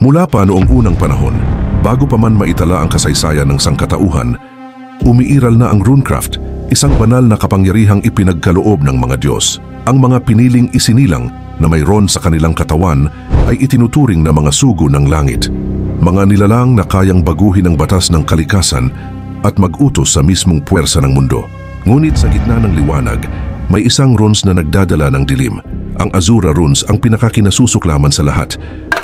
Mula pa noong unang panahon, bago pa man maitala ang kasaysayan ng sangkatauhan, umiiral na ang runecraft, isang banal na kapangyarihang ipinagkaloob ng mga Diyos. Ang mga piniling isinilang na mayroon sa kanilang katawan ay itinuturing na mga sugo ng langit. Mga nilalang na kayang baguhin ang batas ng kalikasan at mag-utos sa mismong puwersa ng mundo. Ngunit sa gitna ng liwanag, may isang runes na nagdadala ng dilim. Ang Azura runes ang pinakakinasusuklaman sa lahat.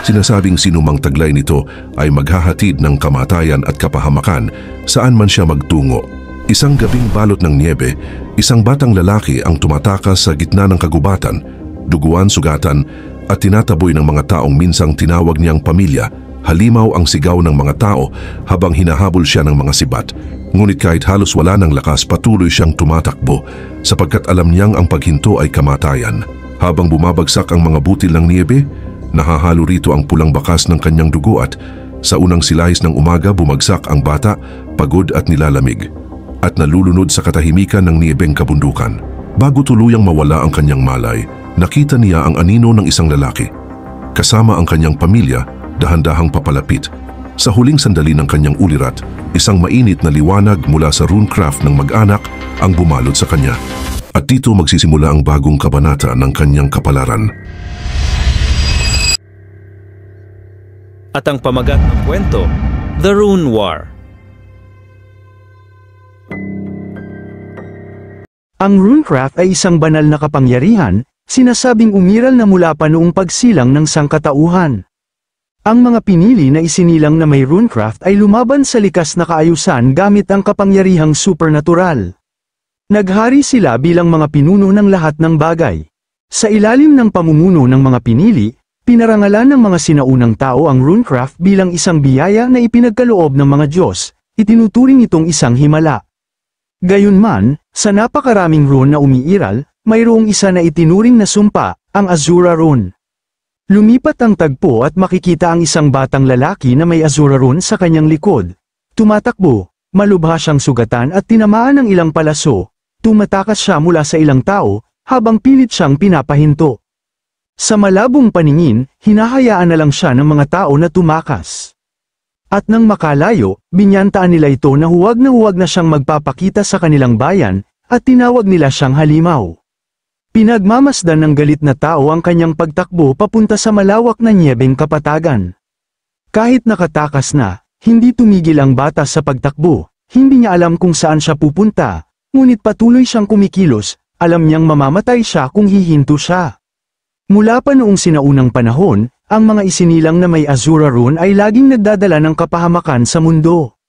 Sinasabing sinumang taglay nito ay maghahatid ng kamatayan at kapahamakan saan man siya magtungo. Isang gabing balot ng niebe, isang batang lalaki ang tumatakas sa gitna ng kagubatan, duguan, sugatan at tinataboy ng mga taong minsang tinawag niyang pamilya. Halimaw ang sigaw ng mga tao habang hinahabol siya ng mga sibat. Ngunit kahit halos wala ng lakas, patuloy siyang tumatakbo sapagkat alam niyang ang paghinto ay kamatayan. Habang bumabagsak ang mga butil ng niebe, nahahalo rito ang pulang bakas ng kanyang dugo at sa unang silahis ng umaga bumagsak ang bata, pagod at nilalamig at nalulunod sa katahimikan ng niebeng kabundukan. Bago tuluyang mawala ang kanyang malay, nakita niya ang anino ng isang lalaki. Kasama ang kanyang pamilya, dahan-dahang papalapit. Sa huling sandali ng kanyang ulirat, isang mainit na liwanag mula sa runecraft ng mag-anak ang bumalot sa kanya. At dito magsisimula ang bagong kabanata ng kanyang kapalaran. At ang pamagat ng kwento, The Rune War. Ang runecraft ay isang banal na kapangyarihan, sinasabing umiral na mula pa noong pagsilang ng sangkatauhan. Ang mga pinili na isinilang na may runecraft ay lumaban sa likas na kaayusan gamit ang kapangyarihang supernatural. Naghari sila bilang mga pinuno ng lahat ng bagay. Sa ilalim ng pamumuno ng mga pinili, pinarangalan ng mga sinaunang tao ang runecraft bilang isang biyaya na ipinagkaloob ng mga Diyos, itinuturing itong isang himala. Gayunman, sa napakaraming rune na umiiral, mayroong isa na itinuring na sumpa, ang Azura rune. Lumipat ang tagpo at makikita ang isang batang lalaki na may Azura rune sa kanyang likod. Tumatakbo, malubha siyang sugatan at tinamaan ng ilang palaso. Tumatakas siya mula sa ilang tao, habang pilit siyang pinapahinto. Sa malabong paningin, hinahayaan na lang siya ng mga tao na tumakas. At nang makalayo, binyantaan nila ito na huwag na siyang magpapakita sa kanilang bayan, at tinawag nila siyang halimaw. Pinagmamasdan ng galit na tao ang kanyang pagtakbo papunta sa malawak na niebeng kapatagan. Kahit nakatakas na, hindi tumigil ang bata sa pagtakbo, hindi niya alam kung saan siya pupunta. Ngunit patuloy siyang kumikilos, alam niyang mamamatay siya kung hihinto siya. Mula pa noong sinaunang panahon, ang mga isinilang na may Azura rune ay laging nagdadala ng kapahamakan sa mundo.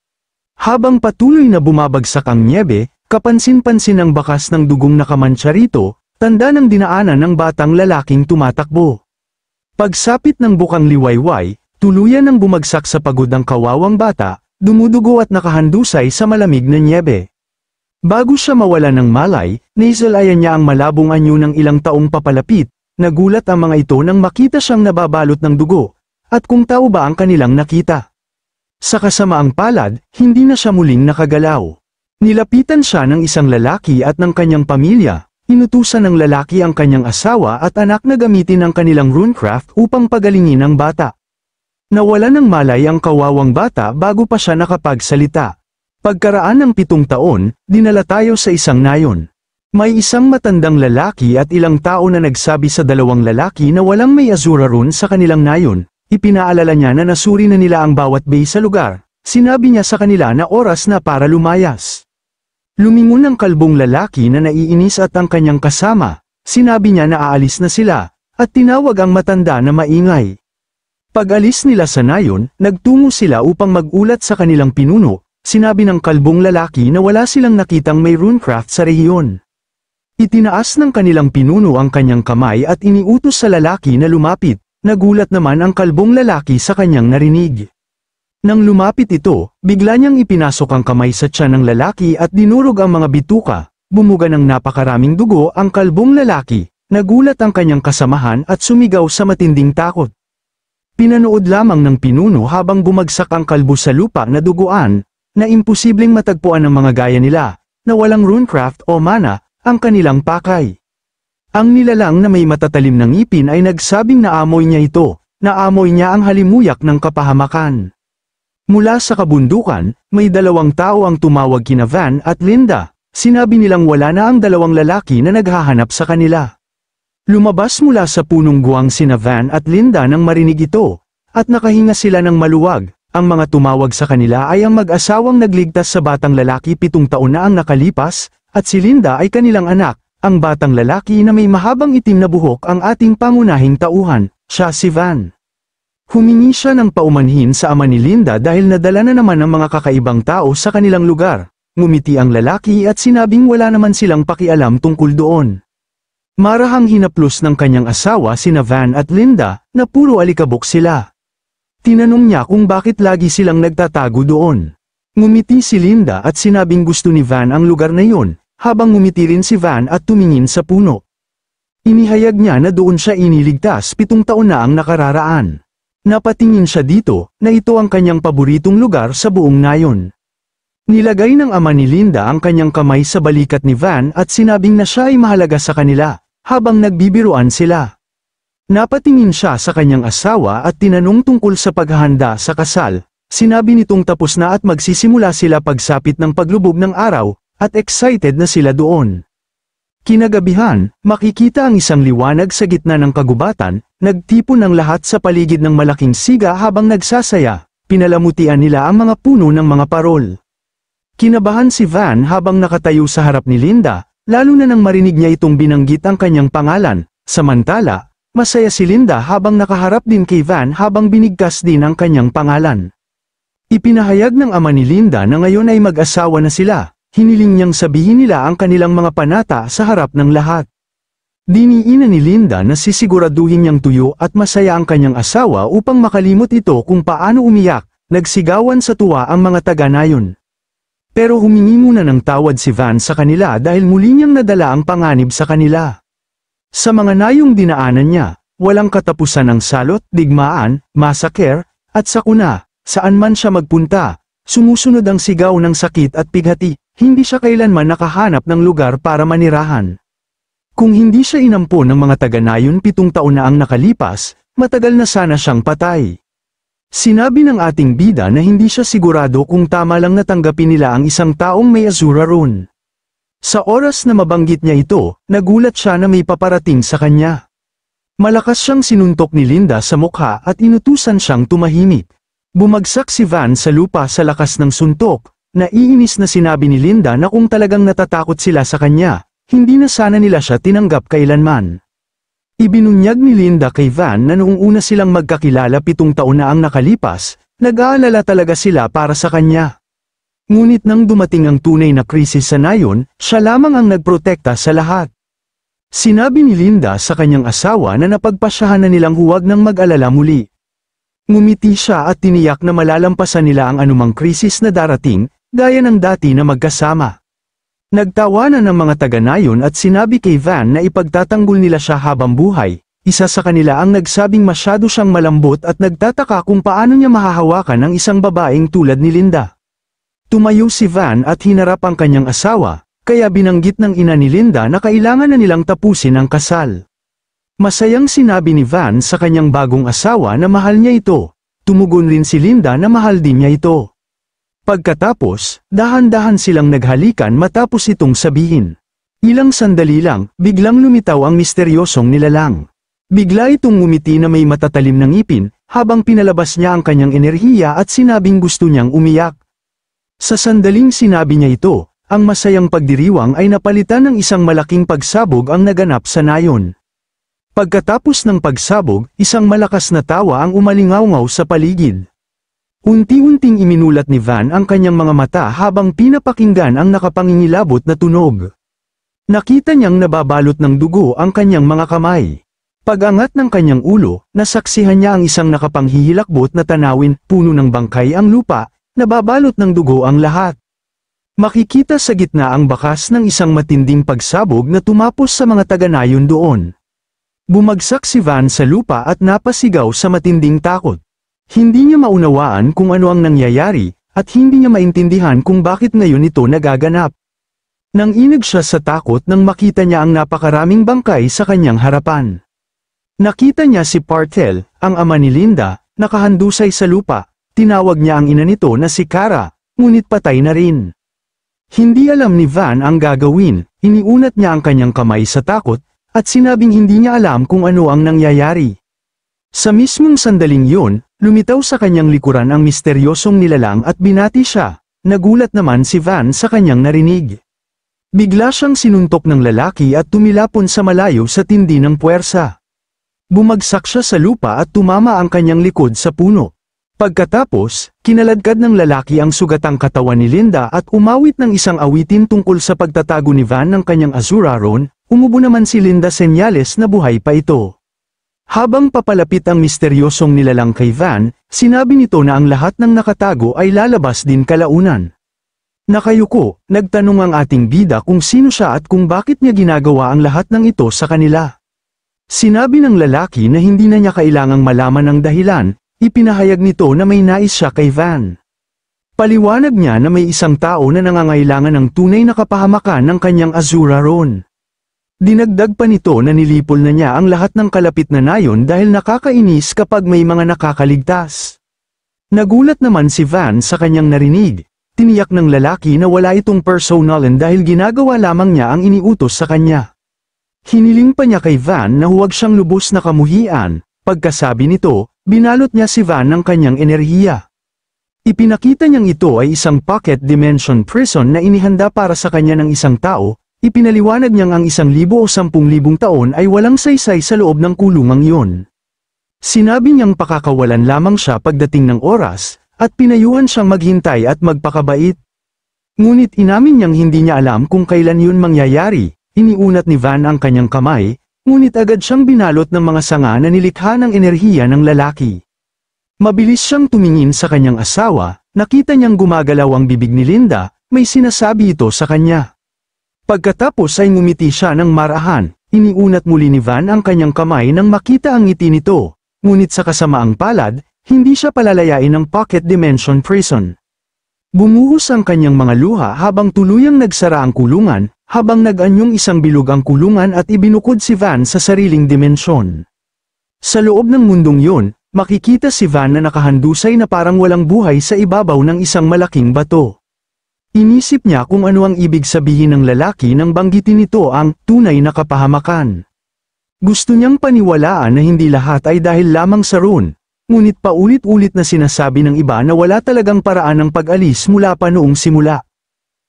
Habang patuloy na bumabagsak ang niebe, kapansin-pansin ang bakas ng dugong nakamantsa rito, tanda ng dinaanan ng batang lalaking tumatakbo. Pagsapit ng bukang liwayway, tuluyan nang bumagsak sa pagod ang kawawang bata, dumudugo at nakahandusay sa malamig na niebe. Bago siya mawala ng malay, naisalayan niya ang malabong anyo ng ilang taong papalapit, nagulat ang mga ito nang makita siyang nababalot ng dugo, at kung tao ba ang kanilang nakita. Sa kasamaang palad, hindi na siya muling nakagalaw. Nilapitan siya ng isang lalaki at ng kanyang pamilya, inutusan ng lalaki ang kanyang asawa at anak na gamitin ang kanilang runecraft upang pagalingin ang bata. Nawala ng malay ang kawawang bata bago pa siya nakapagsalita. Pagkaraan ng 7 taon, dinala tayo sa isang nayon. May isang matandang lalaki at ilang tao na nagsabi sa 2 lalaki na walang may Azura rune sa kanilang nayon. Ipinaalala niya na nasuri na nila ang bawat bay sa lugar. Sinabi niya sa kanila na oras na para lumayas. Lumingon ang kalbong lalaki na naiinis at ang kanyang kasama. Sinabi niya na aalis na sila, at tinawag ang matanda na maingay. Pag-alis nila sa nayon, nagtungo sila upang mag-ulat sa kanilang pinuno. Sinabi ng kalbong lalaki na wala silang nakitang may runecraft sa rehiyon. Itinaas ng kanilang pinuno ang kanyang kamay at iniutos sa lalaki na lumapit. Nagulat naman ang kalbong lalaki sa kanyang narinig. Nang lumapit ito, bigla niyang ipinasok ang kamay sa tiyan ng lalaki at dinurog ang mga bituka. Bumuga ng napakaraming dugo ang kalbong lalaki. Nagulat ang kanyang kasamahan at sumigaw sa matinding takot. Pinanood lamang ng pinuno habang bumagsak ang kalbo sa lupa na duguan, na imposibleng matagpuan ng mga gaya nila, na walang runecraft o mana, ang kanilang pakay. Ang nilalang na may matatalim na ngipin ay nagsabing naamoy niya ito, naamoy niya ang halimuyak ng kapahamakan. Mula sa kabundukan, may dalawang tao ang tumawag kina Van at Linda. Sinabi nilang wala na ang dalawang lalaki na naghahanap sa kanila. Lumabas mula sa punong guwang sina Van at Linda nang marinig ito, at nakahinga sila ng maluwag. Ang mga tumawag sa kanila ay ang mag-asawang nagligtas sa batang lalaki 7 taon na ang nakalipas, at si Linda ay kanilang anak, ang batang lalaki na may mahabang itim na buhok ang ating pangunahing tauhan, siya si Van. Humingi siya ng paumanhin sa ama ni Linda dahil nadala na naman ang mga kakaibang tao sa kanilang lugar. Ngumiti ang lalaki at sinabing wala naman silang pakialam tungkol doon. Marahang hinaplos ng kanyang asawa sina Van at Linda, na puro alikabok sila. Tinanong niya kung bakit lagi silang nagtatago doon. Ngumiti si Linda at sinabing gusto ni Van ang lugar na yun, habang ngumiti rin si Van at tumingin sa puno. Inihayag niya na doon siya iniligtas 7 taon na ang nakararaan. Napatingin siya dito, na ito ang kanyang paboritong lugar sa buong nayon. Nilagay ng ama ni Linda ang kanyang kamay sa balikat ni Van at sinabing na siya ay mahalaga sa kanila, habang nagbibiruan sila. Napatingin siya sa kanyang asawa at tinanong tungkol sa paghahanda sa kasal. Sinabi nitong tapos na at magsisimula sila pagsapit ng paglubog ng araw, at excited na sila doon. Kinagabihan, makikita ang isang liwanag sa gitna ng kagubatan, nagtipon ang lahat sa paligid ng malaking siga habang nagsasaya, pinalamutian nila ang mga puno ng mga parol. Kinabahan si Van habang nakatayo sa harap ni Linda, lalo na nang marinig niya itong binanggit ang kanyang pangalan, samantala, masaya si Linda habang nakaharap din kay Van habang binigkas din ang kanyang pangalan. Ipinahayag ng ama ni Linda na ngayon ay mag-asawa na sila. Hiniling niyang sabihin nila ang kanilang mga panata sa harap ng lahat. Diniina ni Linda na sisiguraduhin niyang tuyo at masaya ang kanyang asawa upang makalimot ito kung paano umiyak, nagsigawan sa tuwa ang mga taga-nayon. Pero humingi muna ng tawad si Van sa kanila dahil muli niyang nadala ang panganib sa kanila. Sa mga nayong dinaanan niya, walang katapusan ng salot, digmaan, masaker, at sakuna, saan man siya magpunta, sumusunod ang sigaw ng sakit at pighati. Hindi siya kailanman nakahanap ng lugar para manirahan. Kung hindi siya inampo ng mga taga-nayon 7 taon na ang nakalipas, matagal na sana siyang patay. Sinabi ng ating bida na hindi siya sigurado kung tama lang natanggapin nila ang isang taong may Azura rune. Sa oras na mabanggit niya ito, nagulat siya na may paparating sa kanya. Malakas siyang sinuntok ni Linda sa mukha at inutusan siyang tumahimik. Bumagsak si Van sa lupa sa lakas ng suntok. Naiinis na sinabi ni Linda na kung talagang natatakot sila sa kanya, hindi na sana nila siya tinanggap kailanman. Ibinunyag ni Linda kay Van na noong una silang magkakilala 7 taon na ang nakalipas, nag-aalala talaga sila para sa kanya. Ngunit nang dumating ang tunay na krisis sa nayon, siya lamang ang nagprotekta sa lahat. Sinabi ni Linda sa kanyang asawa na napagpasyahan na nilang huwag nang mag-alala muli. Ngumiti siya at tiniyak na malalampasan nila ang anumang krisis na darating, gaya ng dati na magkasama. Nagtawanan ng mga taga-nayon at sinabi kay Van na ipagtatanggol nila siya habang buhay. Isa sa kanila ang nagsabing masyado siyang malambot at nagtataka kung paano niya mahahawakan ang isang babaeng tulad ni Linda. Tumayo si Van at hinarap ang kanyang asawa, kaya binanggit ng ina ni Linda na kailangan na nilang tapusin ang kasal. Masayang sinabi ni Van sa kanyang bagong asawa na mahal niya ito. Tumugon rin si Linda na mahal din niya ito. Pagkatapos, dahan-dahan silang naghalikan matapos itong sabihin. Ilang sandali lang, biglang lumitaw ang misteryosong nilalang. Bigla itong ngumiti na may matatalim ng ngipin, habang pinalabas niya ang kanyang enerhiya at sinabing gusto niyang umiyak. Sa sandaling sinabi niya ito, ang masayang pagdiriwang ay napalitan ng isang malaking pagsabog ang naganap sa nayon. Pagkatapos ng pagsabog, isang malakas na tawa ang umalingaw-ngaw sa paligid. Unti-unting iminulat ni Van ang kanyang mga mata habang pinapakinggan ang nakapangingilabot na tunog. Nakita niyang nababalot ng dugo ang kanyang mga kamay. Pag-angat ng kanyang ulo, nasaksihan niya ang isang nakapanghihilakbot na tanawin, puno ng bangkay ang lupa, nababalot ng dugo ang lahat. Makikita sa gitna ang bakas ng isang matinding pagsabog na tumapos sa mga taga-nayon doon. Bumagsak si Van sa lupa at napasigaw sa matinding takot. Hindi niya maunawaan kung ano ang nangyayari, at hindi niya maintindihan kung bakit ngayon ito nagaganap. Nanginig siya sa takot nang makita niya ang napakaraming bangkay sa kanyang harapan. Nakita niya si Partel, ang ama ni Linda, nakahandusay sa lupa. Tinawag niya ang ina nito na si Kara, ngunit patay na rin. Hindi alam ni Van ang gagawin, iniunat niya ang kanyang kamay sa takot, at sinabing hindi niya alam kung ano ang nangyayari. Sa mismong sandaling yun, lumitaw sa kanyang likuran ang misteryosong nilalang at binati siya. Nagulat naman si Van sa kanyang narinig. Bigla siyang sinuntok ng lalaki at tumilapon sa malayo sa tindi ng puwersa. Bumagsak siya sa lupa at tumama ang kanyang likod sa puno. Pagkatapos, kinaladkad ng lalaki ang sugatang katawan ni Linda at umawit ng isang awitin tungkol sa pagtatago ni Van ng kanyang Azuraron. Umubo naman si Linda senyales na buhay pa ito. Habang papalapit ang misteryosong nilalang kay Van, sinabi nito na ang lahat ng nakatago ay lalabas din kalaunan. Nakayuko, nagtanong ang ating bida kung sino siya at kung bakit niya ginagawa ang lahat ng ito sa kanila. Sinabi ng lalaki na hindi na niya kailangang malaman ang dahilan, ipinahayag nito na may nais siya kay Van. Paliwanag niya na may isang tao na nangangailangan ng tunay na kapahamakan ng kanyang Azuraron. Dinagdag pa nito na nilipol na niya ang lahat ng kalapit na nayon dahil nakakainis kapag may mga nakakaligtas. Nagulat naman si Van sa kanyang narinig. Tiniyak ng lalaki na wala itong personalan dahil ginagawa lamang niya ang iniutos sa kanya. Hiniling pa niya kay Van na huwag siyang lubos na kamuhian. Pagkasabi nito, binalot niya si Van ng kanyang enerhiya. Ipinakita niyang ito ay isang pocket dimension prison na inihanda para sa kanya ng isang tao. Ipinaliwanag niyang ang 1,000 o 10,000 taon ay walang saysay sa loob ng kulungang yon. Sinabi niyang pakakawalan lamang siya pagdating ng oras, at pinayuhan siyang maghintay at magpakabait. Ngunit inamin niyang hindi niya alam kung kailan yun mangyayari. Iniunat ni Van ang kanyang kamay, ngunit agad siyang binalot ng mga sanga na nilikha ng enerhiya ng lalaki. Mabilis siyang tumingin sa kanyang asawa, nakita niyang gumagalaw ang bibig ni Linda, may sinasabi ito sa kanya. Pagkatapos ay ngumiti siya ng marahan, iniunat muli ni Van ang kanyang kamay nang makita ang ngiti nito, ngunit sa kasamaang palad, hindi siya palalayain ng pocket dimension prison. Bumuhos ang kanyang mga luha habang tuluyang nagsara ang kulungan, habang nag-anyong isang bilog ang kulungan at ibinukod si Van sa sariling dimensyon. Sa loob ng mundong yun, makikita si Van na nakahandusay na parang walang buhay sa ibabaw ng isang malaking bato. Inisip niya kung ano ang ibig sabihin ng lalaki nang banggitin nito ang tunay na kapahamakan. Gusto niyang paniwalaan na hindi lahat ay dahil lamang sa rune, ngunit paulit-ulit na sinasabi ng iba na wala talagang paraan ng pag-alis mula pa noong simula.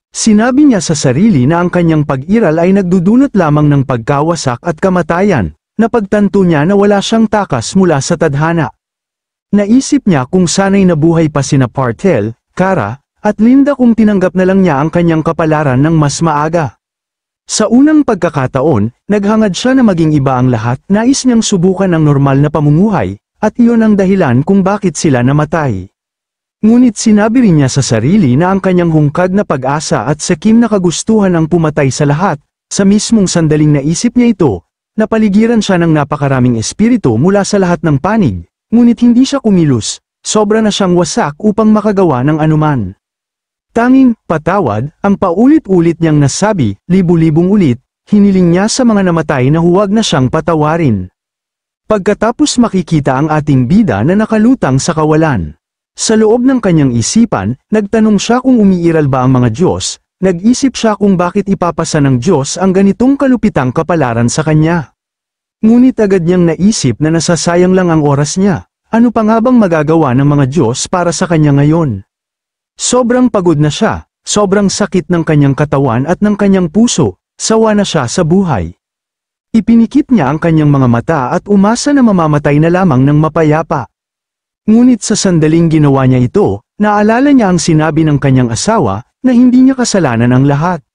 Sinabi niya sa sarili na ang kanyang pag-iral ay nagdudulot lamang ng pagkawasak at kamatayan, napagtanto niya na wala siyang takas mula sa tadhana. Naisip niya kung sana'y nabuhay pa sina Partel, Kara, at Linda kung tinanggap na lang niya ang kanyang kapalaran ng mas maaga. Sa unang pagkakataon, naghangad siya na maging iba ang lahat, nais niyang subukan ang normal na pamumuhay, at iyon ang dahilan kung bakit sila namatay. Ngunit sinabi rin niya sa sarili na ang kanyang hungkag na pag-asa at sakim na kagustuhan ang pumatay sa lahat. Sa mismong sandaling naisip niya ito, napaligiran siya ng napakaraming espiritu mula sa lahat ng panig, ngunit hindi siya kumilos, sobra na siyang wasak upang makagawa ng anuman. Tanging, patawad, ang paulit-ulit niyang nasabi, libu-libong ulit, hiniling niya sa mga namatay na huwag na siyang patawarin. Pagkatapos makikita ang ating bida na nakalutang sa kawalan. Sa loob ng kanyang isipan, nagtanong siya kung umiiral ba ang mga Diyos, nag-isip siya kung bakit ipapasa ng Diyos ang ganitong kalupitang kapalaran sa kanya. Ngunit agad niyang naisip na nasasayang lang ang oras niya, ano pa nga bang magagawa ng mga Diyos para sa kanya ngayon? Sobrang pagod na siya, sobrang sakit ng kanyang katawan at ng kanyang puso, sawa na siya sa buhay. Ipinikit niya ang kanyang mga mata at umasa na mamamatay na lamang ng mapayapa. Ngunit sa sandaling ginawa niya ito, naalala niya ang sinabi ng kanyang asawa, na hindi niya kasalanan ang lahat.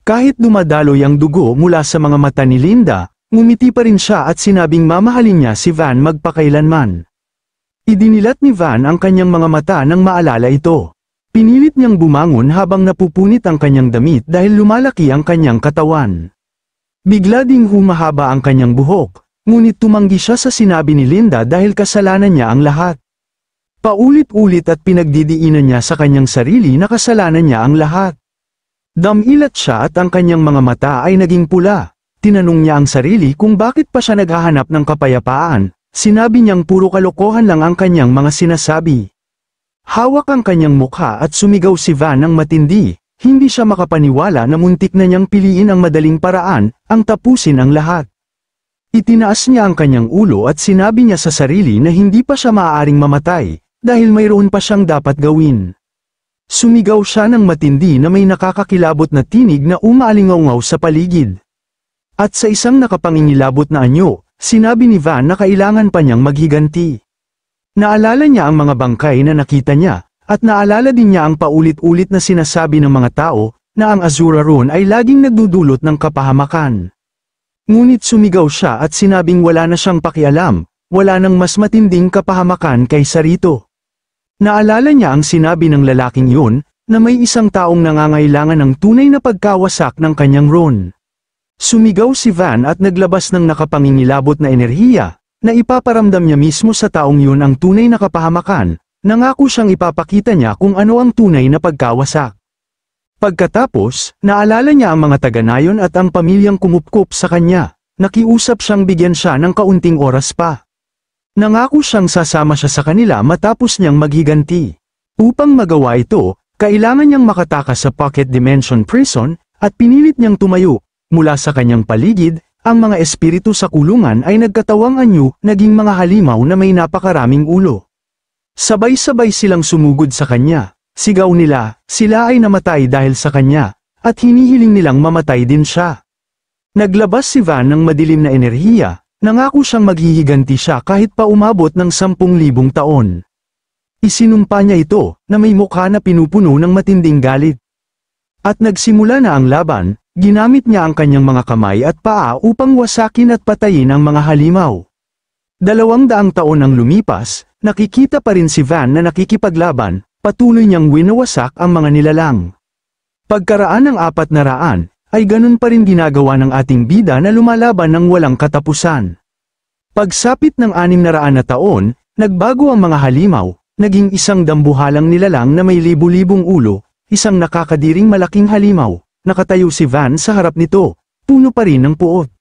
Kahit dumadaloy ang dugo mula sa mga mata ni Linda, ngumiti pa rin siya at sinabing mamahalin niya si Van magpakailanman. Idinilat ni Van ang kanyang mga mata nang maalala ito. Pinilit niyang bumangon habang napupunit ang kanyang damit dahil lumalaki ang kanyang katawan. Bigla ding humahaba ang kanyang buhok. Ngunit tumanggi siya sa sinabi ni Linda dahil kasalanan niya ang lahat. Paulit-ulit at pinagdidiinan niya sa kanyang sarili na kasalanan niya ang lahat. Damilat siya at ang kanyang mga mata ay naging pula. tinanong niya ang sarili kung bakit pa siya naghahanap ng kapayapaan. Sinabi niyang puro kalokohan lang ang kanyang mga sinasabi. Hawak ang kanyang mukha at sumigaw si Van ng matindi. Hindi siya makapaniwala na muntik na niyang piliin ang madaling paraan, ang tapusin ang lahat. Itinaas niya ang kanyang ulo at sinabi niya sa sarili na hindi pa siya maaaring mamatay, dahil mayroon pa siyang dapat gawin. Sumigaw siya ng matindi na may nakakakilabot na tinig na umaalingaw sa paligid. At sa isang nakapangingilabot na anyo, sinabi ni Van na kailangan pa niyang maghiganti. Naalala niya ang mga bangkay na nakita niya, at naalala din niya ang paulit-ulit na sinasabi ng mga tao, na ang Azura Rune ay laging nagdudulot ng kapahamakan. Ngunit sumigaw siya at sinabing wala na siyang pakialam, wala nang mas matinding kapahamakan kaysa rito. Naalala niya ang sinabi ng lalaking yun, na may isang taong nangangailangan ng tunay na pagkawasak ng kanyang Rune. Sumigaw si Van at naglabas ng nakapangingilabot na enerhiya, na ipaparamdam niya mismo sa taong yun ang tunay na kapahamakan, nangako siyang ipapakita niya kung ano ang tunay na pagkawasak. Pagkatapos, naalala niya ang mga taga-nayon at ang pamilyang kumupkup sa kanya, nakiusap siyang bigyan siya ng kaunting oras pa. Nangako siyang sasama siya sa kanila matapos niyang maghiganti. Upang magawa ito, kailangan niyang makatakas sa Pocket Dimension Prison, at pinilit niyang tumayo. Mula sa kanyang paligid, ang mga espiritu sa kulungan ay nagkatawang anyo, naging mga halimaw na may napakaraming ulo. Sabay-sabay silang sumugod sa kanya, sigaw nila, sila ay namatay dahil sa kanya, at hinihiling nilang mamatay din siya. Naglabas si Van ng madilim na enerhiya, nangako siyang maghihiganti siya kahit pa umabot ng 10,000 taon. Isinumpa niya ito, na may mukha na pinupuno ng matinding galit. At nagsimula na ang laban. Ginamit niya ang kanyang mga kamay at paa upang wasakin at patayin ang mga halimaw. 200 taon ang lumipas, nakikita pa rin si Van na nakikipaglaban, patuloy niyang winawasak ang mga nilalang. Pagkaraan ng 400, ay ganun pa rin ginagawa ng ating bida na lumalaban ng walang katapusan. Pagsapit ng 600 na taon, nagbago ang mga halimaw, naging isang dambuhalang nilalang na may libu-libong ulo, isang nakakadiring malaking halimaw. Nakatayo si Van sa harap nito, puno pa rin ng puot.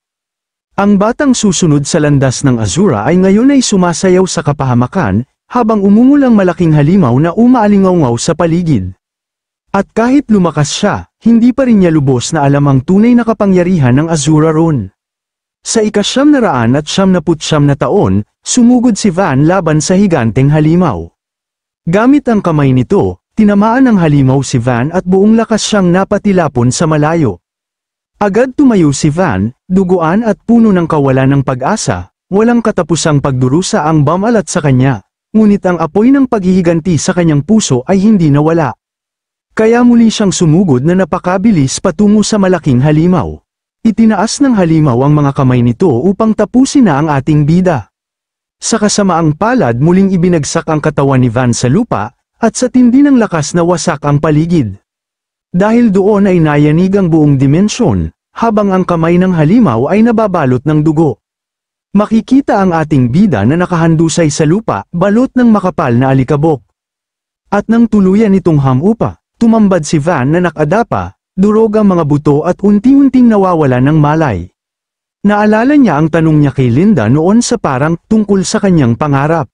Ang batang susunod sa landas ng Azura ay ngayon ay sumasayaw sa kapahamakan, habang umuulang malaking halimaw na umaalingaw sa paligid. At kahit lumakas siya, hindi pa rin niya lubos na alam ang tunay na kapangyarihan ng Azura Rune. Sa ika-999 na taon, sumugod si Van laban sa higanteng halimaw. Gamit ang kamay nito, tinamaan ng halimaw si Van at buong lakas siyang napatilapon sa malayo. Agad tumayo si Van, duguan at puno ng kawalan ng pag-asa, walang katapusang pagdurusa ang bumalat sa kanya, ngunit ang apoy ng paghihiganti sa kanyang puso ay hindi nawala. Kaya muli siyang sumugod na napakabilis patungo sa malaking halimaw. Itinaas ng halimaw ang mga kamay nito upang tapusin na ang ating bida. Sa kasamaang palad muling ibinagsak ang katawan ni Van sa lupa, at sa tindi ng lakas na wasak ang paligid. Dahil doon ay nayanig ang buong dimensyon, habang ang kamay ng halimaw ay nababalot ng dugo. Makikita ang ating bida na nakahandusay sa lupa, balot ng makapal na alikabok. At nang tuluyan itong hamupa, tumambad si Van na nakadapa, durog ang mga buto at unti-unting nawawala ng malay. Naalala niya ang tanong niya kay Linda noon sa parang tungkol sa kanyang pangarap.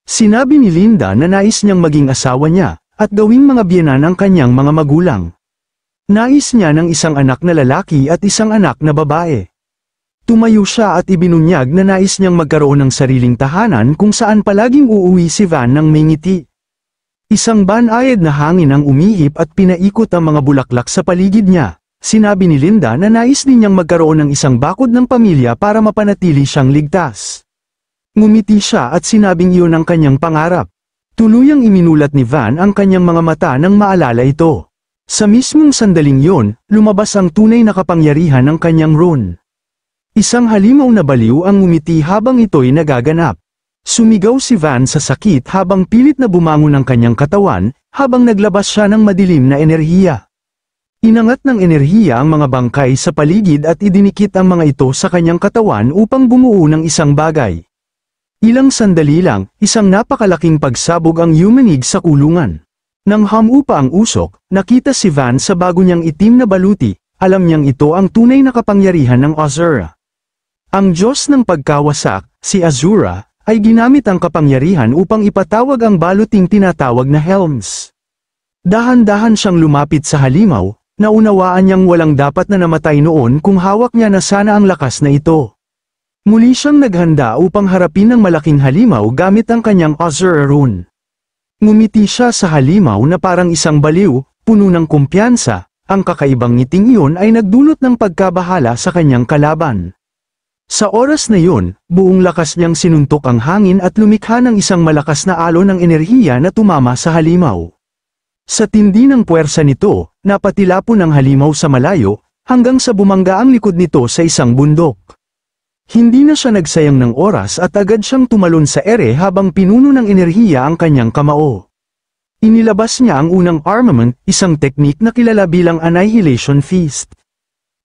Sinabi ni Linda na nais niyang maging asawa niya, at gawing mga biyenan ang kanyang mga magulang. Nais niya ng isang anak na lalaki at isang anak na babae. Tumayo siya at ibinunyag na nais niyang magkaroon ng sariling tahanan kung saan palaging uuwi si Van ng may ngiti. Isang banayad na hangin ang umihip at pinaikot ang mga bulaklak sa paligid niya. Sinabi ni Linda na nais din niyang magkaroon ng isang bakod ng pamilya para mapanatili siyang ligtas. Ngumiti siya at sinabing iyon ang kanyang pangarap. Tuluyang iminulat ni Van ang kanyang mga mata nang maalala ito. Sa mismong sandaling yon, lumabas ang tunay na kapangyarihan ng kanyang Rune. Isang halimaw na baliw ang ngumiti habang ito'y nagaganap. Sumigaw si Van sa sakit habang pilit na bumangon ang kanyang katawan, habang naglabas siya ng madilim na enerhiya. Inangat ng enerhiya ang mga bangkay sa paligid at idinikit ang mga ito sa kanyang katawan upang bumuo ng isang bagay. Ilang sandali lang, isang napakalaking pagsabog ang yumanig sa kulungan. Nang hamupa ang usok, nakita si Van sa bago niyang itim na baluti, alam niyang ito ang tunay na kapangyarihan ng Azura. Ang Diyos ng pagkawasak, si Azura, ay ginamit ang kapangyarihan upang ipatawag ang baluting tinatawag na Helms. Dahan-dahan siyang lumapit sa halimaw, naunawaan niyang walang dapat na namatay noon kung hawak niya na sana ang lakas na ito. Muli siyang naghanda upang harapin ang malaking halimaw gamit ang kanyang Azura rune. Ngumiti siya sa halimaw na parang isang baliw, puno ng kumpiyansa. Ang kakaibang ngiting iyon ay nagdulot ng pagkabahala sa kanyang kalaban. Sa oras na iyon, buong lakas niyang sinuntok ang hangin at lumikha ng isang malakas na alon ng enerhiya na tumama sa halimaw. Sa tindi ng puwersa nito, napatilapon ang halimaw sa malayo, hanggang sa bumangga ang likod nito sa isang bundok. Hindi na siya nagsayang ng oras at agad siyang tumalon sa ere habang pinuno ng enerhiya ang kanyang kamao. Inilabas niya ang unang armament, isang teknik na kilala bilang Annihilation Feast.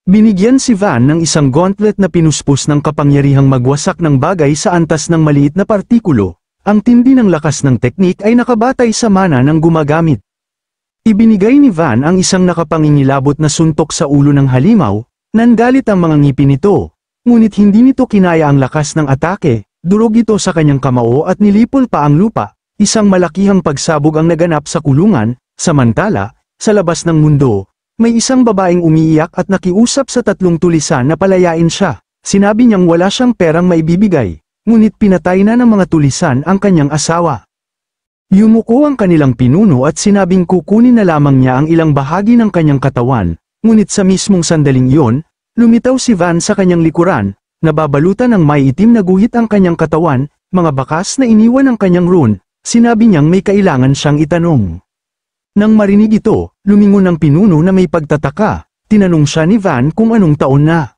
Binigyan si Van ng isang gauntlet na pinuspos ng kapangyarihang magwasak ng bagay sa antas ng maliit na partikulo. Ang tindi ng lakas ng teknik ay nakabatay sa mana ng gumagamit. Ibinigay ni Van ang isang nakapangingilabot na suntok sa ulo ng halimaw, nangalit ang mga ngipin nito. Ngunit hindi nito kinaya ang lakas ng atake, durog ito sa kanyang kamao at nilipol pa ang lupa. Isang malakihang pagsabog ang naganap sa kulungan, samantala, sa labas ng mundo, may isang babaeng umiiyak at nakiusap sa tatlong tulisan na palayain siya. Sinabi niyang wala siyang perang maibibigay, ngunit pinatay na ng mga tulisan ang kanyang asawa. Yumuko ang kanilang pinuno at sinabing kukunin na lamang niya ang ilang bahagi ng kanyang katawan, ngunit sa mismong sandaling iyon, lumitaw si Van sa kanyang likuran, nababalutan ng may itim na guhit ang kanyang katawan, mga bakas na iniwan ng kanyang rune. Sinabi niyang may kailangan siyang itanong. Nang marinig ito, lumingon ang pinuno na may pagtataka, tinanong siya ni Van kung anong taon na.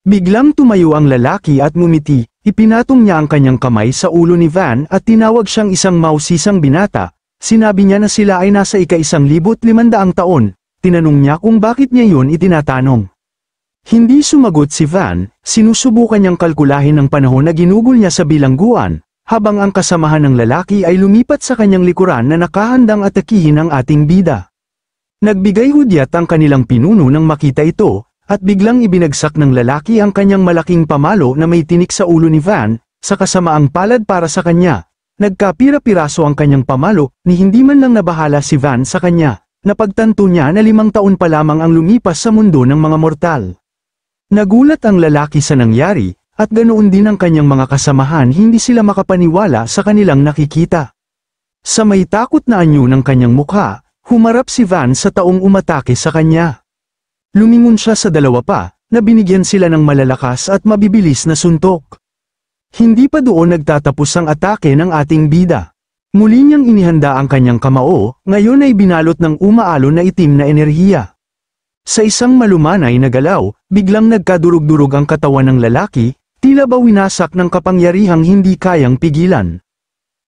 Biglang tumayo ang lalaki at ngumiti, ipinatong niya ang kanyang kamay sa ulo ni Van at tinawag siyang isang mausisang binata. Sinabi niya na sila ay nasa ika-1500 taon, tinanong niya kung bakit niya yun itinatanong. Hindi sumagot si Van, sinusubukan niyang kalkulahin ang panahon na ginugol niya sa bilangguan. Habang ang kasamahan ng lalaki ay lumipat sa kanyang likuran na nakahandang atakihin ang ating bida. Nagbigay hudyat ang kanilang pinuno nang makita ito, at biglang ibinagsak ng lalaki ang kanyang malaking pamalo na may tinik sa ulo ni Van, sa kasamaang palad para sa kanya. Nagkapira-piraso ang kanyang pamalo, ni hindi man lang nabahala si Van sa kanya. Napagtanto niya na 5 taon pa lamang ang lumipas sa mundo ng mga mortal. Nagulat ang lalaki sa nangyari, at ganoon din ang kanyang mga kasamahan, hindi sila makapaniwala sa kanilang nakikita. Sa may takot na anyo ng kanyang mukha, humarap si Van sa taong umatake sa kanya. Lumingon siya sa dalawa pa, na binigyan sila ng malalakas at mabibilis na suntok. Hindi pa doon nagtatapos ang atake ng ating bida. Muli niyang inihanda ang kanyang kamao, ngayon ay binalot ng umaalon na itim na enerhiya. Sa isang malumanay na galaw, biglang nagkadurog-durog ang katawan ng lalaki, tila ba winasak ng kapangyarihang hindi kayang pigilan.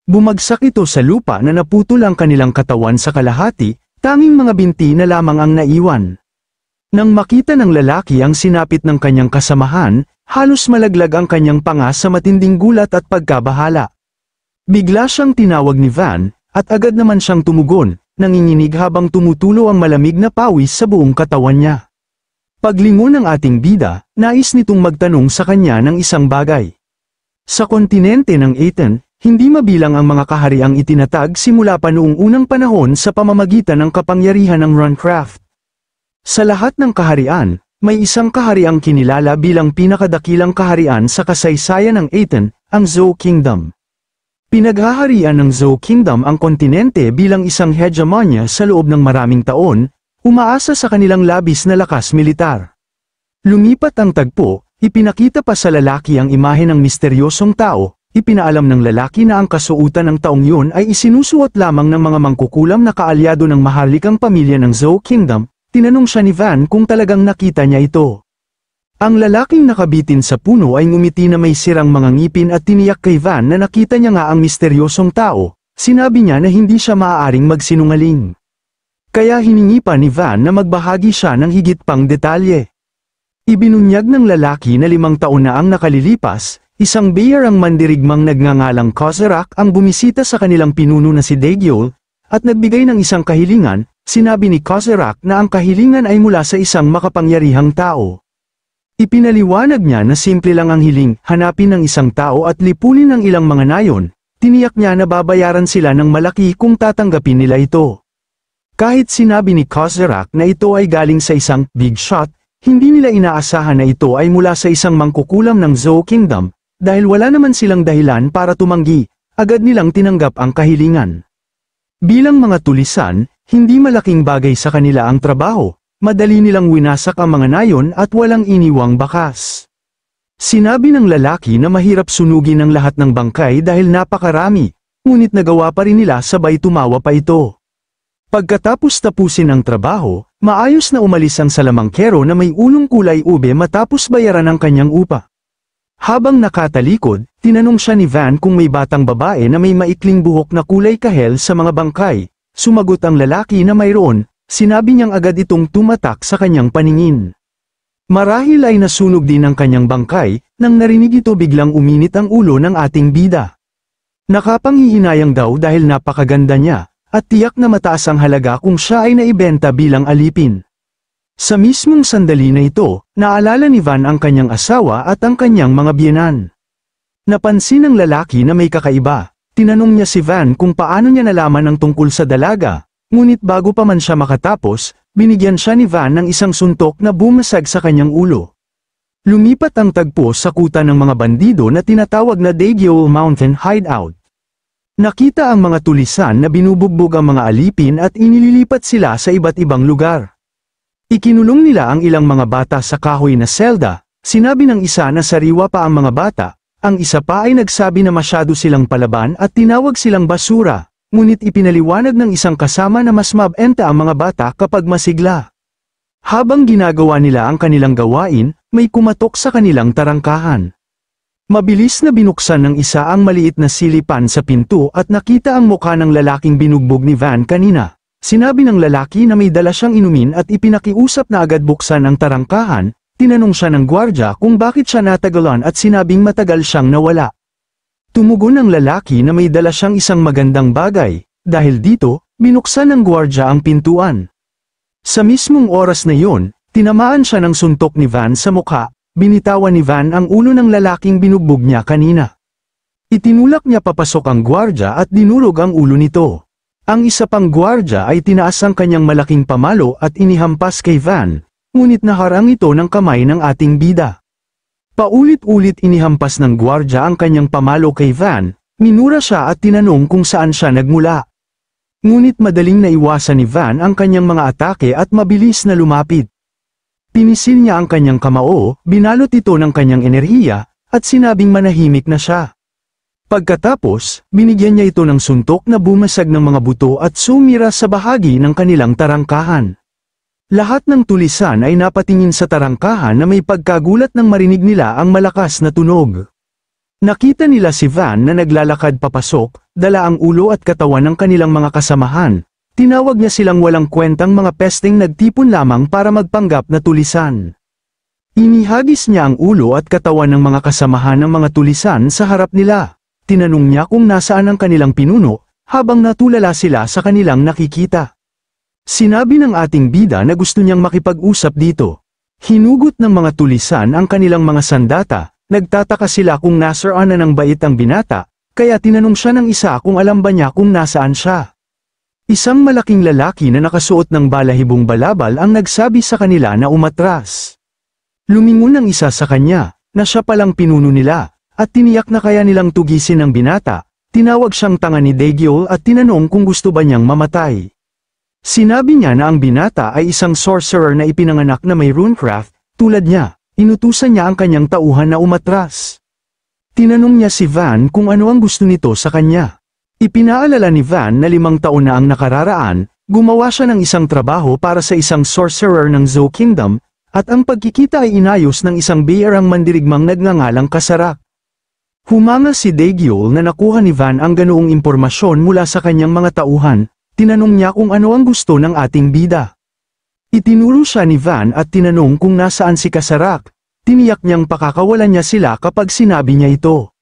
Bumagsak ito sa lupa na naputol ang kanilang katawan sa kalahati, tanging mga binti na lamang ang naiwan. Nang makita ng lalaki ang sinapit ng kanyang kasamahan, halos malaglag ang kanyang panga sa matinding gulat at pagkabahala. Bigla siyang tinawag ni Van, at agad naman siyang tumugon, nanginginig habang tumutulo ang malamig na pawis sa buong katawan niya. Paglingon ng ating bida, nais nitong magtanong sa kanya ng isang bagay. Sa kontinente ng Aten, hindi mabilang ang mga kahariang itinatag simula pa noong unang panahon sa pamamagitan ng kapangyarihan ng Runecraft. Sa lahat ng kaharian, may isang kahariang kinilala bilang pinakadakilang kaharian sa kasaysayan ng Aten, ang Zhou Kingdom. Pinaghaharian ng Zhou Kingdom ang kontinente bilang isang hegemonya sa loob ng maraming taon, umaasa sa kanilang labis na lakas militar. Lumipat ang tagpo, ipinakita pa sa lalaki ang imahe ng misteryosong tao, ipinaalam ng lalaki na ang kasuotan ng taong yun ay isinusuot lamang ng mga mangkukulam na kaalyado ng maharlikang pamilya ng Zhou Kingdom. Tinanong siya ni Van kung talagang nakita niya ito. Ang lalaking nakabitin sa puno ay ngumiti na may sirang mga ngipin at tiniyak kay Van na nakita niya nga ang misteryosong tao. Sinabi niya na hindi siya maaaring magsinungaling. Kaya hiningi pa ni Van na magbahagi siya ng higit pang detalye. Ibinunyag ng lalaki na 5 taon na ang nakalilipas, isang bayarang mandirigmang nagngangalang Kozerac ang bumisita sa kanilang pinuno na si Daegyul, at nagbigay ng isang kahilingan, sinabi ni Kozerac na ang kahilingan ay mula sa isang makapangyarihang tao. Ipinaliwanag niya na simple lang ang hiling, hanapin ng isang tao at lipulin ang ilang mga nayon. Tiniyak niya na babayaran sila ng malaki kung tatanggapin nila ito. Kahit sinabi ni Kozerac na ito ay galing sa isang big shot, hindi nila inaasahan na ito ay mula sa isang mangkukulam ng Zou Kingdom, dahil wala naman silang dahilan para tumanggi, agad nilang tinanggap ang kahilingan. Bilang mga tulisan, hindi malaking bagay sa kanila ang trabaho, madali nilang winasak ang mga nayon at walang iniwang bakas. Sinabi ng lalaki na mahirap sunugin ang lahat ng bangkay dahil napakarami, ngunit nagawa pa rin nila sabay tumawa pa ito. Pagkatapos tapusin ang trabaho, maayos na umalis ang salamangkero na may ulong kulay ube matapos bayaran ang kanyang upa. Habang nakatalikod, tinanong siya ni Van kung may batang babae na may maikling buhok na kulay kahel sa mga bangkay. Sumagot ang lalaki na mayroon, sinabi niyang agad itong tumatak sa kanyang paningin. Marahil ay nasunog din ang kanyang bangkay, nang narinig ito biglang uminit ang ulo ng ating bida. Nakapanghihinayang daw dahil napakaganda niya, at tiyak na mataas ang halaga kung siya ay naibenta bilang alipin. Sa mismong sandali na ito, naalala ni Van ang kanyang asawa at ang kanyang mga biyenan. Napansin ng lalaki na may kakaiba, tinanong niya si Van kung paano niya nalaman ang tungkol sa dalaga, ngunit bago pa man siya makatapos, binigyan siya ni Van ng isang suntok na bumasag sa kanyang ulo. Lumipat ang tagpo sa kuta ng mga bandido na tinatawag na Daegyeol Mountain Hideout. Nakita ang mga tulisan na binubugbog ang mga alipin at inililipat sila sa iba't ibang lugar. Ikinulong nila ang ilang mga bata sa kahoy na selda, sinabi ng isa na sariwa pa ang mga bata, ang isa pa ay nagsabi na masyado silang palaban at tinawag silang basura. Ngunit ipinaliwanag ng isang kasama na mas mabenta ang mga bata kapag masigla. Habang ginagawa nila ang kanilang gawain, may kumatok sa kanilang tarangkahan. Mabilis na binuksan ng isa ang maliit na silipan sa pinto at nakita ang mukha ng lalaking binugbog ni Van kanina. Sinabi ng lalaki na may dala siyang inumin at ipinakiusap na agad buksan ang tarangkahan. Tinanong siya ng gwardya kung bakit siya natagalan at sinabing matagal siyang nawala. Tumugon ang lalaki na may dala siyang isang magandang bagay, dahil dito, binuksan ng gwardya ang pintuan. Sa mismong oras na iyon, tinamaan siya ng suntok ni Van sa mukha, binitawan ni Van ang ulo ng lalaking binugbog niya kanina. Itinulak niya papasok ang gwardya at dinurog ang ulo nito. Ang isa pang gwardya ay tinaas ang kanyang malaking pamalo at inihampas kay Van, ngunit naharang ito ng kamay ng ating bida. Paulit-ulit inihampas ng gwardya ang kanyang pamalo kay Van, minura siya at tinanong kung saan siya nagmula. Ngunit madaling naiwasan ni Van ang kanyang mga atake at mabilis na lumapit. Pinisil niya ang kanyang kamao, binalot ito ng kanyang enerhiya, at sinabing manahimik na siya. Pagkatapos, binigyan niya ito ng suntok na bumasag ng mga buto at sumira sa bahagi ng kanilang tarangkahan. Lahat ng tulisan ay napatingin sa tarangkahan na may pagkagulat nang marinig nila ang malakas na tunog. Nakita nila si Van na naglalakad papasok, dala ang ulo at katawan ng kanilang mga kasamahan. Tinawag niya silang walang kwentang mga pesteng nagtipon lamang para magpanggap na tulisan. Inihagis niya ang ulo at katawan ng mga kasamahan ng mga tulisan sa harap nila. Tinanong niya kung nasaan ang kanilang pinuno, habang natulala sila sa kanilang nakikita. Sinabi ng ating bida na gusto niyang makipag-usap dito. Hinugot ng mga tulisan ang kanilang mga sandata, nagtataka sila kung nasaan na ng bait ang binata, kaya tinanong siya ng isa kung alam ba niya kung nasaan siya. Isang malaking lalaki na nakasuot ng balahibong balabal ang nagsabi sa kanila na umatras. Lumingon ng isa sa kanya, na siya palang pinuno nila, at tiniyak na kaya nilang tugisin ang binata. Tinawag siyang tanga ni Daegyeol at tinanong kung gusto ba niyang mamatay. Sinabi niya na ang binata ay isang sorcerer na ipinanganak na may runecraft, tulad niya. Inutusan niya ang kanyang tauhan na umatras. Tinanong niya si Van kung ano ang gusto nito sa kanya. Ipinaalala ni Van na 5 taon na ang nakararaan, gumawa siya ng isang trabaho para sa isang sorcerer ng Zou Kingdom, at ang pagkikita ay inayos ng isang biyerang mandirigmang nagngangalang Kasarak. Humanga si Daegyeol na nakuha ni Van ang ganoong impormasyon mula sa kanyang mga tauhan. Tinanong niya kung ano ang gusto ng ating bida. Itinuro siya ni Van at tinanong kung nasaan si Kasarak. Tiniyak niyang pakakawalan niya sila kapag sinabi niya ito.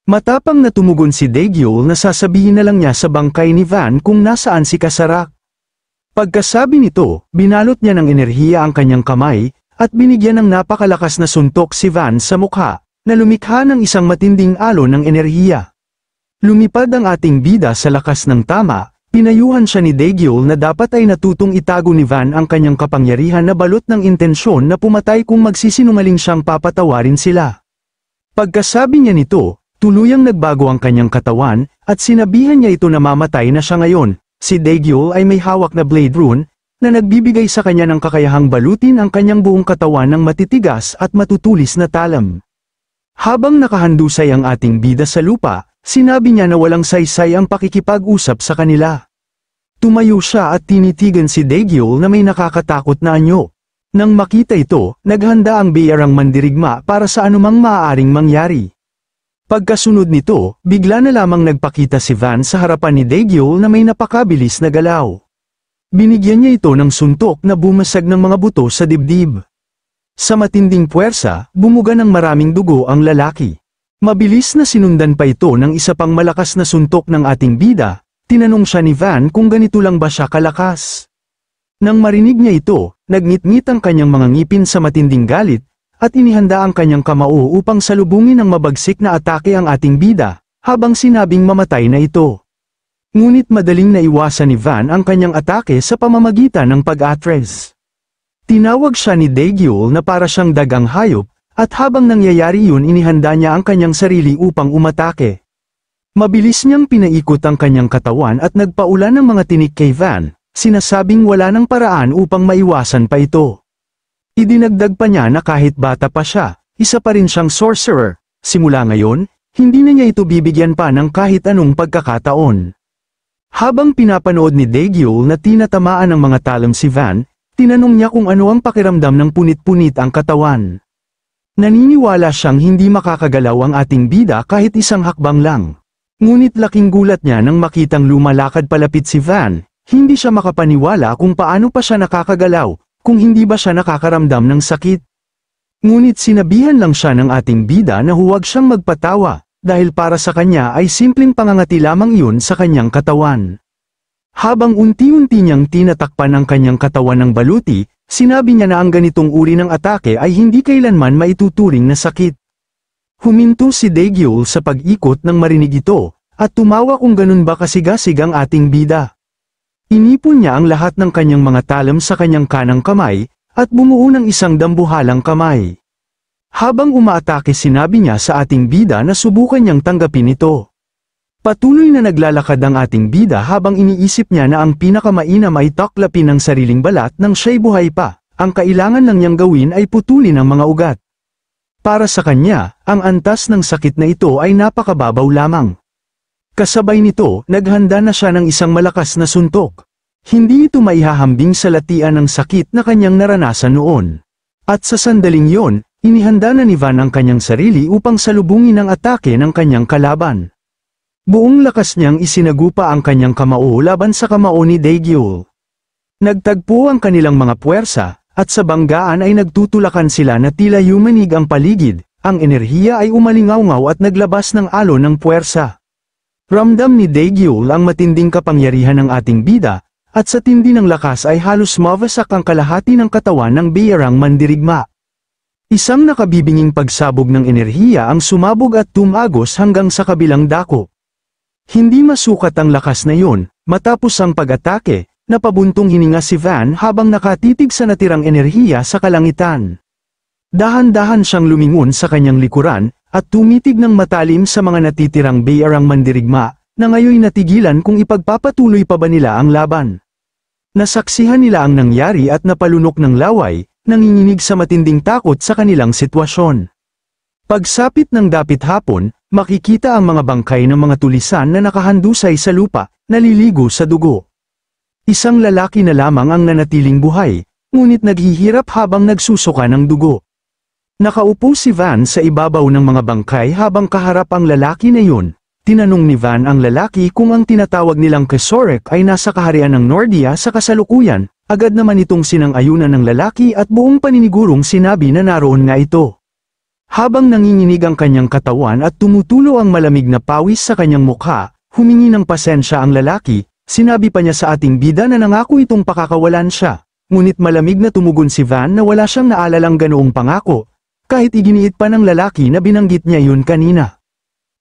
Matapang na tumugon si Daegyeol na sasabihin na lang niya sa bangkay ni Van kung nasaan si Kasarak. Pagkasabi nito, binalot niya ng enerhiya ang kanyang kamay, at binigyan ng napakalakas na suntok si Van sa mukha, na lumikha ng isang matinding alon ng enerhiya. Lumipad ang ating bida sa lakas ng tama, pinayuhan siya ni Daegyul na dapat ay natutong itago ni Van ang kanyang kapangyarihan na balot ng intensyon na pumatay kung magsisinungaling siyang papatawarin sila. Pagkasabi niya nito, tuluyang nagbago ang kanyang katawan, at sinabihan niya ito na mamatay na siya ngayon. Si Daegyul ay may hawak na blade rune, na nagbibigay sa kanya ng kakayahang balutin ang kanyang buong katawan ng matitigas at matutulis na talam. Habang nakahandusay ang ating bida sa lupa, sinabi niya na walang saysay ang pakikipag-usap sa kanila. Tumayo siya at tinitigan si Daegyul na may nakakatakot na anyo. Nang makita ito, naghanda ang Bearang Mandirigma para sa anumang maaaring mangyari. Pagkasunod nito, bigla na lamang nagpakita si Van sa harapan ni Daegyul na may napakabilis na galaw. Binigyan niya ito ng suntok na bumasag ng mga buto sa dibdib. Sa matinding puwersa, bumuga ng maraming dugo ang lalaki. Mabilis na sinundan pa ito ng isa pang malakas na suntok ng ating bida. Tinanong siya ni Van kung ganito lang ba siya kalakas. Nang marinig niya ito, nagngit-ngit ang kanyang mga ngipin sa matinding galit, at inihanda ang kanyang kamao upang salubungin ng mabagsik na atake ang ating bida, habang sinabing mamatay na ito. Ngunit madaling naiwasan ni Van ang kanyang atake sa pamamagitan ng pag-atres. Tinawag siya ni Daegyul na para siyang dagang hayop, at habang nangyayari yun inihanda niya ang kanyang sarili upang umatake. Mabilis niyang pinaikot ang kanyang katawan at nagpaulan ng mga tinik kay Van, sinasabing wala ng paraan upang maiwasan pa ito. Idinagdag pa niya na kahit bata pa siya, isa pa rin siyang sorcerer. Simula ngayon, hindi na niya ito bibigyan pa ng kahit anong pagkakataon. Habang pinapanood ni Daegyul na tinatamaan ng mga talam si Van, tinanong niya kung ano ang pakiramdam ng punit-punit ang katawan. Naniniwala siyang hindi makakagalaw ang ating bida kahit isang hakbang lang. Ngunit laking gulat niya nang makitang lumalakad palapit si Van, hindi siya makapaniwala kung paano pa siya nakakagalaw, kung hindi ba siya nakakaramdam ng sakit. Ngunit sinabihan lang siya ng ating bida na huwag siyang magpatawa, dahil para sa kanya ay simpleng pangangati lamang iyon sa kanyang katawan. Habang unti-unti niyang tinatakpan ang kanyang katawan ng baluti, sinabi niya na ang ganitong uri ng atake ay hindi kailanman maituturing na sakit. Huminto si Daegyul sa pag-ikot nang marinig ito, at tumawa kung ganun ba kasigasig ang ating bida. Inipon niya ang lahat ng kanyang mga talam sa kanyang kanang kamay, at bumuo ng isang dambuhalang kamay. Habang umaatake sinabi niya sa ating bida na subukan niyang tanggapin ito. Patuloy na naglalakad ang ating bida habang iniisip niya na ang pinakamainam ay taklapin ang sariling balat nang siya'y buhay pa, ang kailangan lang niyang gawin ay putulin ang mga ugat. Para sa kanya, ang antas ng sakit na ito ay napakababaw lamang. Kasabay nito, naghanda na siya ng isang malakas na suntok. Hindi ito maihahambing sa latian ng sakit na kanyang naranasan noon. At sa sandaling yon, inihanda na ni Van ang kanyang sarili upang salubungin ang atake ng kanyang kalaban. Buong lakas niyang isinagupa ang kanyang kamao laban sa kamao ni Daegyul. Nagtagpo ang kanilang mga puwersa, at sa banggaan ay nagtutulakan sila na tila yumanig ang paligid, ang enerhiya ay umalingaw-ngaw at naglabas ng alon ng puwersa. Ramdam ni Daegyul ang matinding kapangyarihan ng ating bida, at sa tindi ng lakas ay halos mawasak ang kalahati ng katawan ng Bearang Mandirigma. Isang nakabibinging pagsabog ng enerhiya ang sumabog at tumagos hanggang sa kabilang dako. Hindi masukat ang lakas na yun, matapos ang pag-atake, napabuntong hininga si Van habang nakatitig sa natirang enerhiya sa kalangitan. Dahan-dahan siyang lumingon sa kanyang likuran, at tumitig ng matalim sa mga natitirang Bearang Mandirigma, na ngayoy natigilan kung ipagpapatuloy pa ba nila ang laban. Nasaksihan nila ang nangyari at napalunok ng laway, nanginginig sa matinding takot sa kanilang sitwasyon. Pagsapit ng dapit hapon, makikita ang mga bangkay ng mga tulisan na nakahandusay sa lupa, naliligo sa dugo. Isang lalaki na lamang ang nanatiling buhay, ngunit naghihirap habang nagsusuka ng dugo. Nakaupo si Van sa ibabaw ng mga bangkay habang kaharap ang lalaki na yun. Tinanong ni Van ang lalaki kung ang tinatawag nilang Kesorek ay nasa kaharian ng Nordia sa kasalukuyan, agad naman itong sinang-ayunan ng lalaki at buong paninigurong sinabi na naroon nga ito. Habang nanginginig ang kanyang katawan at tumutulo ang malamig na pawis sa kanyang mukha, humingi ng pasensya ang lalaki, sinabi pa niya sa ating bida na nangako itong pakakawalan siya. Ngunit malamig na tumugon si Van na wala siyang naalalang ganoong pangako, kahit iginiit pa ng lalaki na binanggit niya yun kanina.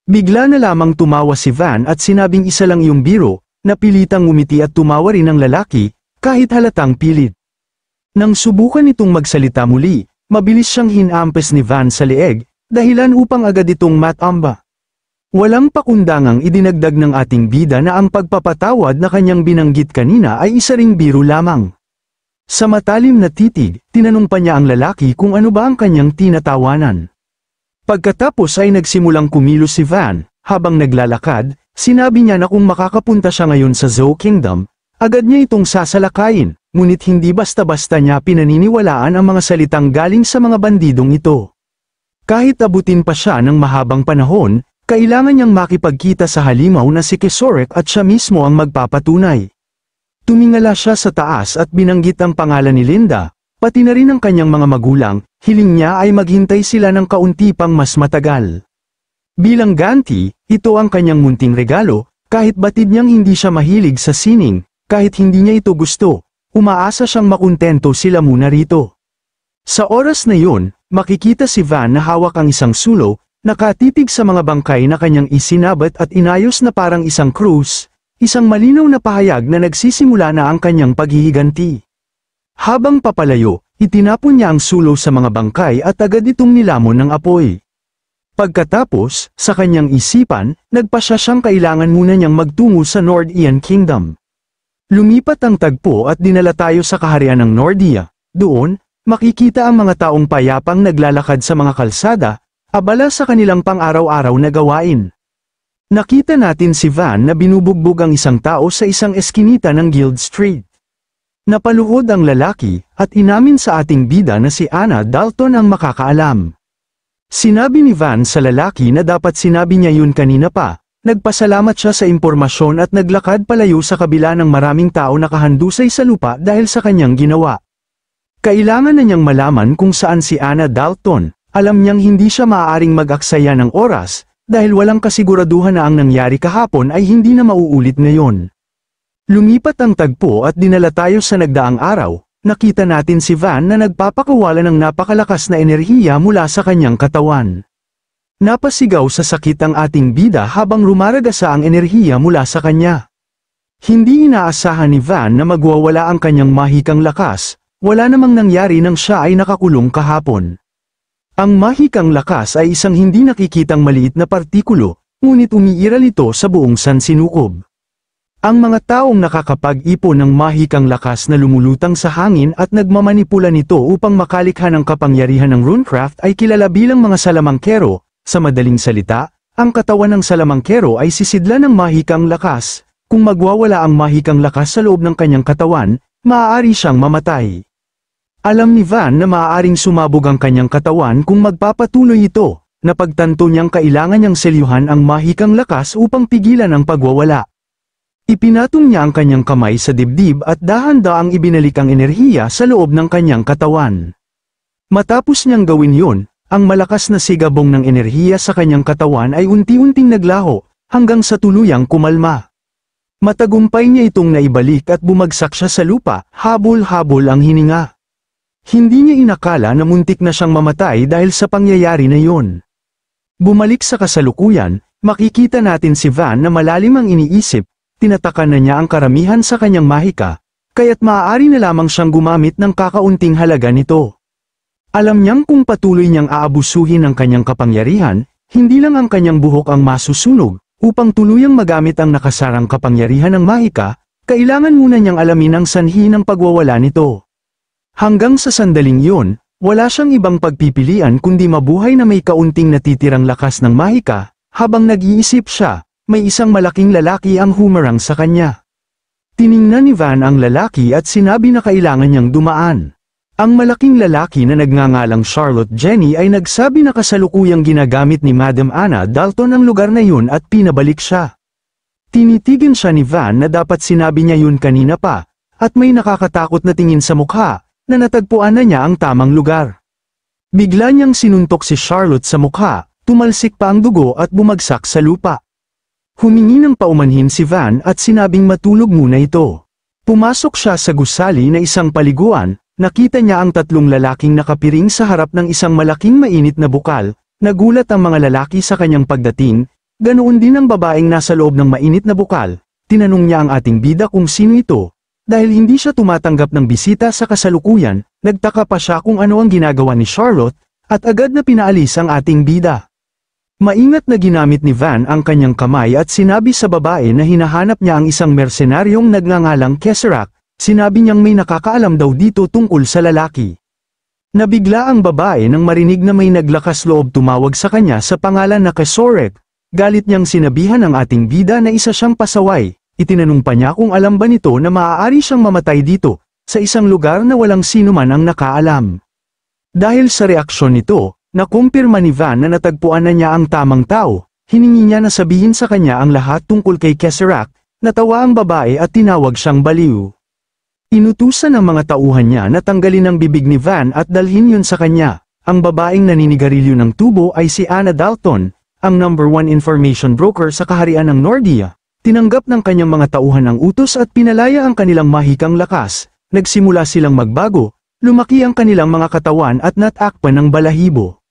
Bigla na lamang tumawa si Van at sinabing isa lang iyong biro, napilitang ngumiti at tumawa rin ang lalaki, kahit halatang pilit. Nang subukan itong magsalita muli, mabilis siyang hinampes ni Van sa leeg, dahilan upang agad itong matamba. Walang pakundangang idinagdag ng ating bida na ang pagpapatawad na kanyang binanggit kanina ay isa ring biro lamang. Sa matalim na titig, tinanong pa niya ang lalaki kung ano ba ang kanyang tinatawanan. Pagkatapos ay nagsimulang kumilos si Van, habang naglalakad, sinabi niya na kung makakapunta siya ngayon sa Zoo Kingdom, agad niya itong sasalakayin, ngunit hindi basta-basta niya pinaniniwalaan ang mga salitang galing sa mga bandidong ito. Kahit abutin pa siya ng mahabang panahon, kailangan niyang makipagkita sa halimaw na si Kesorek at siya mismo ang magpapatunay. Tumingala siya sa taas at binanggit ang pangalan ni Linda, pati na rin ang kanyang mga magulang, hiling niya ay maghintay sila ng kaunti pang mas matagal. Bilang ganti, ito ang kanyang munting regalo, kahit batid niyang hindi siya mahilig sa sining, kahit hindi niya ito gusto, umaasa siyang makuntento sila muna rito. Sa oras na yun, makikita si Van na hawak ang isang sulo, nakatitig sa mga bangkay na kanyang isinabat at inayos na parang isang krus, isang malinaw na pahayag na nagsisimula na ang kanyang paghihiganti. Habang papalayo, itinapon niya ang sulo sa mga bangkay at agad itong nilamon ng apoy. Pagkatapos, sa kanyang isipan, nagpasya siyang kailangan muna niyang magtungo sa Nordian Kingdom. Lumipat ang tagpo at dinala tayo sa kaharian ng Nordia. Doon, makikita ang mga taong payapang naglalakad sa mga kalsada, abala sa kanilang pang-araw-araw na gawain. Nakita natin si Van na binubugbog ang isang tao sa isang eskinita ng Guild Street. Napaluhod ang lalaki, at inamin sa ating bida na si Anna Dalton ang makakaalam. Sinabi ni Van sa lalaki na dapat sinabi niya yun kanina pa, nagpasalamat siya sa impormasyon at naglakad palayo sa kabila ng maraming tao nakahandusay sa lupa dahil sa kanyang ginawa. Kailangan na niyang malaman kung saan si Anna Dalton, alam niyang hindi siya maaaring mag-aksaya ng oras, dahil walang kasiguraduhan na ang nangyari kahapon ay hindi na mauulit ngayon. Lumipat ang tagpo at dinala tayo sa nagdaang araw, nakita natin si Van na nagpapakawala ng napakalakas na enerhiya mula sa kanyang katawan. Napasigaw sa sakit ang ating bida habang rumaragasa ang enerhiya mula sa kanya. Hindi inaasahan ni Van na magwawala ang kanyang mahikang lakas, wala namang nangyari nang siya ay nakakulong kahapon. Ang mahikang lakas ay isang hindi nakikitang maliit na partikulo, ngunit umiiral ito sa buong sansinukob. Ang mga taong nakakapag-ipon ng mahikang lakas na lumulutang sa hangin at nagmamanipula nito upang makalikha ng kapangyarihan ng runecraft ay kilala bilang mga salamangkero. Sa madaling salita, ang katawan ng salamangkero ay sisidla ng mahikang lakas. Kung magwawala ang mahikang lakas sa loob ng kanyang katawan, maaari siyang mamatay. Alam ni Van na maaaring sumabog ang kanyang katawan kung magpapatuloy ito, napagtanto niyang kailangan niyang selyuhan ang mahikang lakas upang pigilan ang pagwawala. Ipinatong niya ang kanyang kamay sa dibdib at dahan-daang ibinalik ang enerhiya sa loob ng kanyang katawan. Matapos niyang gawin yun, ang malakas na sigabong ng enerhiya sa kanyang katawan ay unti-unting naglaho, hanggang sa tuluyang kumalma. Matagumpay niya itong naibalik at bumagsak siya sa lupa, habol-habol ang hininga. Hindi niya inakala na muntik na siyang mamatay dahil sa pangyayari na yun. Bumalik sa kasalukuyan, makikita natin si Van na malalim ang iniisip, tinatakan na niya ang karamihan sa kanyang mahika, kaya't maaari na lamang siyang gumamit ng kakaunting halaga nito. Alam niyang kung patuloy niyang aabusuhin ang kanyang kapangyarihan, hindi lang ang kanyang buhok ang masusunog, upang tuluyang magamit ang nakasarang kapangyarihan ng mahika, kailangan muna niyang alamin ang sanhi ng pagwawala nito. Hanggang sa sandaling yun, wala siyang ibang pagpipilian kundi mabuhay na may kaunting natitirang lakas ng mahika. Habang nag-iisip siya, may isang malaking lalaki ang humarang sa kanya. Tiningnan ni Van ang lalaki at sinabi na kailangan niyang dumaan. Ang malaking lalaki na nagngangalang Charlotte Jenny ay nagsabi na kasalukuyang ginagamit ni Madam Anna Dalton ang lugar na yun at pinabalik siya. Tinitigan siya ni Van na dapat sinabi niya yun kanina pa, at may nakakatakot na tingin sa mukha, na natagpuan na niya ang tamang lugar. Bigla niyang sinuntok si Charlotte sa mukha, tumalsik pa ang dugo at bumagsak sa lupa. Humingi ng paumanhin si Van at sinabing matulog muna ito. Pumasok siya sa gusali na isang paliguan, nakita niya ang tatlong lalaking nakapiring sa harap ng isang malaking mainit na bukal, nagulat ang mga lalaki sa kanyang pagdating, ganoon din ang babaeng nasa loob ng mainit na bukal, tinanong niya ang ating bida kung sino ito, dahil hindi siya tumatanggap ng bisita sa kasalukuyan, nagtaka pa siya kung ano ang ginagawa ni Charlotte, at agad na pinaalis ang ating bida. Maingat na ginamit ni Van ang kanyang kamay at sinabi sa babae na hinahanap niya ang isang mersenaryong nagngangalang Keserak, sinabi niyang may nakakaalam daw dito tungkol sa lalaki. Nabigla ang babae nang marinig na may naglakas loob tumawag sa kanya sa pangalan na Kesorek, galit niyang sinabihan ang ating bida na isa siyang pasaway, itinanong pa niya kung alam ba nito na maaari siyang mamatay dito, sa isang lugar na walang sino man ang nakaalam. Dahil sa reaksyon nito, nakumpirma ni Van na natagpuan na niya ang tamang tao, hiningi niya na sabihin sa kanya ang lahat tungkol kay Keserak, natawa ang babae at tinawag siyang baliw. Inutusan ng mga tauhan niya na tanggalin ang bibig ni Van at dalhin yun sa kanya. Ang babaeng naninigarilyo ng tubo ay si Anna Dalton, ang #1 information broker sa kaharian ng Nordia. Tinanggap ng kanyang mga tauhan ang utos at pinalaya ang kanilang mahikang lakas, nagsimula silang magbago, lumaki ang kanilang mga katawan at natakpan ng balahibo.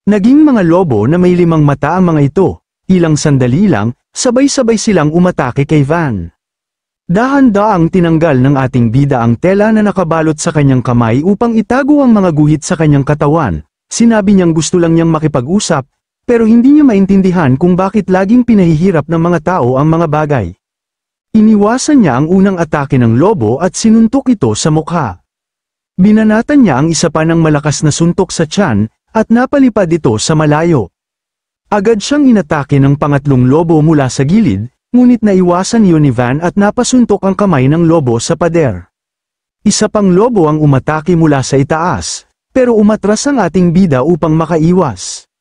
Naging mga lobo na may 5 mata ang mga ito, ilang sandali lang, sabay-sabay silang umatake kay Van. Dahan-daang tinanggal ng ating bida ang tela na nakabalot sa kanyang kamay upang itago ang mga guhit sa kanyang katawan, sinabi niyang gusto lang niyang makipag-usap, pero hindi niya maintindihan kung bakit laging pinahihirap ng mga tao ang mga bagay. Iniwasan niya ang unang atake ng lobo at sinuntok ito sa mukha. Binanatan niya ang isa pa ng malakas na suntok sa tiyan, at napalipad ito sa malayo. Agad siyang inatake ng pangatlong lobo mula sa gilid, ngunit naiwasan iyon ni Van at napasuntok ang kamay ng lobo sa pader. Isa pang lobo ang umatake mula sa itaas, pero umatras ang ating bida upang makaiwas.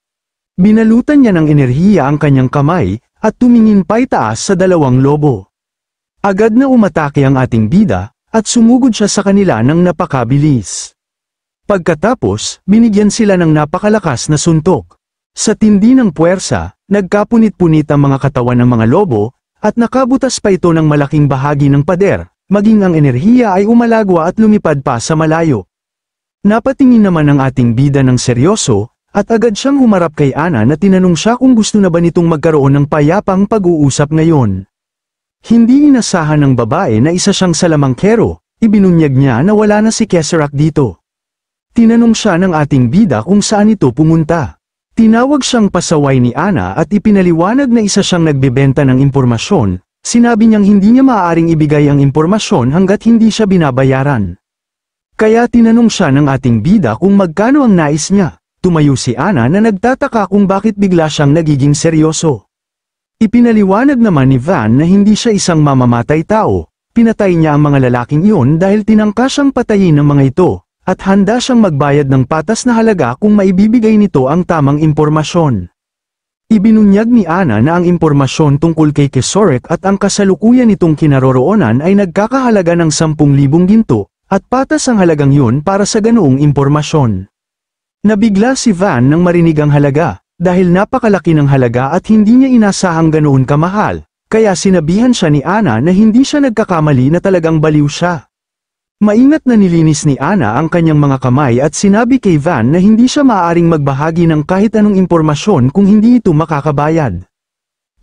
Binalutan niya ng enerhiya ang kanyang kamay, at tumingin pa itaas sa 2 lobo. Agad na umatake ang ating bida, at sumugod siya sa kanila ng napakabilis. Pagkatapos, binigyan sila ng napakalakas na suntok. Sa tindi ng puwersa, nagkapunit-punit ang mga katawan ng mga lobo, at nakabutas pa ito ng malaking bahagi ng pader, maging ang enerhiya ay umalagwa at lumipad pa sa malayo. Napatingin naman ang ating bida ng seryoso, at agad siyang humarap kay Anna na tinanong siya kung gusto na ba nitong magkaroon ng payapang pag-uusap ngayon. Hindi inasahan ng babae na isa siyang salamangkero, ibinunyag niya na wala na si Keserak dito. Tinanong siya ng ating bida kung saan ito pumunta. Tinawag siyang pasaway ni Anna at ipinaliwanag na isa siyang nagbebenta ng impormasyon, sinabi niyang hindi niya maaaring ibigay ang impormasyon hanggat hindi siya binabayaran. Kaya tinanong siya ng ating bida kung magkano ang nais niya. Tumayo si Anna na nagtataka kung bakit bigla siyang nagiging seryoso. Ipinaliwanag naman ni Van na hindi siya isang mamamatay tao, pinatay niya ang mga lalaking iyon dahil tinangka siyang patayin ng mga ito, at handa siyang magbayad ng patas na halaga kung maibibigay nito ang tamang impormasyon. Ibinunyag ni Anna na ang impormasyon tungkol kay Kesorek at ang kasalukuyan nitong kinaroroonan ay nagkakahalaga ng 10,000 ginto, at patas ang halagang yun para sa ganoong impormasyon. Nabigla si Van nang marinig ang halaga, dahil napakalaki ng halaga at hindi niya inasahang ganoon kamahal, kaya sinabihan siya ni Anna na hindi siya nagkakamali na talagang baliw siya. Maingat na nilinis ni Anna ang kanyang mga kamay at sinabi kay Van na hindi siya maaaring magbahagi ng kahit anong impormasyon kung hindi ito makakabayad.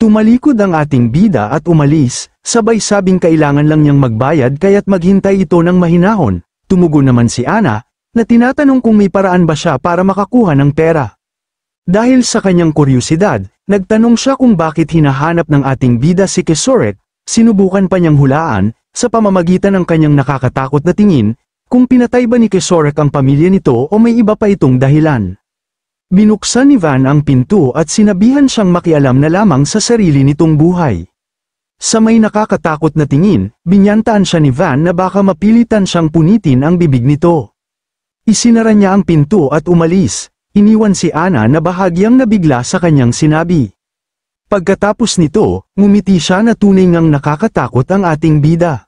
Tumalikod ang ating bida at umalis, sabay sabing kailangan lang niyang magbayad kaya't maghintay ito ng mahinahon. Tumugon naman si Anna, na tinatanong kung may paraan ba siya para makakuha ng pera. Dahil sa kanyang kuryosidad, nagtanong siya kung bakit hinahanap ng ating bida si Kesorek, sinubukan pa niyang hulaan, sa pamamagitan ng kanyang nakakatakot na tingin, kung pinatay ba ni Kesorek ang pamilya nito o may iba pa itong dahilan. Binuksan ni Van ang pinto at sinabihan siyang makialam na lamang sa sarili nitong buhay. Sa may nakakatakot na tingin, binyantaan siya ni Van na baka mapilitan siyang punitin ang bibig nito. Isinara niya ang pinto at umalis, iniwan si Anna na bahagyang nabigla sa kanyang sinabi. Pagkatapos nito, ngumiti siya na tunay ngang nakakatakot ang ating bida.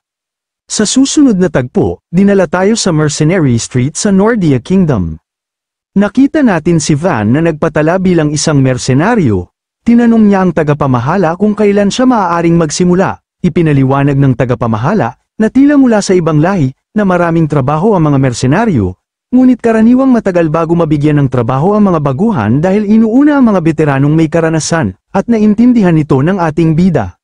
Sa susunod na tagpo, dinala tayo sa Mercenary Street sa Nordia Kingdom. Nakita natin si Van na nagpatala bilang isang mersenaryo, Tinanong niya ang tagapamahala kung kailan siya maaaring magsimula. Ipinaliwanag ng tagapamahala na tila mula sa ibang lahi na maraming trabaho ang mga mersenaryo, ngunit karaniwang matagal bago mabigyan ng trabaho ang mga baguhan dahil inuuna ang mga veteranong may karanasan at naintindihan nito ng ating bida.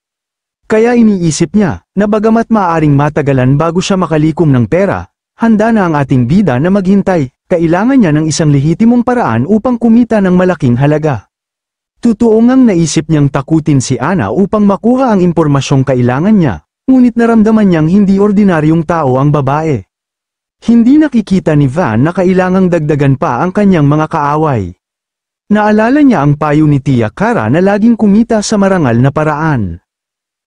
Kaya iniisip niya na bagamat maaaring matagalan bago siya makalikom ng pera, handa na ang ating bida na maghintay, kailangan niya ng isang lehitimong paraan upang kumita ng malaking halaga. Totoo ngang naisip niyang takutin si Ana upang makuha ang impormasyong kailangan niya, ngunit naramdaman niyang hindi ordinaryong tao ang babae. Hindi nakikita ni Van na kailangang dagdagan pa ang kanyang mga kaaway. Naalala niya ang payo ni Tia Cara na laging kumita sa marangal na paraan.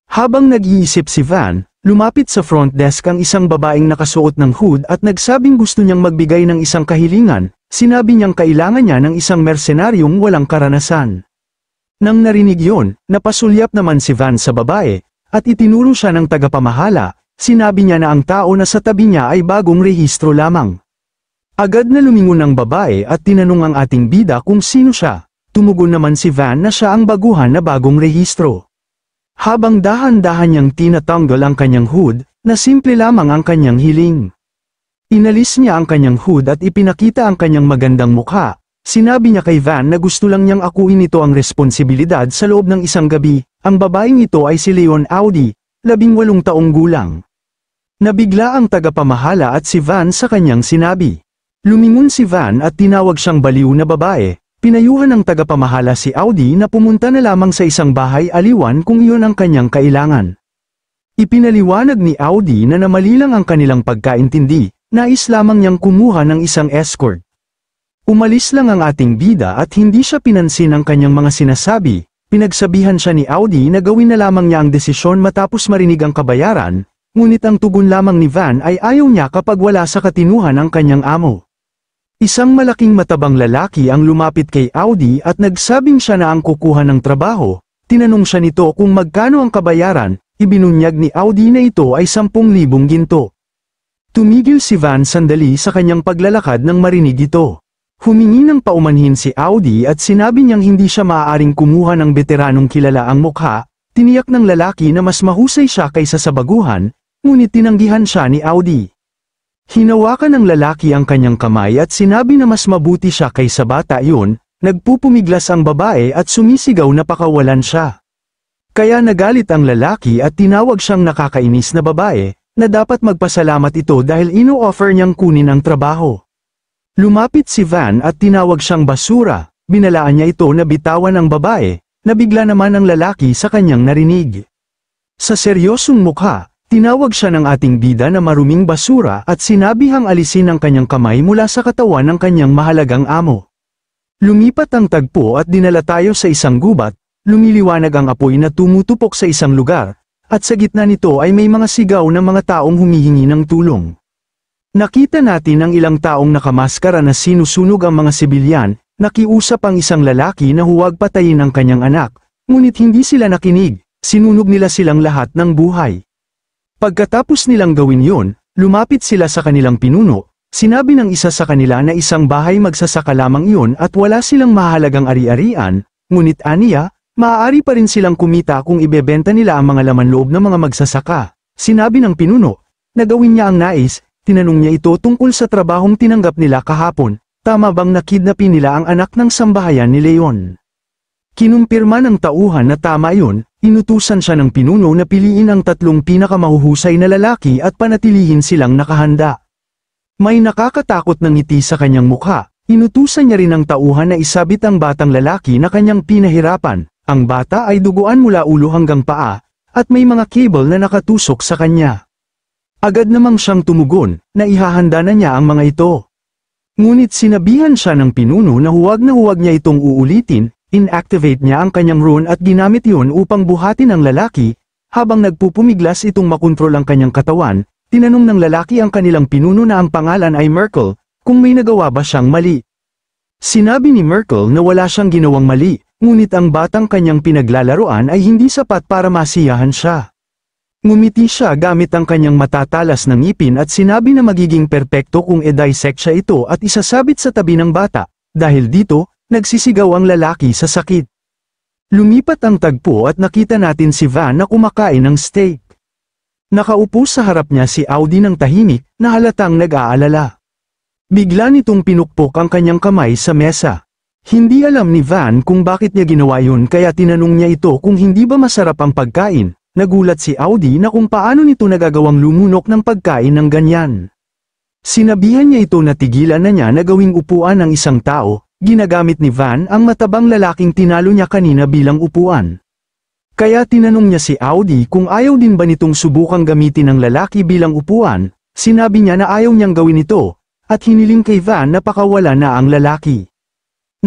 Habang nag-iisip si Van, lumapit sa front desk ang isang babaeng nakasuot ng hood at nagsabing gusto niyang magbigay ng isang kahilingan. Sinabi niyang kailangan niya ng isang mersenaryong walang karanasan. Nang narinig yon, napasulyap naman si Van sa babae, at itinuro siya ng tagapamahala. Sinabi niya na ang tao na sa tabi niya ay bagong rehistro lamang. Agad na lumingon ang babae at tinanong ang ating bida kung sino siya. Tumugon naman si Van na siya ang baguhan na bagong rehistro. Habang dahan-dahan niyang tinatanggal ang kanyang hood, na simple lamang ang kanyang hiling. Inalis niya ang kanyang hood at ipinakita ang kanyang magandang mukha. Sinabi niya kay Van na gusto lang niyang akuin nito ang responsibilidad sa loob ng isang gabi. Ang babaeng ito ay si Leon Audi, 18 taong gulang. Nabigla ang tagapamahala at si Van sa kanyang sinabi. Lumingon si Van at tinawag siyang baliw na babae. Pinayuhan ng tagapamahala si Audi na pumunta na lamang sa isang bahay aliwan kung iyon ang kanyang kailangan. Ipinaliwanag ni Audi na namali lang ang kanilang pagkaintindi, nais lamang niyang kumuha ng isang escort. Umalis lang ang ating bida at hindi siya pinansin ang kanyang mga sinasabi. Pinagsabihan siya ni Audi na gawin na lamang niya ang desisyon matapos marinig ang kabayaran, ngunit ang tugon lamang ni Van ay ayaw niya kapag wala sa katinuhan ang kanyang amo. Isang malaking matabang lalaki ang lumapit kay Audi at nagsabing siya na ang kukuha ng trabaho. Tinanong siya nito kung magkano ang kabayaran, ibinunyag ni Audi na ito ay 10,000 ginto. Tumigil si Van sandali sa kanyang paglalakad nang marinig ito. Humingi ng paumanhin si Audi at sinabi niyang hindi siya maaaring kumuha ng veteranong kilala ang mukha. Tiniyak ng lalaki na mas mahusay siya kaysa sa baguhan, ngunit tinanggihan siya ni Audi. Hinawakan ng lalaki ang kanyang kamay at sinabi na mas mabuti siya kaysa bata iyon. Nagpupumiglas ang babae at sumisigaw na pakawalan siya. Kaya nagalit ang lalaki at tinawag siyang nakakainis na babae, na dapat magpasalamat ito dahil ino-offer niyang kunin ang trabaho. Lumapit si Van at tinawag siyang basura, binalaan niya ito na bitawan ang babae, nabigla naman ang lalaki sa kanyang narinig. Sa seryosong mukha, tinawag siya ng ating bida na maruming basura at sinabihang alisin ang kanyang kamay mula sa katawan ng kanyang mahalagang amo. Lumipat ang tagpo at dinala tayo sa isang gubat, lumiliwanag ang apoy na tumutupok sa isang lugar, at sa gitna nito ay may mga sigaw ng mga taong humihingi ng tulong. Nakita natin ang ilang taong nakamaskara na sinusunog ang mga sibilyan, nakiusap ang isang lalaki na huwag patayin ang kanyang anak, ngunit hindi sila nakinig, sinunog nila silang lahat ng buhay. Pagkatapos nilang gawin yon, lumapit sila sa kanilang pinuno, sinabi ng isa sa kanila na isang bahay magsasaka lamang iyon at wala silang mahalagang ari-arian, ngunit aniya, maaari pa rin silang kumita kung ibebenta nila ang mga laman loob ng mga magsasaka. Sinabi ng pinuno, na gawin niya ang nais. Tinanong niya ito tungkol sa trabahong tinanggap nila kahapon, tama bang nakidnapin nila ang anak ng sambahayan ni Leon? Kinumpirma ng tauhan na tama iyon, inutusan siya ng pinuno na piliin ang 3 pinakamahuhusay na lalaki at panatilihin silang nakahanda. May nakakatakot na ngiti sa kanyang mukha, inutusan niya rin ang tauhan na isabit ang batang lalaki na kanyang pinahirapan. Ang bata ay duguan mula ulo hanggang paa, at may mga cable na nakatusok sa kanya. Agad namang siyang tumugon, na ihahanda na niya ang mga ito. Ngunit sinabihan siya ng pinuno na huwag niya itong uulitin, inactivate niya ang kanyang rune at ginamit yun upang buhatin ang lalaki, habang nagpupumiglas itong makontrol ang kanyang katawan, tinanong ng lalaki ang kanilang pinuno na ang pangalan ay Merkel, kung may nagawa ba siyang mali. Sinabi ni Merkel na wala siyang ginawang mali, ngunit ang batang kanyang pinaglalaroan ay hindi sapat para masiyahan siya. Ngumiti siya gamit ang kanyang matatalas ng ngipin at sinabi na magiging perpekto kung i-dissect siya ito at isasabit sa tabi ng bata. Dahil dito, nagsisigaw ang lalaki sa sakit. Lumipat ang tagpo at nakita natin si Van na kumakain ng steak. Nakaupo sa harap niya si Audi ng tahimik, na halatang nag-aalala. Bigla nitong pinukpok ang kanyang kamay sa mesa. Hindi alam ni Van kung bakit niya ginawa yun kaya tinanong niya ito kung hindi ba masarap ang pagkain. Nagulat si Audi na kung paano nito nagagawang lumunok ng pagkain ng ganyan. Sinabihan niya ito na tigilan na niya na gawing upuan ng isang tao. Ginagamit ni Van ang matabang lalaking tinalo niya kanina bilang upuan. Kaya tinanong niya si Audi kung ayaw din ba nitong subukang gamitin ng lalaki bilang upuan. Sinabi niya na ayaw niyang gawin ito, at hiniling kay Van na pakawala na ang lalaki.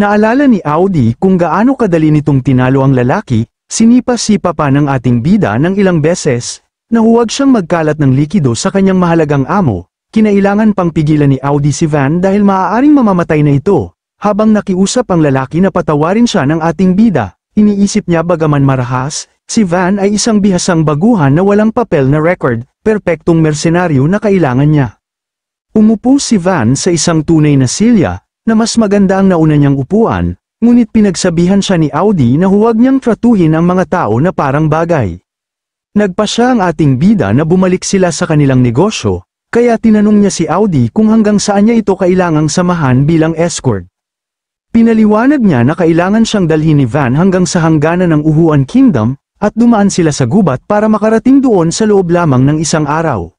Naalala ni Audi kung gaano kadali nitong tinalo ang lalaki, sinipa-sipa pa ng ating bida ng ilang beses, na huwag siyang magkalat ng likido sa kanyang mahalagang amo. Kinailangan pang pigilan ni Audi si Van dahil maaaring mamamatay na ito. Habang nakiusap ang lalaki na patawarin siya ng ating bida, iniisip niya bagaman marahas, si Van ay isang bihasang baguhan na walang papel na record, perpektong mersenaryo na kailangan niya. Umupo si Van sa isang tunay na silya, na mas maganda ang nauna niyang upuan, ngunit pinagsabihan siya ni Audi na huwag niyang tratuhin ang mga tao na parang bagay. Nagpasya ang ating bida na bumalik sila sa kanilang negosyo, kaya tinanong niya si Audi kung hanggang saan niya ito kailangang samahan bilang escort. Pinaliwanag niya na kailangan siyang dalhin ni Van hanggang sa hangganan ng Uhuan Kingdom, at dumaan sila sa gubat para makarating doon sa loob lamang ng isang araw.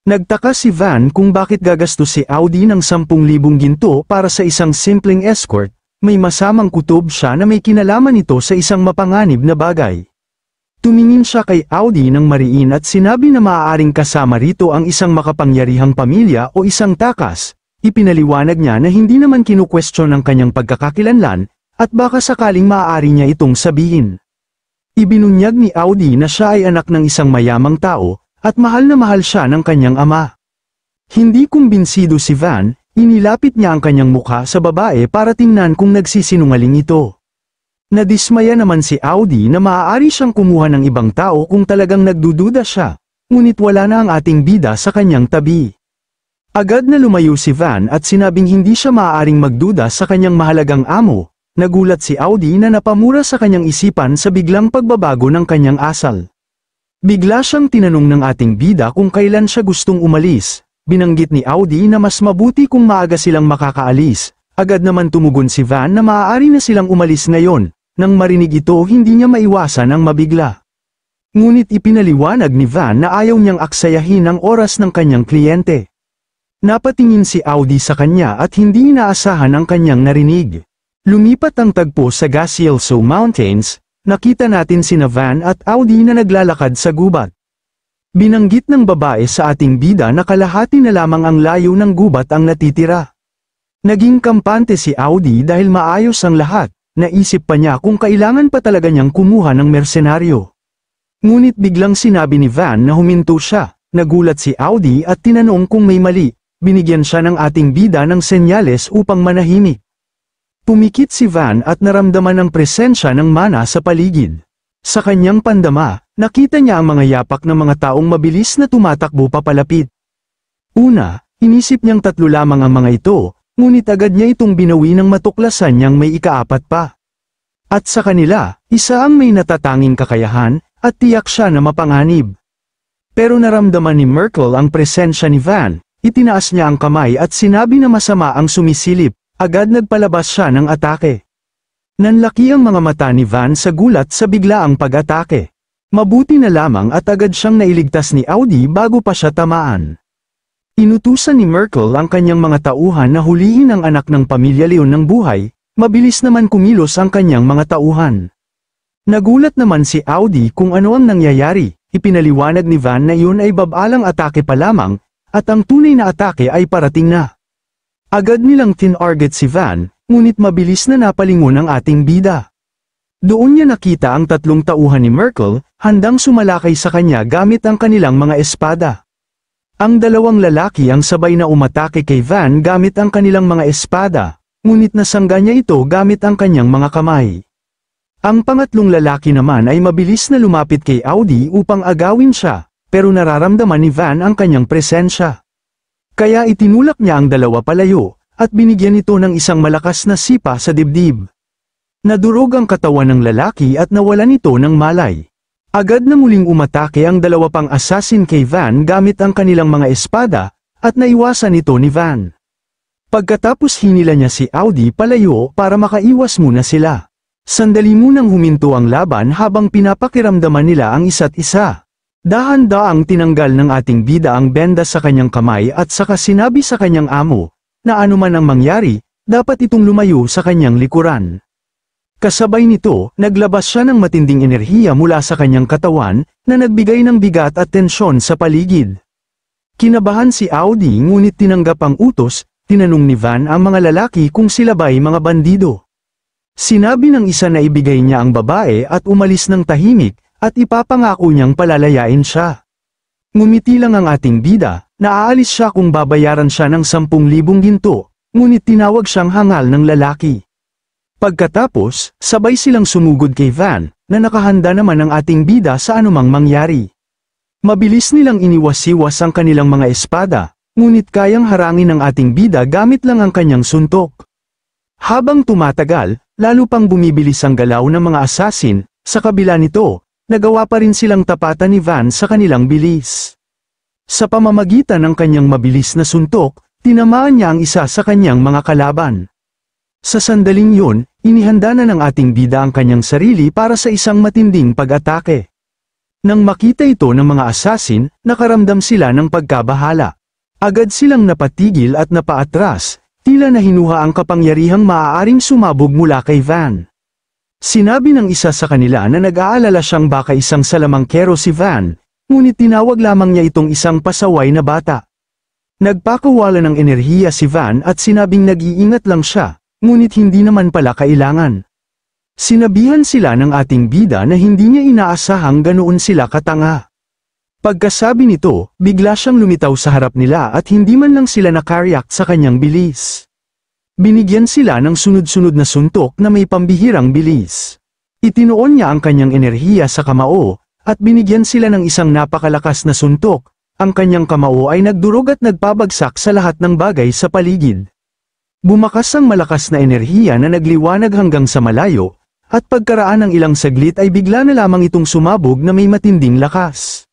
Nagtaka si Van kung bakit gagastos si Audi ng 10,000 ginto para sa isang simpleng escort, may masamang kutob siya na may kinalaman ito sa isang mapanganib na bagay. Tumingin siya kay Audi ng mariin at sinabi na maaaring kasama rito ang isang makapangyarihang pamilya o isang takas. Ipinaliwanag niya na hindi naman kinukwestiyon ang kanyang pagkakakilanlan, at baka sakaling maaari niya itong sabihin. Ibinunyag ni Audi na siya ay anak ng isang mayamang tao, at mahal na mahal siya ng kanyang ama. Hindi kumbinsido si Van, inilapit niya ang kanyang mukha sa babae para tingnan kung nagsisinungaling ito. Nadismaya naman si Audi na maaari siyang kumuha ng ibang tao kung talagang nagdududa siya, ngunit wala na ang ating bida sa kanyang tabi. Agad na lumayo si Van at sinabing hindi siya maaaring magduda sa kanyang mahalagang amo. Nagulat si Audi na napamura sa kanyang isipan sa biglang pagbabago ng kanyang asal. Bigla siyang tinanong ng ating bida kung kailan siya gustong umalis. Binanggit ni Audi na mas mabuti kung maaga silang makakaalis. Agad naman tumugon si Van na maaari na silang umalis ngayon. Nang marinig ito hindi niya maiwasan ang mabigla. Ngunit ipinaliwanag ni Van na ayaw niyang aksayahin ang oras ng kanyang kliyente. Napatingin si Audi sa kanya at hindi inaasahan ang kanyang narinig. Lumipat ang tagpo sa Gacielso Mountains, nakita natin sina Van at Audi na naglalakad sa gubat. Binanggit ng babae sa ating bida na kalahati na lamang ang layo ng gubat ang natitira. Naging kampante si Audi dahil maayos ang lahat, naisip pa niya kung kailangan pa talaga niyang kumuha ng mersenaryo. Ngunit biglang sinabi ni Van na huminto siya, nagulat si Audi at tinanong kung may mali. Binigyan siya ng ating bida ng senyales upang manahimik. Pumikit si Van at naramdaman ang presensya ng mana sa paligid. Sa kanyang pandama, nakita niya ang mga yapak ng mga taong mabilis na tumatakbo papalapit. Una, inisip niyang 3 lamang ang mga ito, ngunit agad niya itong binawi ng matuklasan niyang may ika-4 pa. At sa kanila, isa ang may natatanging kakayahan, at tiyak siya na mapanganib. Pero naramdaman ni Merkel ang presensya ni Van. Itinaas niya ang kamay at sinabi na masama ang sumisilip, agad nagpalabas siya ng atake. Nanlaki ang mga mata ni Van sa gulat sa biglaang pag-atake. Mabuti na lamang at agad siyang nailigtas ni Audi bago pa siya tamaan. Inutusan ni Merkel ang kanyang mga tauhan na hulihin ang anak ng pamilya Leon ng buhay, mabilis naman kumilos ang kanyang mga tauhan. Nagulat naman si Audi kung ano ang nangyayari, ipinaliwanag ni Van na iyon ay babalang atake pa lamang, at ang tunay na atake ay parating na. Agad nilang tinarget si Van, ngunit mabilis na napalingon ang ating bida. Doon niya nakita ang 3 tauhan ni Merkel, handang sumalakay sa kanya gamit ang kanilang mga espada. Ang 2 lalaki ang sabay na umatake kay Van gamit ang kanilang mga espada, ngunit nasangga niya ito gamit ang kanyang mga kamay. Ang pangatlong lalaki naman ay mabilis na lumapit kay Audi upang agawin siya. Pero nararamdaman ni Van ang kanyang presensya. Kaya itinulak niya ang 2 palayo, at binigyan ito ng isang malakas na sipa sa dibdib. Nadurog ang katawan ng lalaki at nawalan ito ng malay. Agad na muling umatake ang dalawa pang assassin kay Van gamit ang kanilang mga espada, at naiwasan ito ni Van. Pagkatapos hinila niya si Audi palayo para makaiwas muna sila. Sandali munang huminto ang laban habang pinapakiramdaman nila ang isa't isa. Dahan-daang tinanggal ng ating bida ang benda sa kanyang kamay at saka sinabi sa kanyang amo, na anuman ang mangyari, dapat itong lumayo sa kanyang likuran. Kasabay nito, naglabas siya ng matinding enerhiya mula sa kanyang katawan, na nagbigay ng bigat at tensyon sa paligid. Kinabahan si Audi ngunit tinanggap ang utos, tinanong ni Van ang mga lalaki kung sila ba'y mga bandido. Sinabi ng isa na ibigay niya ang babae at umalis ng tahimik, at ipapangako niyang palalayain siya. Ngumiti lang ang ating bida, na aalis siya kung babayaran siya ng 10,000 ginto, ngunit tinawag siyang hangal ng lalaki. Pagkatapos, sabay silang sumugod kay Van, na nakahanda naman ang ating bida sa anumang mangyari. Mabilis nilang iniwas-iwas ang kanilang mga espada, ngunit kayang harangin ng ating bida gamit lang ang kanyang suntok. Habang tumatagal, lalo pang bumibilis ang galaw ng mga assassin, sa kabila nito, nagawa pa rin silang tapatan ni Van sa kanilang bilis. Sa pamamagitan ng kanyang mabilis na suntok, tinamaan niya ang isa sa kanyang mga kalaban. Sa sandaling yun, inihanda na ng ating bida ang kanyang sarili para sa isang matinding pag-atake. Nang makita ito ng mga assassin, nakaramdam sila ng pagkabahala. Agad silang napatigil at napaatras, tila nahinuha ang kapangyarihang maaaring sumabog mula kay Van. Sinabi ng isa sa kanila na nag-aalala siyang baka isang salamangkero si Van, ngunit tinawag lamang niya itong isang pasaway na bata. Nagpakawala ng enerhiya si Van at sinabing nag-iingat lang siya, ngunit hindi naman pala kailangan. Sinabihan sila ng ating bida na hindi niya inaasahang ganoon sila katanga. Pagkasabi nito, bigla siyang lumitaw sa harap nila at hindi man lang sila nakareact sa kanyang bilis. Binigyan sila ng sunod-sunod na suntok na may pambihirang bilis. Itinuon niya ang kanyang enerhiya sa kamao, at binigyan sila ng isang napakalakas na suntok. Ang kanyang kamao ay nagdurog at nagpabagsak sa lahat ng bagay sa paligid. Bumakas ang malakas na enerhiya na nagliwanag hanggang sa malayo, at pagkaraan ng ilang saglit ay bigla na lamang itong sumabog na may matinding lakas.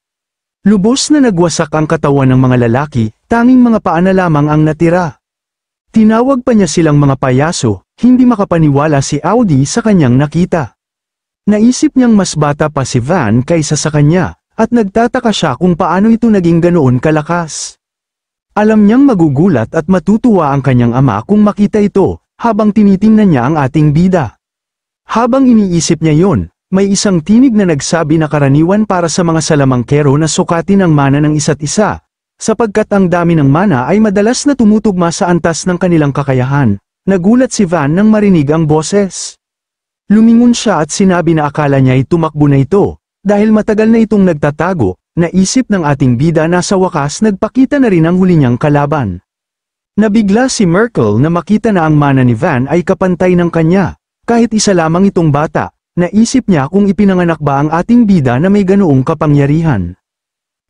Lubos na nagwasak ang katawan ng mga lalaki, tanging mga paa na lamang ang natira. Tinawag pa niya silang mga payaso, hindi makapaniwala si Audi sa kanyang nakita. Naisip niyang mas bata pa si Van kaysa sa kanya, at nagtataka siya kung paano ito naging ganoon kalakas. Alam niyang magugulat at matutuwa ang kanyang ama kung makita ito, habang tinitingnan niya ang ating bida. Habang iniisip niya yon, may isang tinig na nagsabi na karaniwan para sa mga salamangkero na sukatin ang mana ng isa't isa, sapagkat ang dami ng mana ay madalas na tumutugma sa antas ng kanilang kakayahan. Nagulat si Van nang marinig ang boses. Lumingon siya at sinabi na akala niya ay tumakbo na ito, dahil matagal na itong nagtatago. Naisip ng ating bida na sa wakas nagpakita na rin ang huli niyang kalaban. Nabigla si Merkel na makita na ang mana ni Van ay kapantay ng kanya, kahit isa lamang itong bata. Naisip niya kung ipinanganak ba ang ating bida na may ganoong kapangyarihan.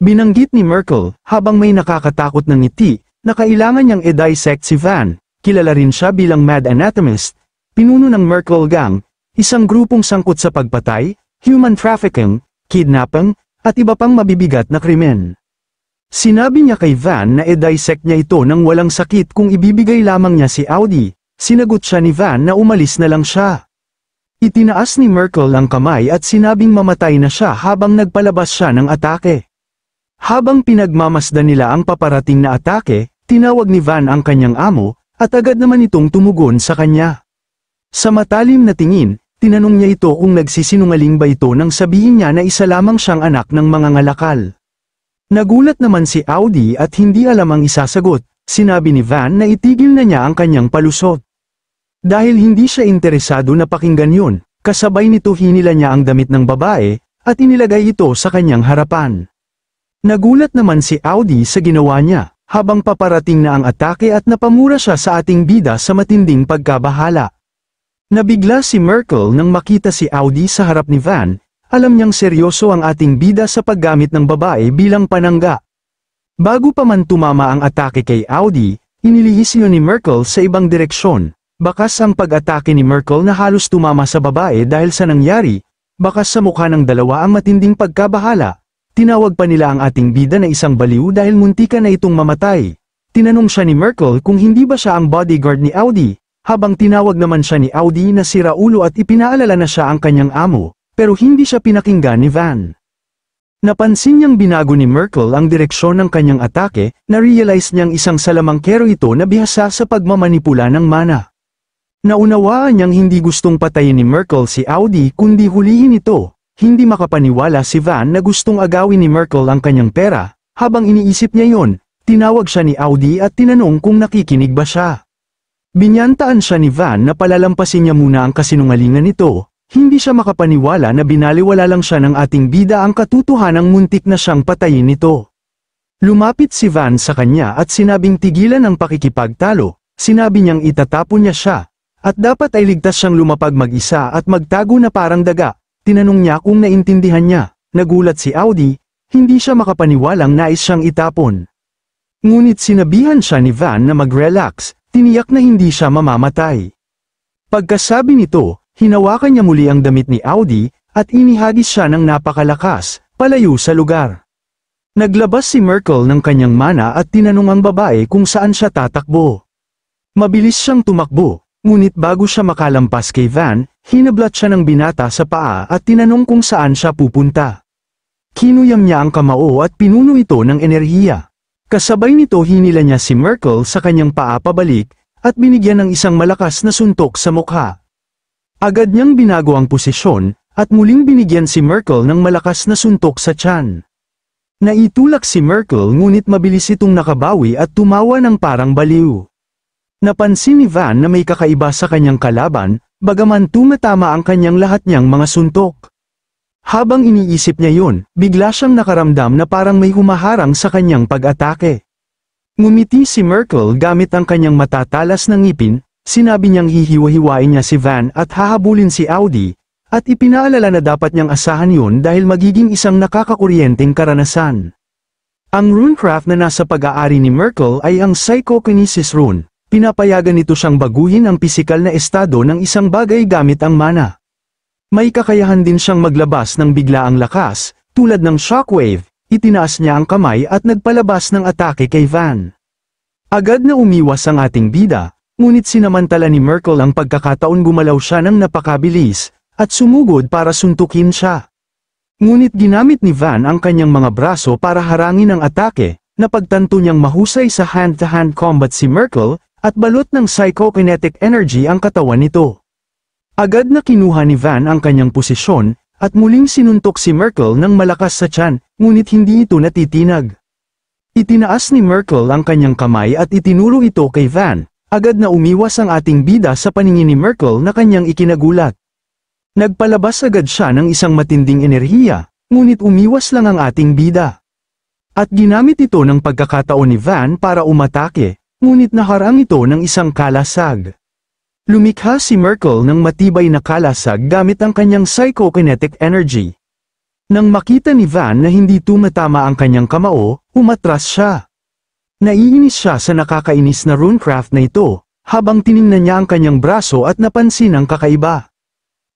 Binanggit ni Merkel, habang may nakakatakot ng ngiti, na kailangan niyang i-dissect si Van. Kilala rin siya bilang Mad Anatomist, pinuno ng Merkel Gang, isang grupong sangkot sa pagpatay, human trafficking, kidnapping, at iba pang mabibigat na krimen. Sinabi niya kay Van na i-dissect niya ito nang walang sakit kung ibibigay lamang niya si Audi. Sinagot siya ni Van na umalis na lang siya. Itinaas ni Merkel ang kamay at sinabing mamatay na siya habang nagpalabas siya ng atake. Habang pinagmamasdan nila ang paparating na atake, tinawag ni Van ang kanyang amo, at agad naman itong tumugon sa kanya. Sa matalim na tingin, tinanong niya ito kung nagsisinungaling ba ito nang sabihin niya na isa lamang siyang anak ng mga ngalakal. Nagulat naman si Audi at hindi alam ang isasagot. Sinabi ni Van na itigil na niya ang kanyang palusot. Dahil hindi siya interesado na pakinggan yun, kasabay nito hinila niya ang damit ng babae, at inilagay ito sa kanyang harapan. Nagulat naman si Audi sa ginawa niya, habang paparating na ang atake at napamura siya sa ating bida sa matinding pagkabahala. Nabigla si Merkel nang makita si Audi sa harap ni Van, alam niyang seryoso ang ating bida sa paggamit ng babae bilang panangga. Bago pa man tumama ang atake kay Audi, inilihis niyo ni Merkel sa ibang direksyon. Bakas ang pag-atake ni Merkel na halos tumama sa babae dahil sa nangyari, bakas sa mukha ng dalawa ang matinding pagkabahala. Tinawag pa nila ang ating bida na isang baliw dahil muntikan na itong mamatay. Tinanong siya ni Merkel kung hindi ba siya ang bodyguard ni Audi, habang tinawag naman siya ni Audi na si Raulo at ipinaalala na siya ang kanyang amo, pero hindi siya pinakinggan ni Van. Napansin niyang binago ni Merkel ang direksyon ng kanyang atake, na-realize niyang isang salamangkero ito na bihasa sa pagmamanipula ng mana. Naunawaan niyang hindi gustong patayin ni Merkel si Audi kundi hulihin ito. Hindi makapaniwala si Van na gustong agawin ni Merkel ang kanyang pera. Habang iniisip niya yon, tinawag siya ni Audi at tinanong kung nakikinig ba siya. Binyantaan siya ni Van na palalampasin niya muna ang kasinungalingan nito. Hindi siya makapaniwala na binaliwala lang siya ng ating bida ang katotohanang muntik na siyang patayin nito. Lumapit si Van sa kanya at sinabing tigilan ang pakikipagtalo. Sinabi niyang itatapon niya siya. At dapat ay ligtas siyang lumapag mag-isa at magtago na parang daga. Tinanong niya kung naintindihan niya. Nagulat si Audi, hindi siya makapaniwalang nais siyang itapon. Ngunit sinabihan siya ni Van na mag-relax, tiniyak na hindi siya mamamatay. Pagkasabi nito, hinawakan niya muli ang damit ni Audi, at inihagis siya ng napakalakas, palayo sa lugar. Naglabas si Merkel ng kanyang mana at tinanong ang babae kung saan siya tatakbo. Mabilis siyang tumakbo. Ngunit bago siya makalampas kay Van, hinablat siya ng binata sa paa at tinanong kung saan siya pupunta. Kinuyam niya ang kamao at pinuno ito ng enerhiya. Kasabay nito hinila niya si Merkel sa kanyang paa pabalik, at binigyan ng isang malakas na suntok sa mukha. Agad niyang binago ang posisyon, at muling binigyan si Merkel ng malakas na suntok sa tiyan. Naitulak si Merkel ngunit mabilis itong nakabawi at tumawa ng parang baliw. Napansin ni Van na may kakaiba sa kanyang kalaban, bagaman tumatama ang kanyang lahat niyang mga suntok. Habang iniisip niya yun, bigla siyang nakaramdam na parang may humaharang sa kanyang pag-atake. Ngumiti si Merkel gamit ang kanyang matatalas na ngipin, sinabi niyang hihiwa-hiwain niya si Van at hahabulin si Audi, at ipinaalala na dapat niyang asahan yun dahil magiging isang nakakakuryenteng karanasan. Ang runecraft na nasa pag-aari ni Merkel ay ang Psychokinesis rune. Pinapayagan nito siyang baguhin ang pisikal na estado ng isang bagay gamit ang mana. May kakayahan din siyang maglabas ng biglaang lakas, tulad ng shockwave. Itinaas niya ang kamay at nagpalabas ng atake kay Van. Agad na umiwas ang ating bida, ngunit sinamantala ni Merkel ang pagkakataon gumalaw siya ng napakabilis, at sumugod para suntukin siya. Ngunit ginamit ni Van ang kanyang mga braso para harangin ang atake, napagtanto niyang mahusay sa hand-to-hand combat si Merkel, at balot ng psychokinetic energy ang katawan nito. Agad na kinuha ni Van ang kanyang posisyon, at muling sinuntok si Merkel ng malakas sa tiyan, ngunit hindi ito natitinag. Itinaas ni Merkel ang kanyang kamay at itinuro ito kay Van, agad na umiwas ang ating bida sa paningin ni Merkel na kanyang ikinagulat. Nagpalabas agad siya ng isang matinding enerhiya, ngunit umiwas lang ang ating bida. At ginamit ito ng pagkakataon ni Van para umatake, ngunit naharang ito ng isang kalasag. Lumikha si Merkel ng matibay na kalasag gamit ang kanyang psychokinetic energy. Nang makita ni Van na hindi tumatama ang kanyang kamao, umatras siya. Naiinis siya sa nakakainis na runecraft na ito, habang tiningnan niya ang kanyang braso at napansin ang kakaiba.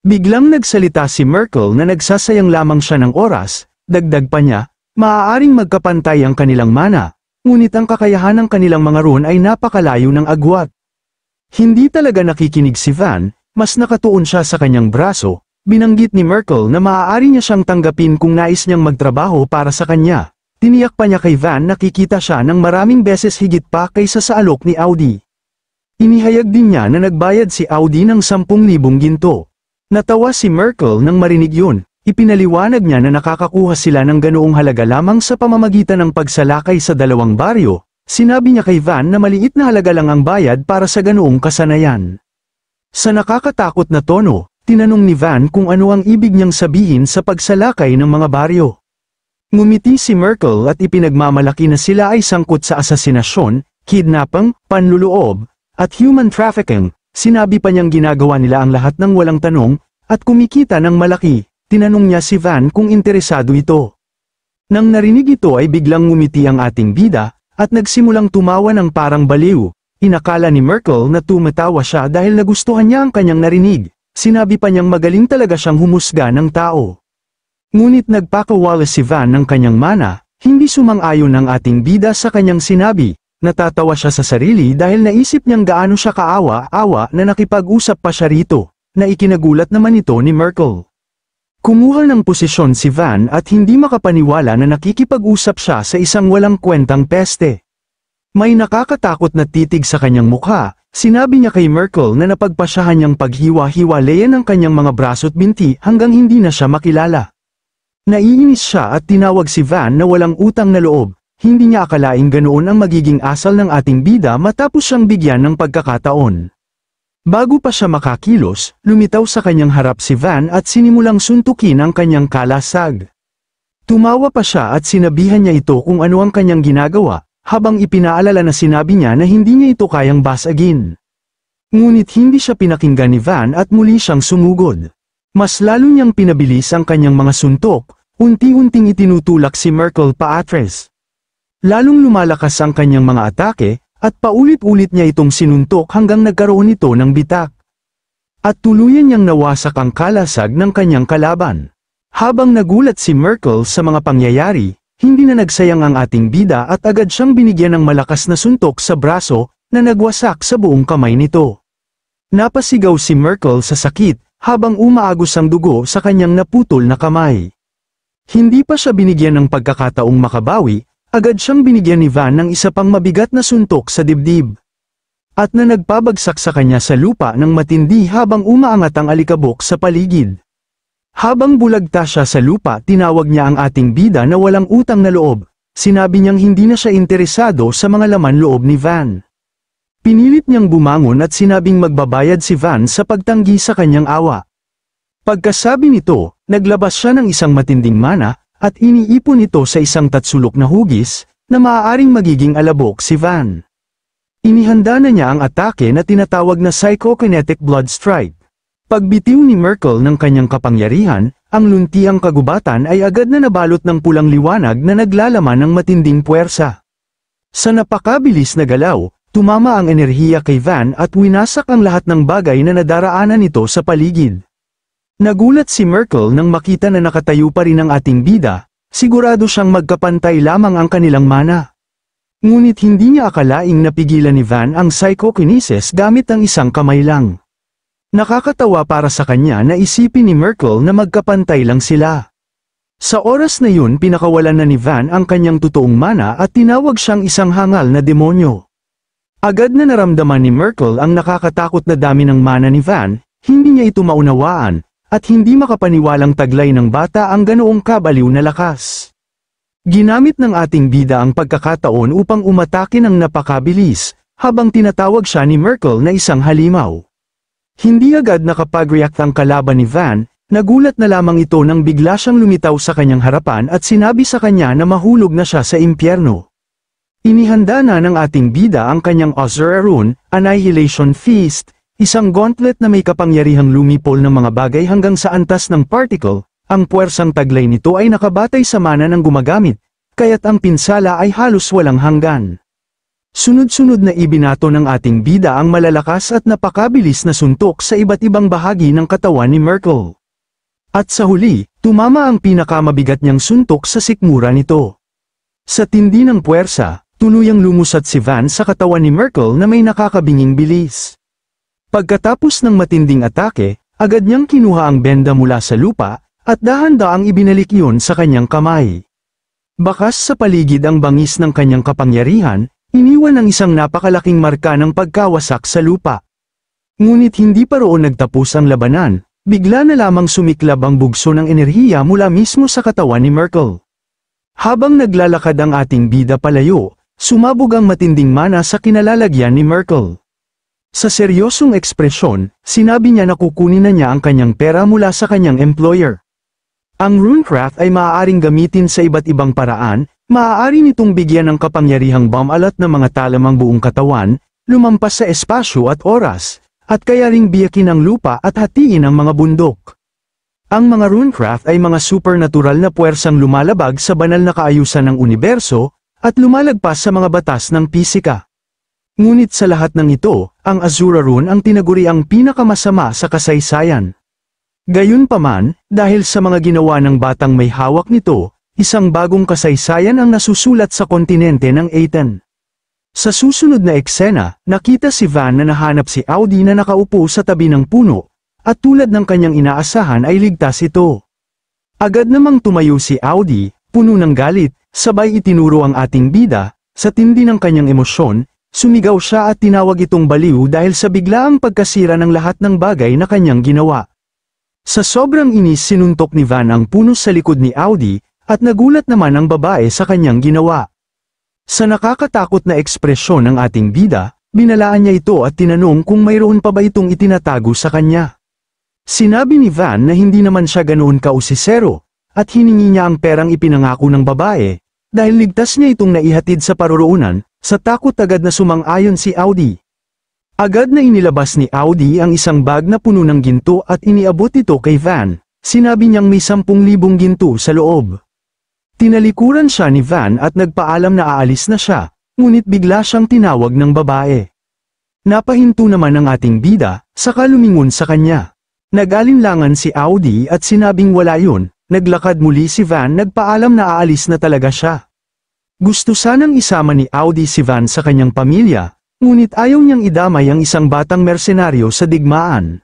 Biglang nagsalita si Merkel na nagsasayang lamang siya ng oras, dagdag pa niya, maaaring magkapantay ang kanilang mana. Ngunit ang kakayahan ng kanilang mga rune ay napakalayo ng agwat. Hindi talaga nakikinig si Van, mas nakatuon siya sa kanyang braso. Binanggit ni Merkel na maaari niya siyang tanggapin kung nais niyang magtrabaho para sa kanya. Tiniyak pa niya kay Van na kikita siya ng maraming beses higit pa kaysa sa alok ni Audi. Inihayag din niya na nagbayad si Audi ng 10,000 ginto. Natawa si Merkel nang marinig yun. Ipinaliwanag niya na nakakakuha sila ng ganoong halaga lamang sa pamamagitan ng pagsalakay sa dalawang baryo. Sinabi niya kay Van na maliit na halaga lang ang bayad para sa ganoong kasanayan. Sa nakakatakot na tono, tinanong ni Van kung ano ang ibig niyang sabihin sa pagsalakay ng mga baryo. Ngumiti si Merkel at ipinagmamalaki na sila ay sangkot sa asasinasyon, kidnapping, panluloob, at human trafficking. Sinabi pa niyang ginagawa nila ang lahat ng walang tanong, at kumikita ng malaki. Tinanong niya si Van kung interesado ito. Nang narinig ito ay biglang ngumiti ang ating bida, at nagsimulang tumawa ng parang baliw. Inakala ni Merkel na tumatawa siya dahil nagustuhan niya ang kanyang narinig. Sinabi pa niyang magaling talaga siyang humusga ng tao. Ngunit nagpakawalas si Van ng kanyang mana, hindi sumang-ayon ang ating bida sa kanyang sinabi. Natatawa siya sa sarili dahil naisip niyang gaano siya kaawa-awa na nakipag-usap pa siya rito, na ikinagulat naman ito ni Merkel. Kumuha ng posisyon si Van at hindi makapaniwala na nakikipag-usap siya sa isang walang kwentang peste. May nakakatakot na titig sa kanyang mukha, sinabi niya kay Merkel na napagpasyahan niyang paghiwa-hiwalayan ang kanyang mga braso't binti hanggang hindi na siya makilala. Naiinis siya at tinawag si Van na walang utang na loob, hindi niya akalaing ganoon ang magiging asal ng ating bida matapos siyang bigyan ng pagkakataon. Bago pa siya makakilos, lumitaw sa kanyang harap si Van at sinimulang suntukin ang kanyang kalasag. Tumawa pa siya at sinabihan niya ito kung ano ang kanyang ginagawa, habang ipinaalala na sinabi niya na hindi niya ito kayang basagin. Ngunit hindi siya pinakinggan ni Van at muli siyang sumugod. Mas lalo niyang pinabilis ang kanyang mga suntok, unti-unting itinutulak si Merkel paatras. Lalong lumalakas ang kanyang mga atake, at paulit-ulit niya itong sinuntok hanggang nagkaroon ito ng bitak. At tuluyan niyang nawasak ang kalasag ng kanyang kalaban. Habang nagulat si Merkel sa mga pangyayari, hindi na nagsayang ang ating bida at agad siyang binigyan ng malakas na suntok sa braso, na nagwasak sa buong kamay nito. Napasigaw si Merkel sa sakit, habang umaagos ang dugo sa kanyang naputol na kamay. Hindi pa siya binigyan ng pagkakataong makabawi, agad siyang binigyan ni Van ng isa pang mabigat na suntok sa dibdib. At na nagpabagsak sa kanya sa lupa ng matindi habang umaangat ang alikabok sa paligid. Habang bulagta siya sa lupa, tinawag niya ang ating bida na walang utang na loob. Sinabi niyang hindi na siya interesado sa mga laman loob ni Van. Pinilit niyang bumangon at sinabing magbabayad si Van sa pagtanggi sa kanyang awa. Pagkasabi nito, naglabas siya ng isang matinding mana, at iniipon ito sa isang tatsulok na hugis, na maaaring magiging alabok si Van. Inihanda na niya ang atake na tinatawag na Psychokinetic Blood Strike. Pagbitiw ni Merkel ng kanyang kapangyarihan, ang luntiang kagubatan ay agad na nabalot ng pulang liwanag na naglalaman ng matinding puwersa. Sa napakabilis na galaw, tumama ang enerhiya kay Van at winasak ang lahat ng bagay na nadaraanan nito sa paligid. Nagulat si Merkel nang makita na nakatayo pa rin ang ating bida, sigurado siyang magkapantay lamang ang kanilang mana. Ngunit hindi niya akalaing napigilan ni Van ang psychokinesis gamit ang isang kamay lang. Nakakatawa para sa kanya na isipin ni Merkel na magkapantay lang sila. Sa oras na yun pinakawalan na ni Van ang kanyang totoong mana at tinawag siyang isang hangal na demonyo. Agad na naramdaman ni Merkel ang nakakatakot na dami ng mana ni Van, hindi niya ito maunawaan, at hindi makapaniwalang taglay ng bata ang ganoong kabaliw na lakas. Ginamit ng ating bida ang pagkakataon upang umatake ng napakabilis, habang tinatawag siya ni Merkel na isang halimaw. Hindi agad nakapag-react ang kalaban ni Van, nagulat na lamang ito nang bigla siyang lumitaw sa kanyang harapan at sinabi sa kanya na mahulog na siya sa impyerno. Inihanda na ng ating bida ang kanyang Ozerarun, Annihilation Feast, isang gauntlet na may kapangyarihang lumipol ng mga bagay hanggang sa antas ng particle. Ang puwersang taglay nito ay nakabatay sa mana ng gumagamit, kaya't ang pinsala ay halos walang hanggan. Sunod-sunod na ibinato ng ating bida ang malalakas at napakabilis na suntok sa iba't ibang bahagi ng katawan ni Merkel. At sa huli, tumama ang pinakamabigat niyang suntok sa sikmura nito. Sa tindi ng puwersa, tuluyang lumusat si Van sa katawan ni Merkel na may nakakabinging bilis. Pagkatapos ng matinding atake, agad niyang kinuha ang benda mula sa lupa, at dahan-daang ibinalik iyon sa kanyang kamay. Bakas sa paligid ang bangis ng kanyang kapangyarihan, iniwan ang isang napakalaking marka ng pagkawasak sa lupa. Ngunit hindi pa roon nagtapos ang labanan, bigla na lamang sumiklab ang bugso ng enerhiya mula mismo sa katawan ni Merkel. Habang naglalakad ang ating bida palayo, sumabog ang matinding mana sa kinalalagyan ni Merkel. Sa seryosong ekspresyon, sinabi niya na kukunin na niya ang kanyang pera mula sa kanyang employer. Ang runecraft ay maaaring gamitin sa iba't ibang paraan, maaari nitong bigyan ng kapangyarihang bumalat ng mga talamang buong katawan, lumampas sa espasyo at oras, at kaya ring biyakin ang lupa at hatiin ang mga bundok. Ang mga runecraft ay mga supernatural na puwersang lumalabag sa banal na kaayusan ng universo, at lumalagpas sa mga batas ng pisika. Ngunit sa lahat ng ito, ang Azura Rune ang tinaguriang pinakamasama sa kasaysayan. Gayunpaman, dahil sa mga ginawa ng batang may hawak nito, isang bagong kasaysayan ang nasusulat sa kontinente ng Aten. Sa susunod na eksena, nakita si Van na nahanap si Audi na nakaupo sa tabi ng puno, at tulad ng kanyang inaasahan ay ligtas ito. Agad namang tumayo si Audi, puno ng galit, sabay itinuro ang ating bida, sa tindi ng kanyang emosyon, sumigaw siya at tinawag itong baliw dahil sa biglaang pagkasira ng lahat ng bagay na kanyang ginawa. Sa sobrang inis sinuntok ni Van ang puno sa likod ni Audi, at nagulat naman ang babae sa kanyang ginawa. Sa nakakatakot na ekspresyon ng ating bida, binalaan niya ito at tinanong kung mayroon pa ba itong itinatago sa kanya. Sinabi ni Van na hindi naman siya ganoon kausisero, at hiningi niya ang perang ipinangako ng babae, dahil ligtas niya itong naihatid sa paroroonan, sa takot agad na sumang-ayon si Audi. Agad na inilabas ni Audi ang isang bag na puno ng ginto at iniabot ito kay Van, sinabi niyang may 10,000 ginto sa loob. Tinalikuran siya ni Van at nagpaalam na aalis na siya, ngunit bigla siyang tinawag ng babae. Napahinto naman ang ating bida, saka lumingon sa kanya. Nag-alinlangan si Audi at sinabing wala yun, naglakad muli si Van nagpaalam na aalis na talaga siya. Gusto sanang isama ni Audi si Van sa kanyang pamilya, ngunit ayaw niyang idamay ang isang batang mersenaryo sa digmaan.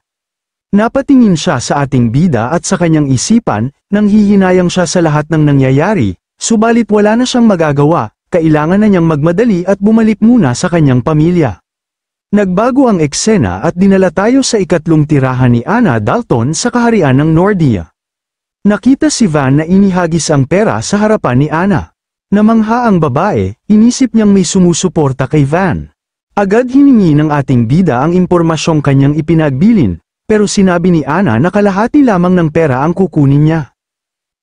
Napatingin siya sa ating bida at sa kanyang isipan, nang hihinayang siya sa lahat ng nangyayari, subalit wala na siyang magagawa, kailangan na niyang magmadali at bumalik muna sa kanyang pamilya. Nagbago ang eksena at dinala tayo sa ikatlong tirahan ni Anna Dalton sa kaharian ng Nordia. Nakita si Van na inihagis ang pera sa harapan ni Anna. Namangha ang babae, inisip niyang may sumusuporta kay Van. Agad hiningi ng ating bida ang impormasyong kanyang ipinagbilin, pero sinabi ni Anna na kalahati lamang ng pera ang kukunin niya.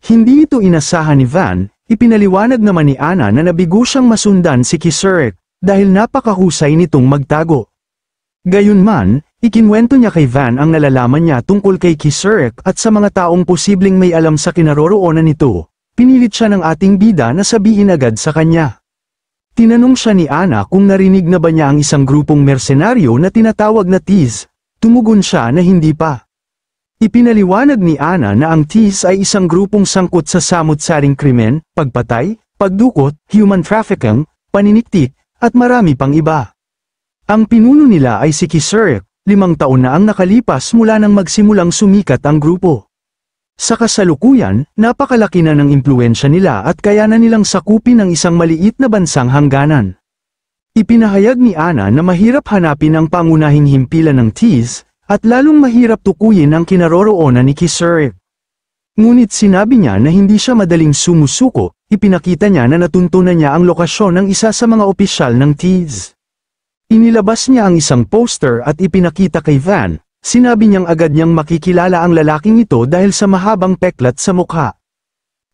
Hindi ito inasahan ni Van, ipinaliwanag naman ni Anna na nabigo siyang masundan si Kisurek, dahil napakahusay nitong magtago. Gayunman, ikinwento niya kay Van ang nalalaman niya tungkol kay Kisurek at sa mga taong posibleng may alam sa kinaroroonan nito. Pinilit siya ng ating bida na sabihin agad sa kanya. Tinanong siya ni Anna kung narinig na ba niya ang isang grupong mersenaryo na tinatawag na Thieves. Tumugon siya na hindi pa. Ipinaliwanag ni Anna na ang Thieves ay isang grupong sangkot sa samut-saring krimen, pagpatay, pagdukot, human trafficking, paniniktik, at marami pang iba. Ang pinuno nila ay si Kisurek, 5 taon na ang nakalipas mula nang magsimulang sumikat ang grupo. Sa kasalukuyan, napakalaki na ng impluwensya nila at kaya na nilang sakupin ang isang maliit na bansang hangganan. Ipinahayag ni Anna na mahirap hanapin ang pangunahing himpilan ng Thieves, at lalong mahirap tukuyin ang kinaroroonan ni Kisurek. Ngunit sinabi niya na hindi siya madaling sumusuko, ipinakita niya na natuntunan niya ang lokasyon ng isa sa mga opisyal ng Thieves. Inilabas niya ang isang poster at ipinakita kay Van. Sinabi niyang agad niyang makikilala ang lalaking ito dahil sa mahabang peklat sa mukha.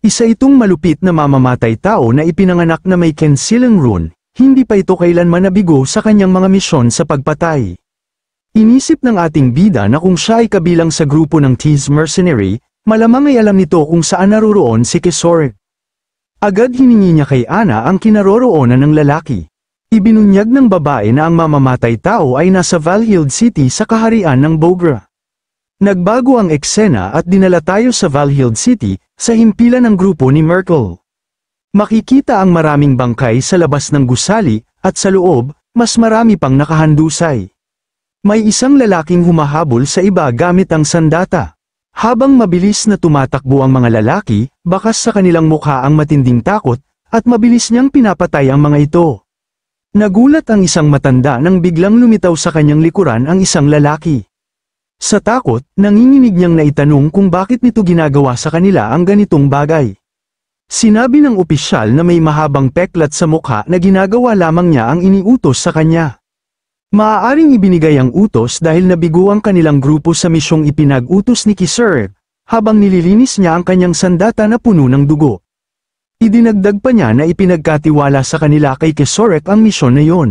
Isa itong malupit na mamamatay tao na ipinanganak na may Concealing Rune, hindi pa ito kailanman nabigo sa kanyang mga misyon sa pagpatay. Inisip ng ating bida na kung siya ay kabilang sa grupo ng Thieves Mercenary, malamang ay alam nito kung saan naroroon si Kisurek. Agad hiningi niya kay Anna ang kinaroroonan ng lalaki. Ibinunyag ng babae na ang mamamatay tao ay nasa Valhild City sa kaharian ng Bogra. Nagbago ang eksena at dinala tayo sa Valhild City, sa himpilan ng grupo ni Merkel. Makikita ang maraming bangkay sa labas ng gusali, at sa loob, mas marami pang nakahandusay. May isang lalaking humahabol sa iba gamit ang sandata. Habang mabilis na tumatakbo ang mga lalaki, bakas sa kanilang mukha ang matinding takot, at mabilis niyang pinapatay ang mga ito. Nagulat ang isang matanda nang biglang lumitaw sa kanyang likuran ang isang lalaki. Sa takot, nanginginig niyang naitanong kung bakit nito ginagawa sa kanila ang ganitong bagay. Sinabi ng opisyal na may mahabang peklat sa mukha na ginagawa lamang niya ang iniutos sa kanya. Maaaring ibinigay ang utos dahil nabigo ang kanilang grupo sa misyong ipinag-utos ni Kisurek, habang nililinis niya ang kanyang sandata na puno ng dugo. Idinagdag pa niya na ipinagkatiwala sa kanila kay Kisurek ang misyon na yon.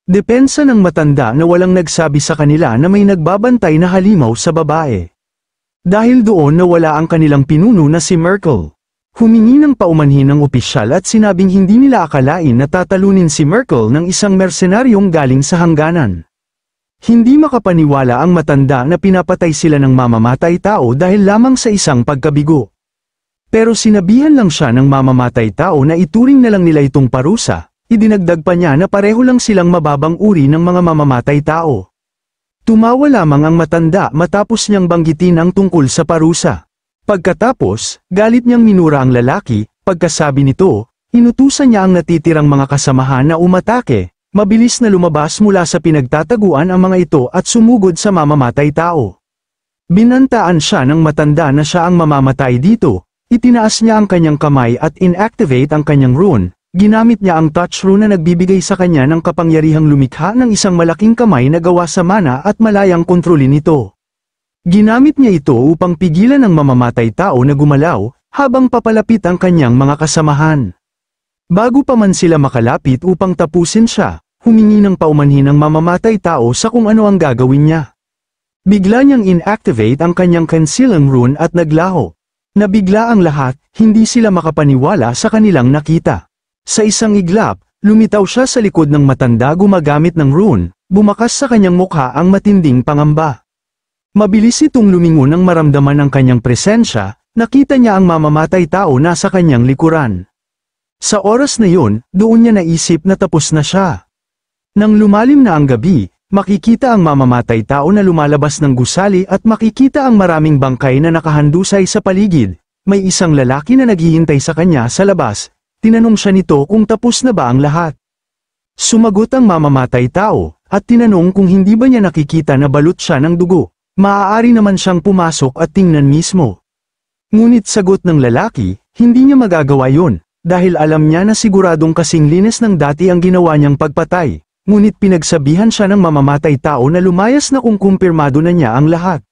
Depensa ng matanda na walang nagsabi sa kanila na may nagbabantay na halimaw sa babae. Dahil doon nawala ang kanilang pinuno na si Merkel. Humingi ng paumanhin ng opisyal at sinabing hindi nila akalain na tatalunin si Merkel ng isang mersenaryong galing sa hangganan. Hindi makapaniwala ang matanda na pinapatay sila ng mamamatay tao dahil lamang sa isang pagkabigo. Pero sinabihan lang siya ng mamamatay tao na ituring na lang nila itong parusa. Idinagdag pa niya na pareho lang silang mababang uri ng mga mamamatay tao. Tumawa lamang ang matanda matapos niyang banggitin ang tungkol sa parusa. Pagkatapos, galit niyang minura ang lalaki, pagkasabi nito, inutusan niya ang natitirang mga kasamahan na umatake, mabilis na lumabas mula sa pinagtataguan ang mga ito at sumugod sa mamamatay tao. Binantaan siya ng matanda na siya ang mamamatay dito, itinaas niya ang kanyang kamay at inactivate ang kanyang rune. Ginamit niya ang touch rune na nagbibigay sa kanya ng kapangyarihang lumikha ng isang malaking kamay na gawa sa mana at malayang kontrolin ito. Ginamit niya ito upang pigilan ang mamamatay tao na gumalaw, habang papalapit ang kanyang mga kasamahan. Bago pa man sila makalapit upang tapusin siya, humingi ng paumanhin ang mamamatay tao sa kung ano ang gagawin niya. Bigla niyang inactivate ang kanyang concealing rune at naglaho. Nabigla ang lahat, hindi sila makapaniwala sa kanilang nakita. Sa isang iglap, lumitaw siya sa likod ng matanda gumagamit ng rune, bumakas sa kanyang mukha ang matinding pangamba. Mabilis itong lumingon nang maramdaman ang kanyang presensya, nakita niya ang mamamatay tao nasa kanyang likuran. Sa oras na yun, doon niya naisip na tapos na siya. Nang lumalim na ang gabi, makikita ang mamamatay tao na lumalabas ng gusali at makikita ang maraming bangkay na nakahandusay sa paligid. May isang lalaki na naghihintay sa kanya sa labas. Tinanong siya nito kung tapos na ba ang lahat. Sumagot ang mamamatay tao, at tinanong kung hindi ba niya nakikita na balot siya ng dugo. Maaari naman siyang pumasok at tingnan mismo. Ngunit sagot ng lalaki, hindi niya magagawa yun, dahil alam niya na siguradong kasing linis ng dati ang ginawa niyang pagpatay. Ngunit pinagsabihan siya ng mamamatay tao na lumayas na kung kumpirmado na niya ang lahat.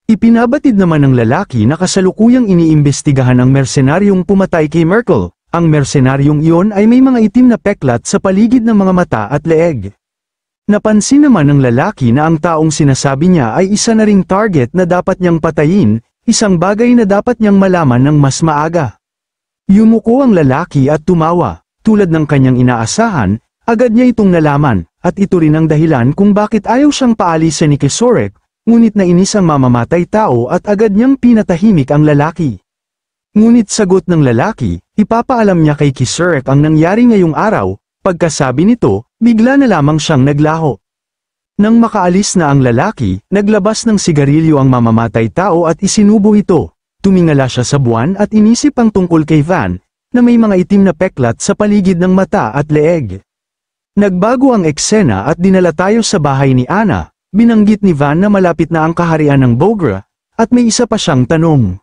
Ipinabatid naman ng lalaki na kasalukuyang iniimbestigahan ang mersenaryong pumatay kay Merkel. Ang mersenaryong iyon ay may mga itim na peklat sa paligid ng mga mata at leeg. Napansin naman ng lalaki na ang taong sinasabi niya ay isa na ring target na dapat niyang patayin, isang bagay na dapat niyang malaman ng mas maaga. Yumuko ang lalaki at tumawa, tulad ng kanyang inaasahan, agad niya itong nalaman, at ito rin ang dahilan kung bakit ayaw siyang paalisin ni Kisorek, ngunit nainis ang mamamatay tao at agad niyang pinatahimik ang lalaki. Ngunit sagot ng lalaki, ipapaalam niya kay Kisorek ang nangyari ngayong araw, pagkasabi nito, bigla na lamang siyang naglaho. Nang makaalis na ang lalaki, naglabas ng sigarilyo ang mamamatay tao at isinubo ito. Tumingala siya sa buwan at inisip ang tungkol kay Van, na may mga itim na peklat sa paligid ng mata at leeg. Nagbago ang eksena at dinala tayo sa bahay ni Anna, binanggit ni Van na malapit na ang kaharian ng Bogra, at may isa pa siyang tanong.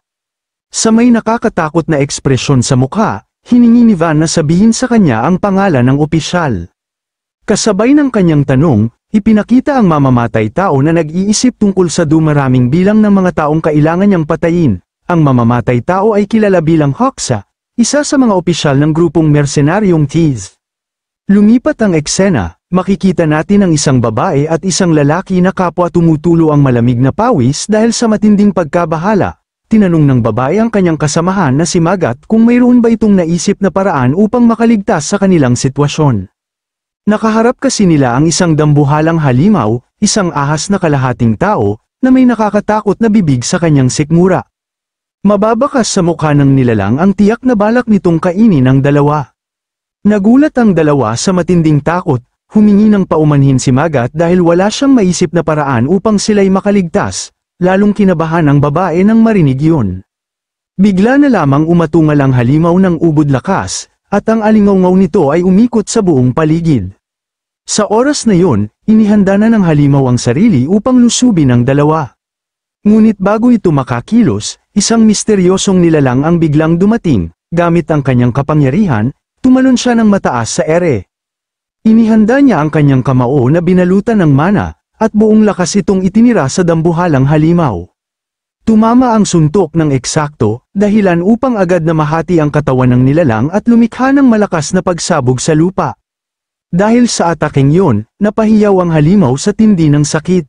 Sa may nakakatakot na ekspresyon sa mukha, hiningi ni Van na sabihin sa kanya ang pangalan ng opisyal. Kasabay ng kanyang tanong, ipinakita ang mamamatay tao na nag-iisip tungkol sa dumaraming bilang ng mga taong kailangan niyang patayin. Ang mamamatay tao ay kilala bilang Hoxa, isa sa mga opisyal ng grupong mersenaryong Thies. Lumipat ang eksena, makikita natin ang isang babae at isang lalaki na kapwa tumutulo ang malamig na pawis dahil sa matinding pagkabahala. Tinanong ng babae ang kanyang kasamahan na si Magat kung mayroon ba itong naisip na paraan upang makaligtas sa kanilang sitwasyon. Nakaharap kasi nila ang isang dambuhalang halimaw, isang ahas na kalahating tao, na may nakakatakot na bibig sa kanyang sikmura. Mababakas sa mukha ng nilalang ang tiyak na balak nitong kainin ang dalawa. Nagulat ang dalawa sa matinding takot, humingi ng paumanhin si Magat dahil wala siyang maisip na paraan upang sila'y makaligtas. Lalong kinabahan ang babae nang marinig yun. Bigla na lamang umatungal ang halimaw ng ubod lakas, at ang alingawngaw nito ay umikot sa buong paligid. Sa oras na yun, inihanda na ng halimaw ang sarili upang lusubin ang dalawa. Ngunit bago ito makakilos, isang misteryosong nilalang ang biglang dumating, gamit ang kanyang kapangyarihan, tumalon siya ng mataas sa ere. Inihanda niya ang kanyang kamao na binalutan ng mana, at buong lakas itong itinira sa dambuhalang halimaw. Tumama ang suntok ng eksakto, dahilan upang agad na mahati ang katawan ng nilalang at lumikha ng malakas na pagsabog sa lupa. Dahil sa ataking yon, napahiyaw ang halimaw sa tindi ng sakit.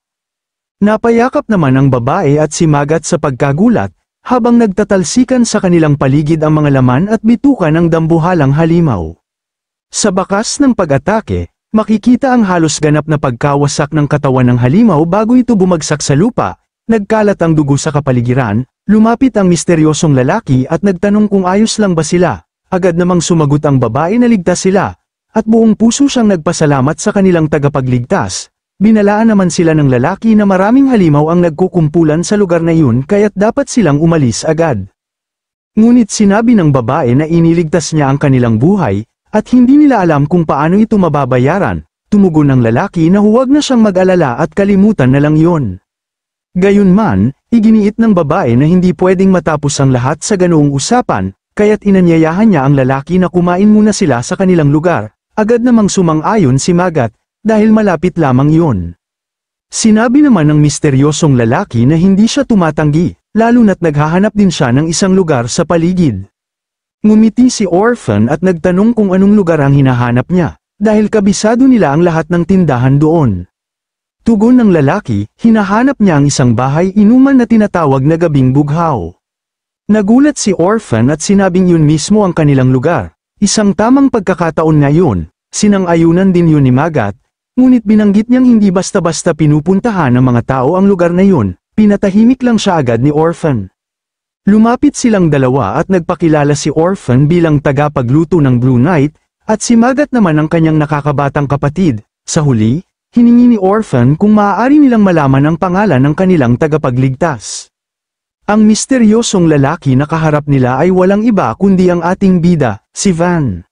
Napayakap naman ang babae at si Magat sa pagkagulat, habang nagtatalsikan sa kanilang paligid ang mga laman at bituka ng dambuhalang halimaw. Sa bakas ng pag-atake, makikita ang halos ganap na pagkawasak ng katawan ng halimaw bago ito bumagsak sa lupa, nagkalat ang dugo sa kapaligiran, lumapit ang misteryosong lalaki at nagtanong kung ayos lang ba sila, agad namang sumagot ang babae na ligtas sila, at buong puso siyang nagpasalamat sa kanilang tagapagligtas. Binalaan naman sila ng lalaki na maraming halimaw ang nagkukumpulan sa lugar na yun kaya't dapat silang umalis agad. Ngunit sinabi ng babae na iniligtas niya ang kanilang buhay, at hindi nila alam kung paano ito mababayaran. Tumugon ng lalaki na huwag na siyang mag-alala at kalimutan na lang yun. Gayunman, iginiit ng babae na hindi pwedeng matapos ang lahat sa ganoong usapan, kaya't inanyayahan niya ang lalaki na kumain muna sila sa kanilang lugar. Agad namang sumang-ayon si Magat, dahil malapit lamang yun. Sinabi naman ng misteryosong lalaki na hindi siya tumatanggi, lalo na't naghahanap din siya ng isang lugar sa paligid. Ngumiti si Orphan at nagtanong kung anong lugar ang hinahanap niya, dahil kabisado nila ang lahat ng tindahan doon. Tugon ng lalaki, hinahanap niya ang isang bahay inuman na tinatawag na Gabing Bughaw. Nagulat si Orphan at sinabing yun mismo ang kanilang lugar, isang tamang pagkakataon na yun, sinang-ayunan din yun ni Magat. Ngunit binanggit niyang hindi basta-basta pinupuntahan ng mga tao ang lugar na yun, pinatahimik lang siya agad ni Orphan. Lumapit silang dalawa at nagpakilala si Orphan bilang tagapagluto ng Blue Knight, at si Magat naman ang kanyang nakakabatang kapatid. Sa huli, hiningi ni Orphan kung maaari nilang malaman ang pangalan ng kanilang tagapagligtas. Ang misteryosong lalaki na kaharap nila ay walang iba kundi ang ating bida, si Van.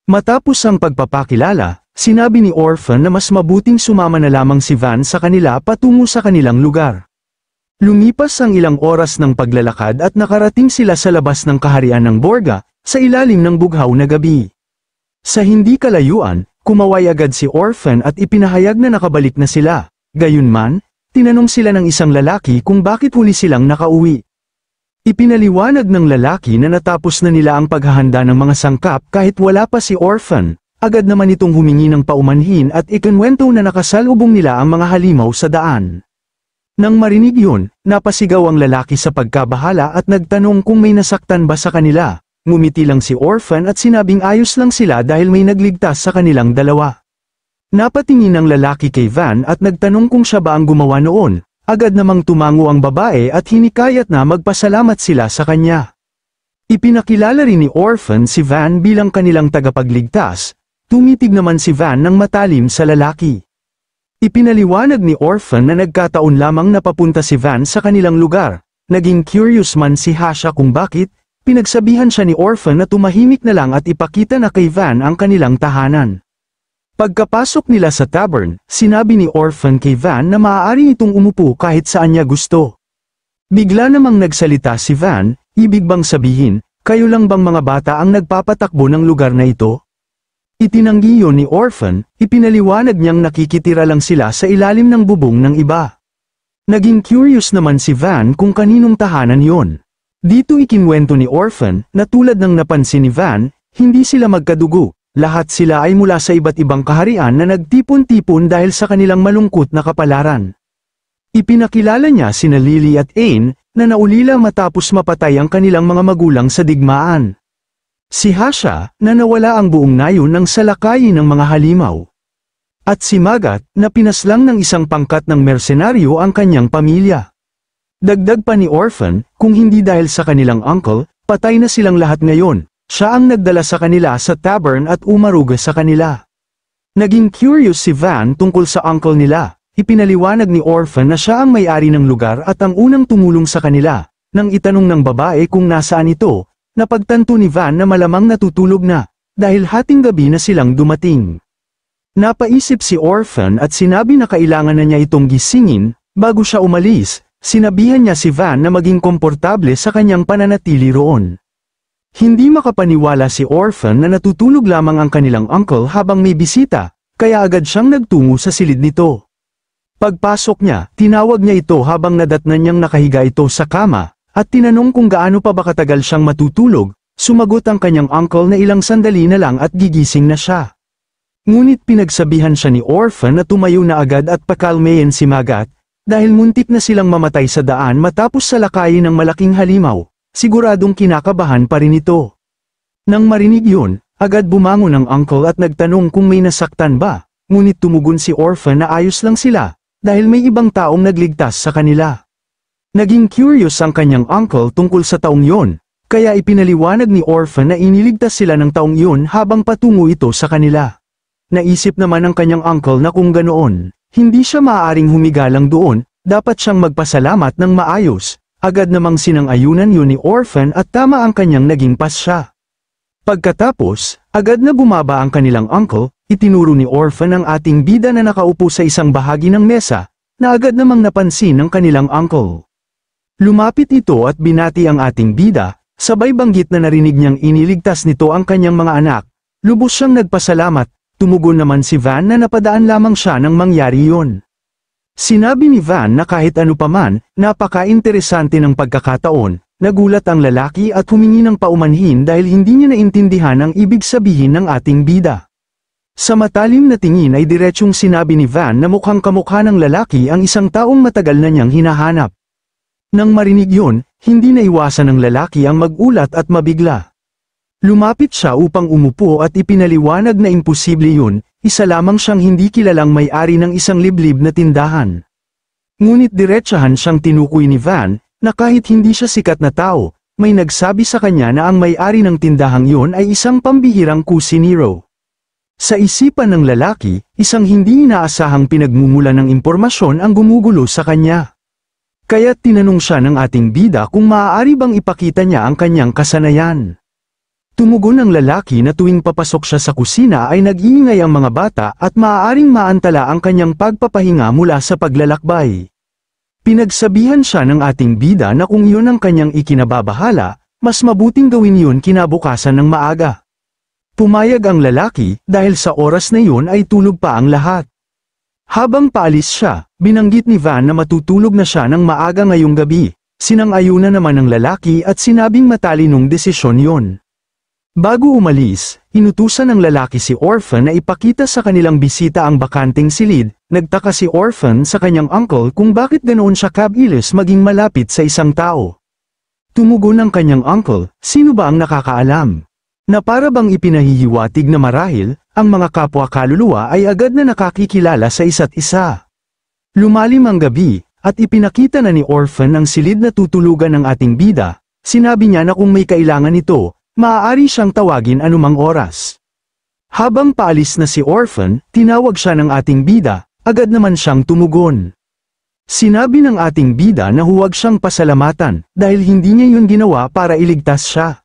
Matapos ang pagpapakilala, sinabi ni Orphan na mas mabuting sumama na lamang si Van sa kanila patungo sa kanilang lugar. Lumipas ang ilang oras ng paglalakad at nakarating sila sa labas ng kaharian ng Borga, sa ilalim ng bughaw na gabi. Sa hindi kalayuan, kumaway agad si Orphan at ipinahayag na nakabalik na sila. Gayunman, tinanong sila ng isang lalaki kung bakit huli silang nakauwi. Ipinaliwanag ng lalaki na natapos na nila ang paghahanda ng mga sangkap kahit wala pa si Orphan. Agad naman itong humingi ng paumanhin at ikinwento na nakasalubong nila ang mga halimaw sa daan. Nang marinig yun, napasigaw ang lalaki sa pagkabahala at nagtanong kung may nasaktan ba sa kanila. Ngumiti lang si Orphan at sinabing ayos lang sila dahil may nagligtas sa kanilang dalawa. Napatingin ang lalaki kay Van at nagtanong kung siya ba ang gumawa noon. Agad namang tumango ang babae at hinikayat na magpasalamat sila sa kanya. Ipinakilala rin ni Orphan si Van bilang kanilang tagapagligtas. Tumitig naman si Van ng matalim sa lalaki. Ipinaliwanag ni Orphan na nagkataon lamang na papunta si Van sa kanilang lugar. Naging curious man si Hasha kung bakit, pinagsabihan siya ni Orphan na tumahimik na lang at ipakita na kay Van ang kanilang tahanan. Pagkapasok nila sa tavern, sinabi ni Orphan kay Van na maaari itong umupo kahit saan niya gusto. Bigla namang nagsalita si Van, ibig bang sabihin, kayo lang bang mga bata ang nagpapatakbo ng lugar na ito? Itinanggi yun ni Orphan, ipinaliwanag niyang nakikitira lang sila sa ilalim ng bubong ng iba. Naging curious naman si Van kung kaninong tahanan yon. Dito ikinwento ni Orphan, na tulad ng napansin ni Van, hindi sila magkadugo, lahat sila ay mula sa iba't ibang kaharian na nagtipon-tipon dahil sa kanilang malungkot na kapalaran. Ipinakilala niya sina Lily at Ain, na naulila matapos mapatay ang kanilang mga magulang sa digmaan. Si Hasha, na nawala ang buong nayon ng salakayin ng mga halimaw. At si Magat, na pinaslang ng isang pangkat ng mersenaryo ang kanyang pamilya. Dagdag pa ni Orphan, kung hindi dahil sa kanilang uncle, patay na silang lahat ngayon. Siya ang nagdala sa kanila sa tavern at umaruga sa kanila. Naging curious si Van tungkol sa uncle nila. Ipinaliwanag ni Orphan na siya ang may-ari ng lugar at ang unang tumulong sa kanila. Nang itanong ng babae kung nasaan ito, napagtanto ni Van na malamang natutulog na, dahil hating gabi na silang dumating. Napaisip si Orphan at sinabi na kailangan na niya itong gisingin. Bago siya umalis, sinabihan niya si Van na maging komportable sa kanyang pananatili roon. Hindi makapaniwala si Orphan na natutulog lamang ang kanilang uncle habang may bisita, kaya agad siyang nagtungo sa silid nito. Pagpasok niya, tinawag niya ito habang nadatnan niyang nakahiga ito sa kama, at tinanong kung gaano pa ba katagal siyang matutulog. Sumagot ang kanyang uncle na ilang sandali na lang at gigising na siya. Ngunit pinagsabihan siya ni Orphan na tumayo na agad at pakalmayin si Magat, dahil muntik na silang mamatay sa daan matapos salakayin ng malaking halimaw, siguradong kinakabahan pa rin ito. Nang marinig yun, agad bumangon ang uncle at nagtanong kung may nasaktan ba, ngunit tumugon si Orphan na ayos lang sila, dahil may ibang taong nagligtas sa kanila. Naging curious ang kanyang uncle tungkol sa taong yon, kaya ipinaliwanag ni Orphan na iniligtas sila ng taong iyon habang patungo ito sa kanila. Naisip naman ng kanyang uncle na kung ganoon, hindi siya maaaring humigalang doon, dapat siyang magpasalamat ng maayos. Agad namang sinang-ayunan yun ni Orphan at tama ang kanyang naging pasya. Pagkatapos, agad na bumaba ang kanilang uncle, itinuro ni Orphan ang ating bida na nakaupo sa isang bahagi ng mesa, na agad namang napansin ng kanilang uncle. Lumapit ito at binati ang ating bida, sabay banggit na narinig niyang iniligtas nito ang kanyang mga anak. Lubos siyang nagpasalamat, tumugon naman si Van na napadaan lamang siya nang mangyari yun. Sinabi ni Van na kahit ano paman, napaka-interesante ng pagkakataon, nagulat ang lalaki at humingi ng paumanhin dahil hindi niya naintindihan ang ibig sabihin ng ating bida. Sa matalim na tingin ay diretsyong sinabi ni Van na mukhang kamukha ng lalaki ang isang taong matagal na niyang hinahanap. Nang marinig yun, hindi naiwasan ng lalaki ang magulat at mabigla. Lumapit siya upang umupo at ipinaliwanag na imposible yun, isa lamang siyang hindi kilalang may-ari ng isang liblib na tindahan. Ngunit diretsahan siyang tinukoy ni Van, na kahit hindi siya sikat na tao, may nagsabi sa kanya na ang may-ari ng tindahang yun ay isang pambihirang kusinero. Sa isipan ng lalaki, isang hindi inaasahang pinagmumula ng impormasyon ang gumugulo sa kanya. Kaya't tinanong siya ng ating bida kung maaari bang ipakita niya ang kanyang kasanayan. Tumugon ang lalaki na tuwing papasok siya sa kusina ay nag-iingay ang mga bata at maaaring maantala ang kanyang pagpapahinga mula sa paglalakbay. Pinagsabihan siya ng ating bida na kung yun ang kanyang ikinababahala, mas mabuting gawin yun kinabukasan ng maaga. Pumayag ang lalaki dahil sa oras na yun ay tulog pa ang lahat. Habang paalis siya, binanggit ni Van na matutulog na siya ng maaga ngayong gabi. Sinang-ayunan naman ng lalaki at sinabing matalinong desisyon yun. Bago umalis, inutusan ng lalaki si Orphan na ipakita sa kanilang bisita ang bakanting silid. Nagtaka si Orphan sa kanyang uncle kung bakit ganoon siya kabilis maging malapit sa isang tao. Tumugon ang kanyang uncle, sino ba ang nakakaalam? Na para bang ipinahihiwatig na marahil, ang mga kapwa kaluluwa ay agad na nakakikilala sa isa't isa. Lumalim ang gabi, at ipinakita na ni Orphan ang silid na tutulugan ng ating bida. Sinabi niya na kung may kailangan ito, maaari siyang tawagin anumang oras. Habang paalis na si Orphan, tinawag siya ng ating bida, agad naman siyang tumugon. Sinabi ng ating bida na huwag siyang pasalamatan, dahil hindi niya yun ginawa para iligtas siya.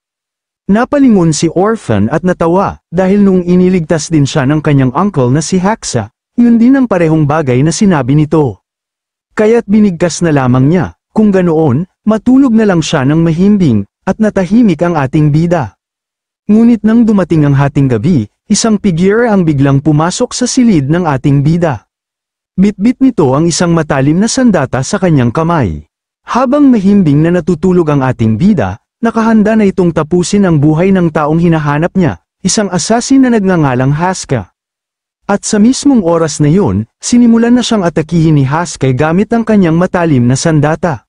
Napalingon si Orphan at natawa, dahil nung iniligtas din siya ng kanyang uncle na si Haxa, yun din ang parehong bagay na sinabi nito. Kaya't binigkas na lamang niya, kung ganoon, matulog na lang siya ng mahimbing, at natahimik ang ating bida. Ngunit nang dumating ang hating gabi, isang figure ang biglang pumasok sa silid ng ating bida. Bitbit nito ang isang matalim na sandata sa kanyang kamay. Habang mahimbing na natutulog ang ating bida, nakahanda na itong tapusin ang buhay ng taong hinahanap niya, isang assassin na nagngangalang Haska. At sa mismong oras na yun, sinimulan na siyang atakihin ni Haska gamit ang kanyang matalim na sandata.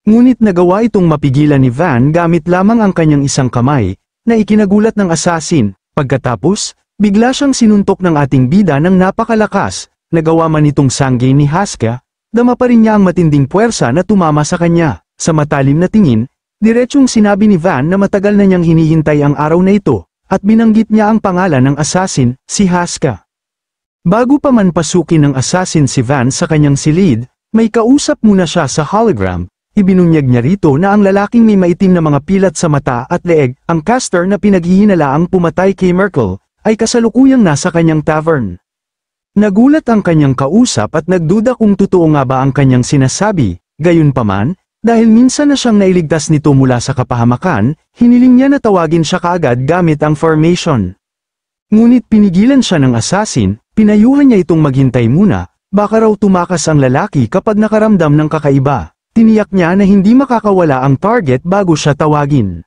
Ngunit nagawa itong mapigilan ni Van gamit lamang ang kanyang isang kamay, na ikinagulat ng assassin. Pagkatapos, bigla siyang sinuntok ng ating bida ng napakalakas, nagawa man itong sanggay ni Haska, dama pa rin niya ang matinding puwersa na tumama sa kanya. Sa matalim na tingin, diretsyong sinabi ni Van na matagal na niyang hinihintay ang araw na ito, at binanggit niya ang pangalan ng assassin, si Haska. Bago pa man pasukin ng assassin si Van sa kanyang silid, may kausap muna siya sa hologram. Ibinunyag niya rito na ang lalaking may maitim na mga pilat sa mata at leeg, ang caster na pinaghihinalaang pumatay kay Merkel, ay kasalukuyang nasa kanyang tavern. Nagulat ang kanyang kausap at nagduda kung totoo nga ba ang kanyang sinasabi, gayunpaman, dahil minsan na siyang nailigtas nito mula sa kapahamakan, hiniling niya na tawagin siya kaagad gamit ang formation. Ngunit pinigilan siya ng assassin, pinayuhan niya itong maghintay muna, baka raw tumakas ang lalaki kapag nakaramdam ng kakaiba. Tiniyak niya na hindi makakawala ang target bago siya tawagin.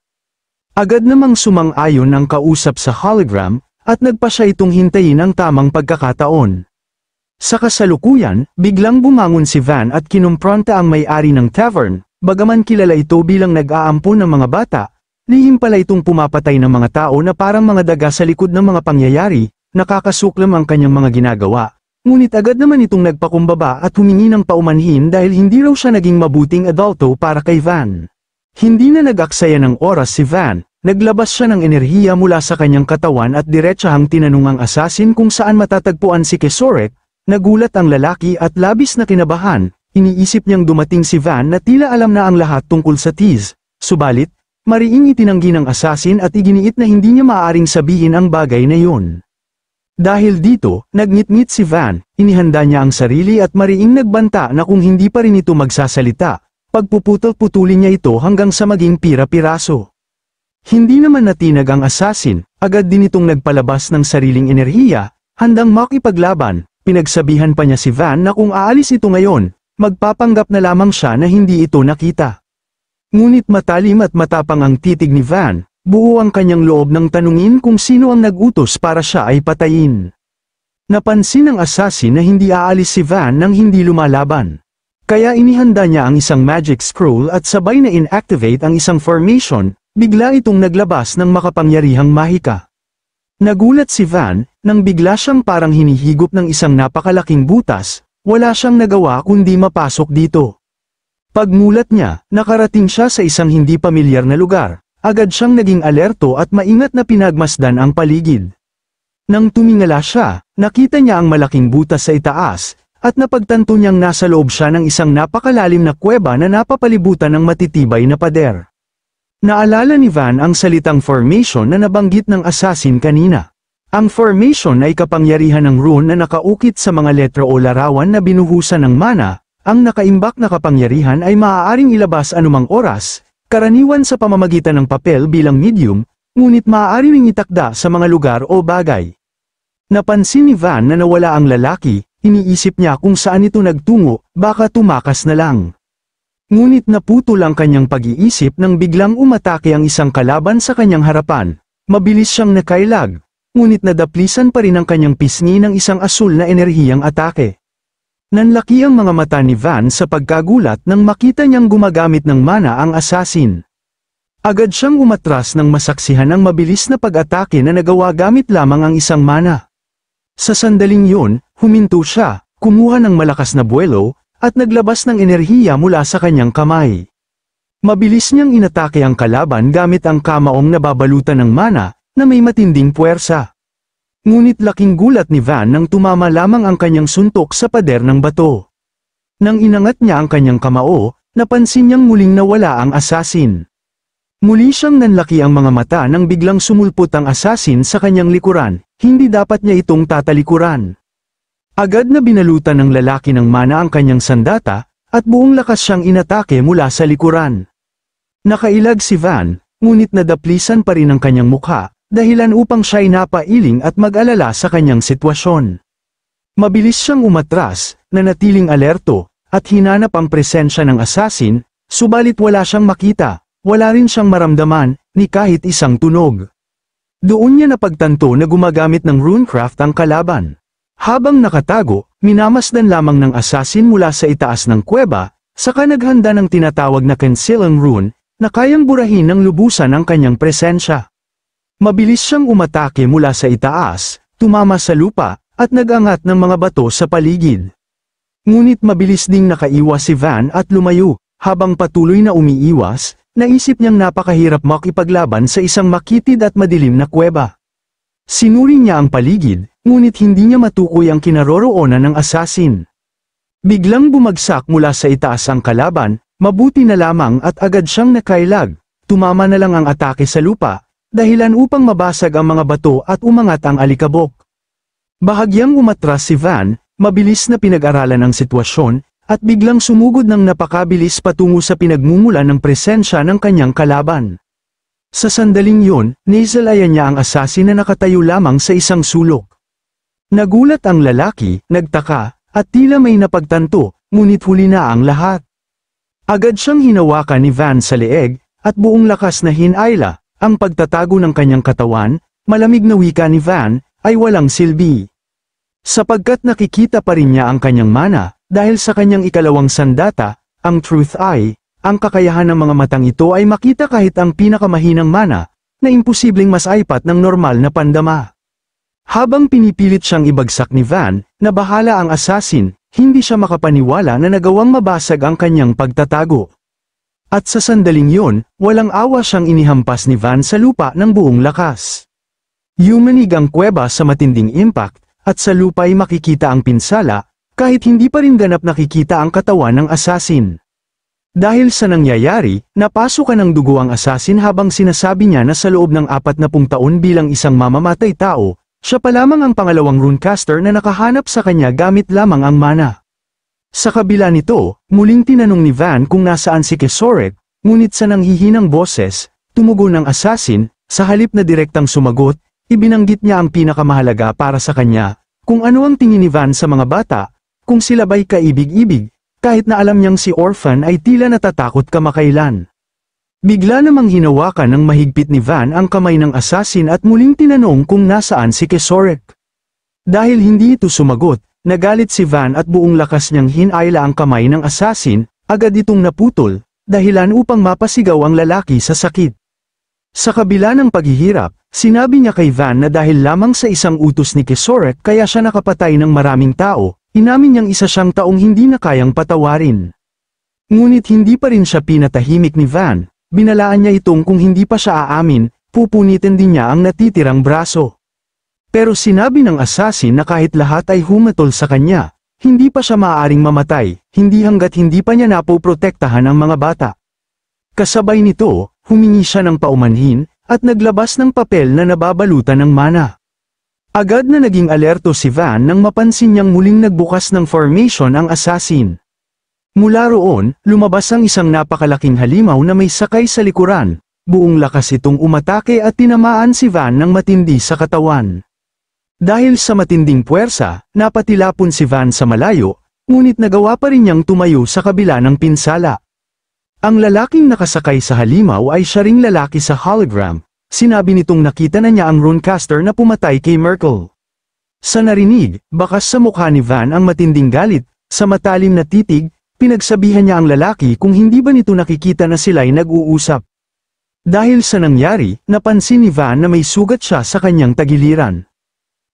Agad namang sumang-ayon ang kausap sa hologram, at nagpa siya itong hintayin ang tamang pagkakataon. Sa kasalukuyan, biglang bumangon si Van at kinumpronta ang may-ari ng tavern, bagaman kilala ito bilang nag-aampon ng mga bata, lihim pala itong pumapatay ng mga tao na parang mga daga sa likod ng mga pangyayari, nakakasuklam ang kanyang mga ginagawa. Ngunit agad naman itong nagpakumbaba at humingi ng paumanhin dahil hindi raw siya naging mabuting adulto para kay Van. Hindi na nag-aksaya ng oras si Van, naglabas siya ng enerhiya mula sa kanyang katawan at diretsahang tinanong ang assassin kung saan matatagpuan si Kesorek. Nagulat ang lalaki at labis na kinabahan, iniisip niyang dumating si Van na tila alam na ang lahat tungkol sa Tiz. Subalit, mariing itinanggi ng assassin at iginiit na hindi niya maaaring sabihin ang bagay na yun. Dahil dito, nagngit-ngit si Van, inihanda niya ang sarili at mariing nagbanta na kung hindi pa rin ito magsasalita, pagpuputol-putulin niya ito hanggang sa maging pira-piraso. Hindi naman natinag ang assassin, agad din itong nagpalabas ng sariling enerhiya, handang makipaglaban. Pinagsabihan pa niya si Van na kung aalis ito ngayon, magpapanggap na lamang siya na hindi ito nakita. Ngunit matalim at matapang ang titig ni Van, buo ang kanyang loob ng tanungin kung sino ang nag-utos para siya ay patayin. Napansin ng assassin na hindi aalis si Van nang hindi lumalaban. Kaya inihanda niya ang isang magic scroll at sabay na inactivate ang isang formation, bigla itong naglabas ng makapangyarihang mahika. Nagulat si Van, nang bigla siyang parang hinihigop ng isang napakalaking butas, wala siyang nagawa kundi mapasok dito. Pagmulat niya, nakarating siya sa isang hindi pamilyar na lugar, agad siyang naging alerto at maingat na pinagmasdan ang paligid. Nang tumingala siya, nakita niya ang malaking butas sa itaas, at napagtanto niyang nasa loob siya ng isang napakalalim na kuweba na napapalibutan ng matitibay na pader. Naalala ni Van ang salitang formation na nabanggit ng assassin kanina. Ang formation ay kapangyarihan ng rune na nakaukit sa mga letra o larawan na binuhusan ng mana. Ang nakaimbak na kapangyarihan ay maaaring ilabas anumang oras, karaniwan sa pamamagitan ng papel bilang medium, ngunit maaari ring itakda sa mga lugar o bagay. Napansin ni Van na nawala ang lalaki, iniisip niya kung saan ito nagtungo, baka tumakas na lang. Ngunit naputol ang kanyang pag-iisip nang biglang umatake ang isang kalaban sa kanyang harapan. Mabilis siyang nakailag, ngunit nadaplisan pa rin ang kanyang pisngi ng isang asul na enerhiyang atake. Nanlaki ang mga mata ni Van sa pagkagulat nang makita niyang gumagamit ng mana ang assassin. Agad siyang umatras nang masaksihan ang mabilis na pag-atake na nagawa gamit lamang ang isang mana. Sa sandaling yun, huminto siya, kumuha ng malakas na buwelo, at naglabas ng enerhiya mula sa kanyang kamay. Mabilis niyang inatake ang kalaban gamit ang kamaong nababalutan ng mana, na may matinding puwersa. Ngunit laking gulat ni Van nang tumama lamang ang kanyang suntok sa pader ng bato. Nang inangat niya ang kanyang kamao, napansin niyang muling nawala ang assassin. Muli siyang nanlaki ang mga mata nang biglang sumulpot ang assassin sa kanyang likuran, hindi dapat niya itong tatalikuran. Agad na binalutan ng lalaki ng mana ang kanyang sandata, at buong lakas siyang inatake mula sa likuran. Nakailag si Van, ngunit nadaplisan pa rin ang kanyang mukha, dahilan upang siya'y napailing at mag-alala sa kanyang sitwasyon. Mabilis siyang umatras, nanatiling alerto, at hinanap ang presensya ng assassin, subalit wala siyang makita, wala rin siyang maramdaman, ni kahit isang tunog. Doon niya napagtanto na gumagamit ng runecraft ang kalaban. Habang nakatago, minamasdan lamang ng assassin mula sa itaas ng kuweba, saka naghanda ng tinatawag na concealing rune, na kayang burahin ng lubusan ang kanyang presensya. Mabilis siyang umatake mula sa itaas, tumama sa lupa, at nagangat ng mga bato sa paligid. Ngunit mabilis ding nakaiwas si Van at lumayo, habang patuloy na umiiwas, naisip niyang napakahirap makipaglaban sa isang makitid at madilim na kuweba. Sinuri niya ang paligid, ngunit hindi niya matukoy ang kinaroroonan ng assassin. Biglang bumagsak mula sa itaas ang kalaban, mabuti na lamang at agad siyang nakailag, tumama na lang ang atake sa lupa, dahilan upang mabasag ang mga bato at umangat ang alikabok. Bahagyang umatras si Van, mabilis na pinag-aralan ang sitwasyon, at biglang sumugod ng napakabilis patungo sa pinagmumulan ng presensya ng kanyang kalaban. Sa sandaling yun, naisalayan niya ang assassin na nakatayo lamang sa isang sulok. Nagulat ang lalaki, nagtaka, at tila may napagtanto, ngunit huli na ang lahat. Agad siyang hinawakan ni Van sa leeg, at buong lakas na hinayla, ang pagtatago ng kanyang katawan, malamig na wika ni Van, ay walang silbi. Sapagkat nakikita pa rin niya ang kanyang mana, dahil sa kanyang ikalawang sandata, ang Truth Eye, ang kakayahan ng mga matang ito ay makita kahit ang pinakamahinang mana, na imposibleng mas aipat ng normal na pandama. Habang pinipilit siyang ibagsak ni Van, na bahala ang assassin, hindi siya makapaniwala na nagawang mabasag ang kanyang pagtatago. At sa sandaling yun, walang awa siyang inihampas ni Van sa lupa ng buong lakas. Yumanig ang kuweba sa matinding impact, at sa lupa ay makikita ang pinsala, kahit hindi pa rin ganap nakikita ang katawan ng assassin. Dahil sa nangyayari, napasukan ng dugo ang assassin habang sinasabi niya na sa loob ng 40 taon bilang isang mamamatay tao, siya pa lamang ang pangalawang runecaster na nakahanap sa kanya gamit lamang ang mana. Sa kabila nito, muling tinanong ni Van kung nasaan si Kesorek, ngunit sa nanghihinang boses, tumugon ng assassin, sa halip na direktang sumagot, ibinanggit niya ang pinakamahalaga para sa kanya, kung ano ang tingin ni Van sa mga bata, kung sila ba'y kaibig-ibig, kahit na alam niyang si Orphan ay tila natatakot kamakailan. Bigla namang hinawakan ng mahigpit ni Van ang kamay ng assassin at muling tinanong kung nasaan si Kesorek. Dahil hindi ito sumagot, nagalit si Van at buong lakas niyang hinayla ang kamay ng assassin, agad itong naputol, dahilan upang mapasigaw ang lalaki sa sakit. Sa kabila ng paghihirap, sinabi niya kay Van na dahil lamang sa isang utos ni Kesorek kaya siya nakapatay ng maraming tao, inamin niyang isa siyang taong hindi na kayang patawarin. Ngunit hindi pa rin siya pinatahimik ni Van, binalaan niya itong kung hindi pa siya aamin, pupunitin din niya ang natitirang braso. Pero sinabi ng assassin na kahit lahat ay humatol sa kanya, hindi pa siya maaaring mamatay, hindi hanggat hindi pa niya napoprotektahan ang mga bata. Kasabay nito, humingi siya ng paumanhin, at naglabas ng papel na nababalutan ng mana. Agad na naging alerto si Van nang mapansin niyang muling nagbukas ng formation ang assassin. Mula roon, lumabas ang isang napakalaking halimaw na may sakay sa likuran, buong lakas itong umatake at tinamaan si Van ng matindi sa katawan. Dahil sa matinding puwersa, napatilapon si Van sa malayo, ngunit nagawa pa rin niyang tumayo sa kabila ng pinsala. Ang lalaking nakasakay sa halimaw ay siya ring lalaki sa hologram. Sinabi nitong nakita na niya ang runecaster na pumatay kay Merkel. Sa narinig, bakas sa mukha ni Van ang matinding galit, sa matalim na titig, pinagsabihan niya ang lalaki kung hindi ba nito nakikita na sila'y nag-uusap. Dahil sa nangyari, napansin ni Van na may sugat siya sa kanyang tagiliran.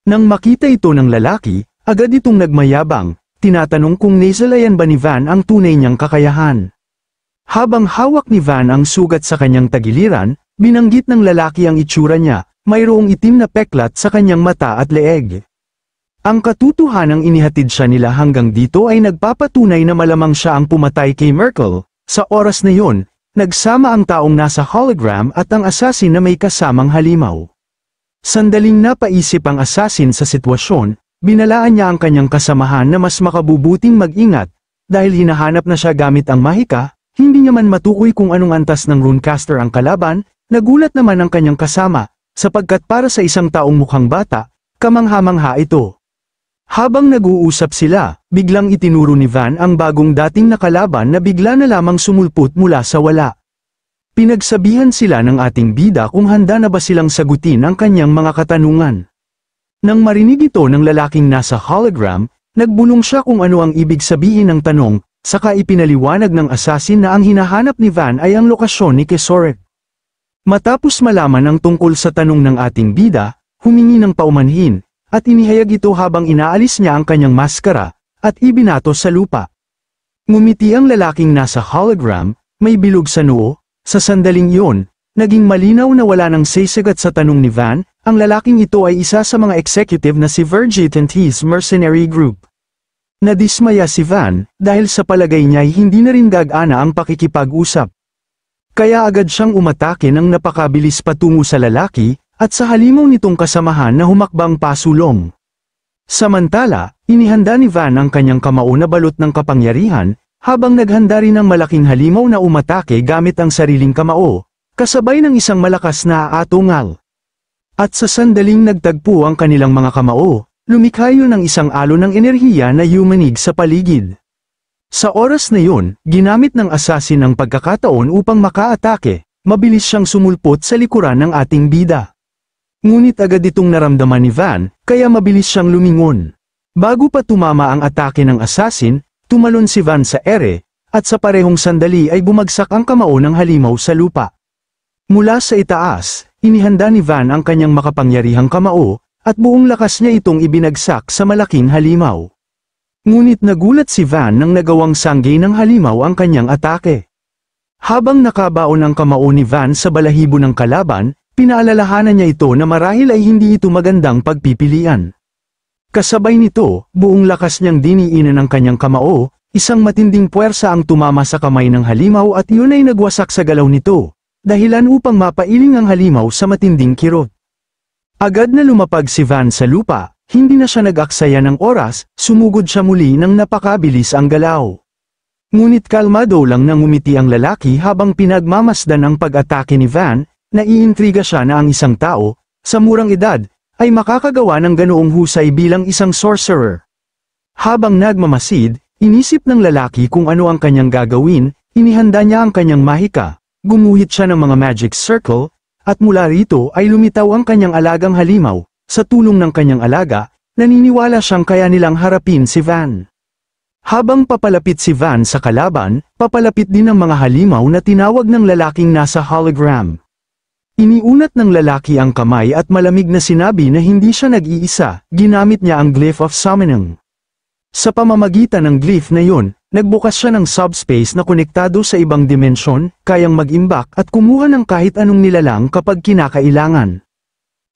Nang makita ito ng lalaki, agad itong nagmayabang, tinatanong kung nasalayan ba ni Van ang tunay niyang kakayahan. Habang hawak ni Van ang sugat sa kanyang tagiliran, binanggit ng lalaki ang itsura niya, mayroong itim na peklat sa kanyang mata at leeg. Ang katotohanang inihatid siya nila hanggang dito ay nagpapatunay na malamang siya ang pumatay kay Merkel. Sa oras na yon, nagsama ang taong nasa hologram at ang assassin na may kasamang halimaw. Sandaling napaisip ang assassin sa sitwasyon, binalaan niya ang kanyang kasamahan na mas makabubuting mag-ingat, dahil hinahanap na siya gamit ang mahika, hindi niya man matukoy kung anong antas ng runecaster ang kalaban. Nagulat naman ang kanyang kasama, sapagkat para sa isang taong mukhang bata, kamangha-mangha ito. Habang nag-uusap sila, biglang itinuro ni Van ang bagong dating nakalaban na bigla na lamang sumulpot mula sa wala. Pinagsabihan sila ng ating bida kung handa na ba silang sagutin ang kanyang mga katanungan. Nang marinig ito ng lalaking nasa hologram, nagbulong siya kung ano ang ibig sabihin ng tanong, saka ipinaliwanag ng assassin na ang hinahanap ni Van ay ang lokasyon ni Kesorek. Matapos malaman ang tungkol sa tanong ng ating bida, humingi ng paumanhin, at inihayag ito habang inaalis niya ang kanyang maskara, at ibinato sa lupa. Ngumiti ang lalaking nasa hologram, may bilog sa noo, sa sandaling iyon, naging malinaw na wala nang sasagot sa tanong ni Van, ang lalaking ito ay isa sa mga executive na si Vergit and his mercenary group. Nadismaya si Van, dahil sa palagay niya ay hindi na rin gagana ang pakikipag-usap. Kaya agad siyang umatake ng napakabilis patungo sa lalaki, at sa halimaw nitong kasamahan na humakbang pasulong. Samantala, inihanda ni Van ang kanyang kamao na balot ng kapangyarihan, habang naghanda rin ng malaking halimaw na umatake gamit ang sariling kamao, kasabay ng isang malakas na aatungal. At sa sandaling nagtagpo ang kanilang mga kamao, lumikha yun ng isang alon ng enerhiya na yumanig sa paligid. Sa oras na yun, ginamit ng assassin ang pagkakataon upang makaatake, mabilis siyang sumulpot sa likuran ng ating bida. Ngunit agad itong naramdaman ni Van, kaya mabilis siyang lumingon. Bago pa tumama ang atake ng assassin, tumalon si Van sa ere, at sa parehong sandali ay bumagsak ang kamao ng halimaw sa lupa. Mula sa itaas, inihanda ni Van ang kanyang makapangyarihang kamao, at buong lakas niya itong ibinagsak sa malaking halimaw. Ngunit nagulat si Van nang nagawang sanggay ng halimaw ang kanyang atake. Habang nakabaon ang kamao ni Van sa balahibo ng kalaban, pinaalalahanan niya ito na marahil ay hindi ito magandang pagpipilian. Kasabay nito, buong lakas niyang diniinan ang kanyang kamao, isang matinding puwersa ang tumama sa kamay ng halimaw at iyon ay nagwasak sa galaw nito, dahilan upang mapailing ang halimaw sa matinding kirot. Agad na lumapag si Van sa lupa, hindi na siya nag-aksaya ng oras, sumugod siya muli ng napakabilis ang galaw. Ngunit kalmado lang nang umiti ang lalaki habang pinagmamasdan ang pag-atake ni Van, naiintriga siya na ang isang tao, sa murang edad, ay makakagawa ng ganoong husay bilang isang sorcerer. Habang nagmamasid, inisip ng lalaki kung ano ang kanyang gagawin, inihanda niya ang kanyang mahika, gumuhit siya ng mga magic circle, at mula rito ay lumitaw ang kanyang alagang halimaw. Sa tulong ng kanyang alaga, naniniwala siyang kaya nilang harapin si Van. Habang papalapit si Van sa kalaban, papalapit din ang mga halimaw na tinawag ng lalaking nasa hologram. Iniunat ng lalaki ang kamay at malamig na sinabi na hindi siya nag-iisa, ginamit niya ang Glyph of Summoning. Sa pamamagitan ng glyph na yun, nagbukas siya ng subspace na konektado sa ibang dimensyon, kayang mag-imbak at kumuha ng kahit anong nilalang kapag kinakailangan.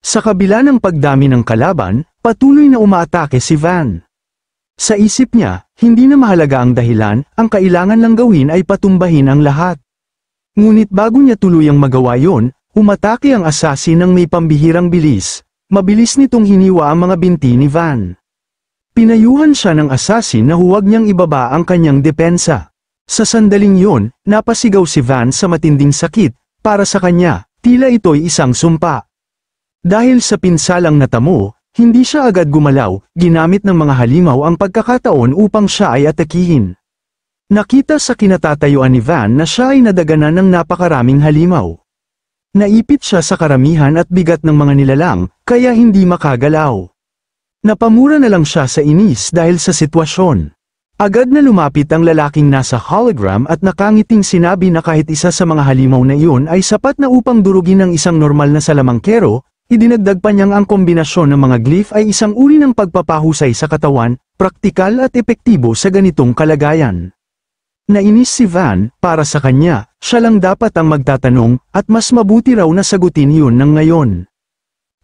Sa kabila ng pagdami ng kalaban, patuloy na umaatake si Van. Sa isip niya, hindi na mahalaga ang dahilan, ang kailangan lang gawin ay patumbahin ang lahat. Ngunit bago niya tuluyang magawa yon, umatake ang assassin ng may pambihirang bilis. Mabilis nitong hiniwa ang mga binti ni Van. Pinayuhan siya ng assassin na huwag niyang ibaba ang kanyang depensa. Sa sandaling yon, napasigaw si Van sa matinding sakit, para sa kanya, tila ito'y isang sumpa. Dahil sa pinsalang natamo, hindi siya agad gumalaw, ginamit ng mga halimaw ang pagkakataon upang siya ay atakihin. Nakita sa kinatatayuan ni Van na siya ay nadaganan ng napakaraming halimaw. Naipit siya sa karamihan at bigat ng mga nilalang, kaya hindi makagalaw. Napamura na lang siya sa inis dahil sa sitwasyon. Agad na lumapit ang lalaking nasa hologram at nakangiting sinabi na kahit isa sa mga halimaw na iyon ay sapat na upang durugin ng isang normal na salamangkero, idinagdag pa niyang ang kombinasyon ng mga glyph ay isang uri ng pagpapahusay sa katawan, praktikal at epektibo sa ganitong kalagayan. Nainis si Van, para sa kanya, siya lang dapat ang magtatanong, at mas mabuti raw na sagutin yun ng ngayon.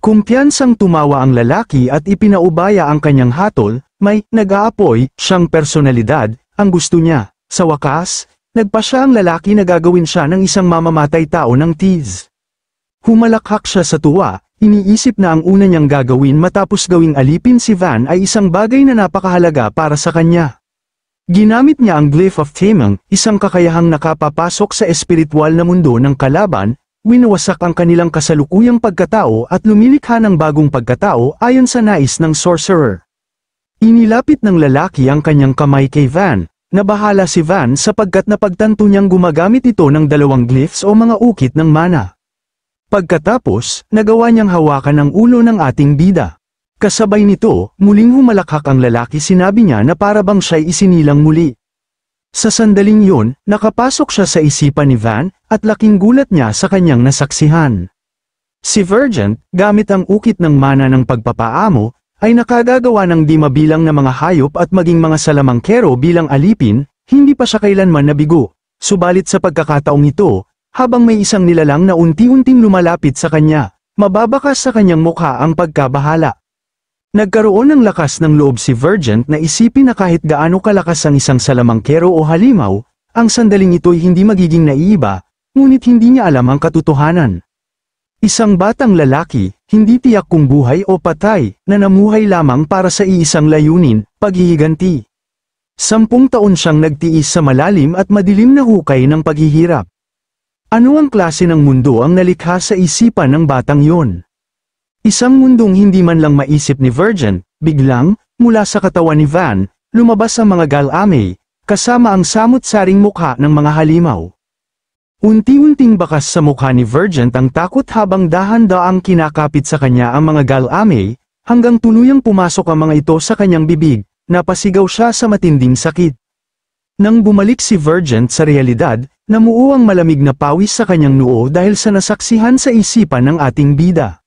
Kumpiyansang tumawa ang lalaki at ipinaubaya ang kanyang hatol, may nag-aapoy siyang personalidad, ang gusto niya. Sa wakas, nagpa siya ang lalaki na gagawin siya ng isang mamamatay tao ng tease. Humalakhak siya sa tuwa, iniisip na ang una niyang gagawin matapos gawing alipin si Van ay isang bagay na napakahalaga para sa kanya. Ginamit niya ang Glyph of Taming, isang kakayahang nakapapasok sa espiritual na mundo ng kalaban, winawasak ang kanilang kasalukuyang pagkatao at lumilikha ng bagong pagkatao ayon sa nais ng sorcerer. Inilapit ng lalaki ang kanyang kamay kay Van, nabahala si Van sapagkat napagtanto niyang gumagamit ito ng dalawang glyphs o mga ukit ng mana. Pagkatapos, nagawa niyang hawakan ang ulo ng ating bida. Kasabay nito, muling humalakhak ang lalaki, sinabi niya na para bang siya'y isinilang muli. Sa sandaling yun, nakapasok siya sa isipan ni Van, at laking gulat niya sa kanyang nasaksihan. Si Vergent, gamit ang ukit ng mana ng pagpapaamo, ay nakagagawa ng di mabilang na mga hayop at maging mga salamangkero bilang alipin, hindi pa siya kailanman nabigo. Subalit sa pagkakataong ito, habang may isang nilalang na unti-unting lumalapit sa kanya, mababakas sa kanyang mukha ang pagkabahala. Nagkaroon ng lakas ng loob si Vergent na isipin na kahit gaano kalakas ang isang salamangkero o halimaw, ang sandaling ito'y hindi magiging naiiba, ngunit hindi niya alam ang katotohanan. Isang batang lalaki, hindi tiyak kung buhay o patay, na namuhay lamang para sa iisang layunin, paghihiganti. 10 taon siyang nagtiis sa malalim at madilim na hukay ng paghihirap. Ano ang klase ng mundo ang nalikha sa isipan ng batang yon? Isang mundong hindi man lang maisip ni Vergent. Biglang, mula sa katawan ni Van, lumabas ang mga Gal-Amay, kasama ang samut-saring mukha ng mga halimaw. Unti-unting bakas sa mukha ni Vergent ang takot habang dahan-daang kinakapit sa kanya ang mga Gal-Amay, hanggang tuluyang pumasok ang mga ito sa kanyang bibig, napasigaw siya sa matinding sakit. Nang bumalik si Vergent sa realidad, namuo ang malamig na pawis sa kanyang noo dahil sa nasaksihan sa isipan ng ating bida.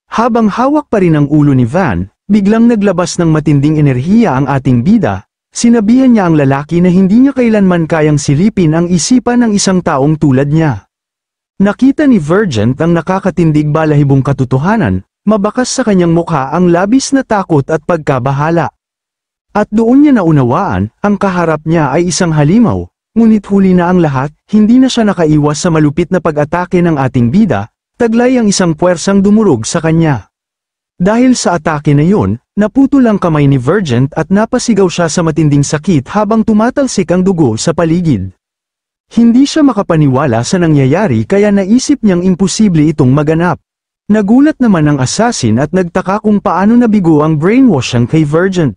Habang hawak pa rin ang ulo ni Van, biglang naglabas ng matinding enerhiya ang ating bida. Sinabihan niya ang lalaki na hindi niya kailanman kayang silipin ang isipan ng isang taong tulad niya. Nakita ni Vergent ang nakakatindig balahibong katotohanan, mabakas sa kanyang mukha ang labis na takot at pagkabahala. At doon niya naunawaan, ang kaharap niya ay isang halimaw, ngunit huli na ang lahat, hindi na siya nakaiwas sa malupit na pag-atake ng ating bida, taglay ang isang puwersang dumurog sa kanya. Dahil sa atake na yon, naputol ang kamay ni Vergent at napasigaw siya sa matinding sakit habang tumatalsik ang dugo sa paligid. Hindi siya makapaniwala sa nangyayari kaya naisip niyang imposible itong maganap. Nagulat naman ang assassin at nagtaka kung paano nabigo ang brainwashing kay Vergent.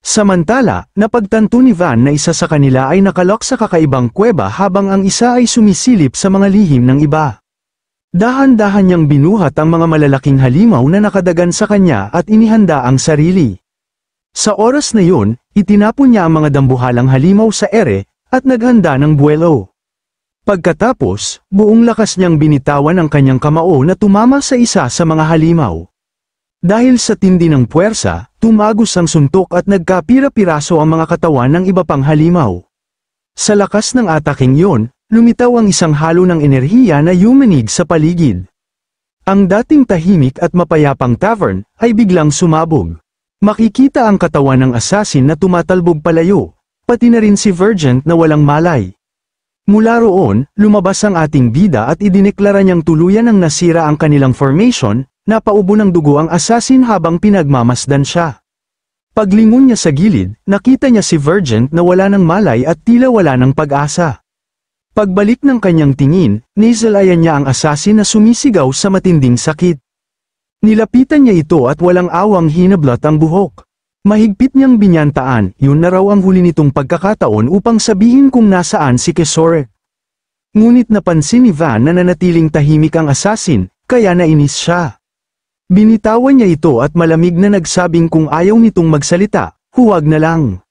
Samantala, napagtanto ni Van na isa sa kanila ay nakalok sa kakaibang kuweba habang ang isa ay sumisilip sa mga lihim ng iba. Dahan-dahan niyang binuhat ang mga malalaking halimaw na nakadagan sa kanya at inihanda ang sarili. Sa oras na yun, itinapon niya ang mga dambuhalang halimaw sa ere, at naghanda ng buwelo. Pagkatapos, buong lakas niyang binitawan ang kanyang kamao na tumama sa isa sa mga halimaw. Dahil sa tindi ng puwersa, tumagos ang suntok at nagkapira-piraso ang mga katawan ng iba pang halimaw. Sa lakas ng ataking yon, lumitaw ang isang halo ng enerhiya na yumanig sa paligid. Ang dating tahimik at mapayapang tavern ay biglang sumabog. Makikita ang katawan ng assassin na tumatalbog palayo, pati na rin si Vergent na walang malay. Mula roon, lumabas ang ating bida at idineklara niyang tuluyan ng nasira ang kanilang formation, napaubo ng dugo ang assassin habang pinagmamasdan siya. Paglingon niya sa gilid, nakita niya si Vergent na wala ng malay at tila wala ng pag-asa. Pagbalik ng kanyang tingin, nisalayan niya ang assassin na sumisigaw sa matinding sakit. Nilapitan niya ito at walang awang hinablot ang buhok. Mahigpit niyang binyantaan, yun na raw ang huli nitong pagkakataon upang sabihin kung nasaan si Kesore. Ngunit napansin ni Van na nanatiling tahimik ang assassin, kaya nainis siya. Binitawan niya ito at malamig na nagsabing kung ayaw nitong magsalita, huwag na lang.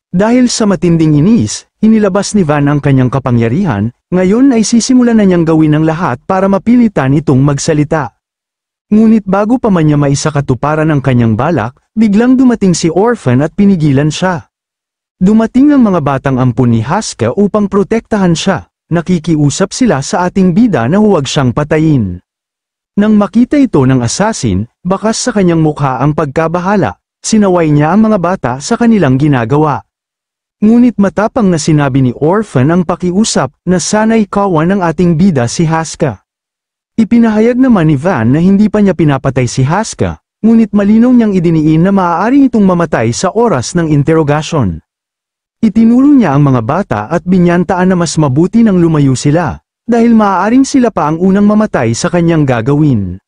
Dahil sa matinding inis, inilabas ni Van ang kanyang kapangyarihan, ngayon ay sisimulan na niyang gawin ang lahat para mapilitan itong magsalita. Ngunit bago pa man niya maisakatuparan ang kanyang balak, biglang dumating si Orphan at pinigilan siya. Dumating ang mga batang ampun ni Haska upang protektahan siya, nakikiusap sila sa ating bida na huwag siyang patayin. Nang makita ito ng assassin, bakas sa kanyang mukha ang pagkabahala, sinaway niya ang mga bata sa kanilang ginagawa. Ngunit matapang na sinabi ni Orphan ang pakiusap na sana'y kawan ng ating bida si Haska. Ipinahayag naman ni Van na hindi pa niya pinapatay si Haska, ngunit malinaw niyang idiniin na maaari itong mamatay sa oras ng interogasyon. Itinuro niya ang mga bata at binyantaan na mas mabuti nang lumayo sila, dahil maaaring sila pa ang unang mamatay sa kanyang gagawin.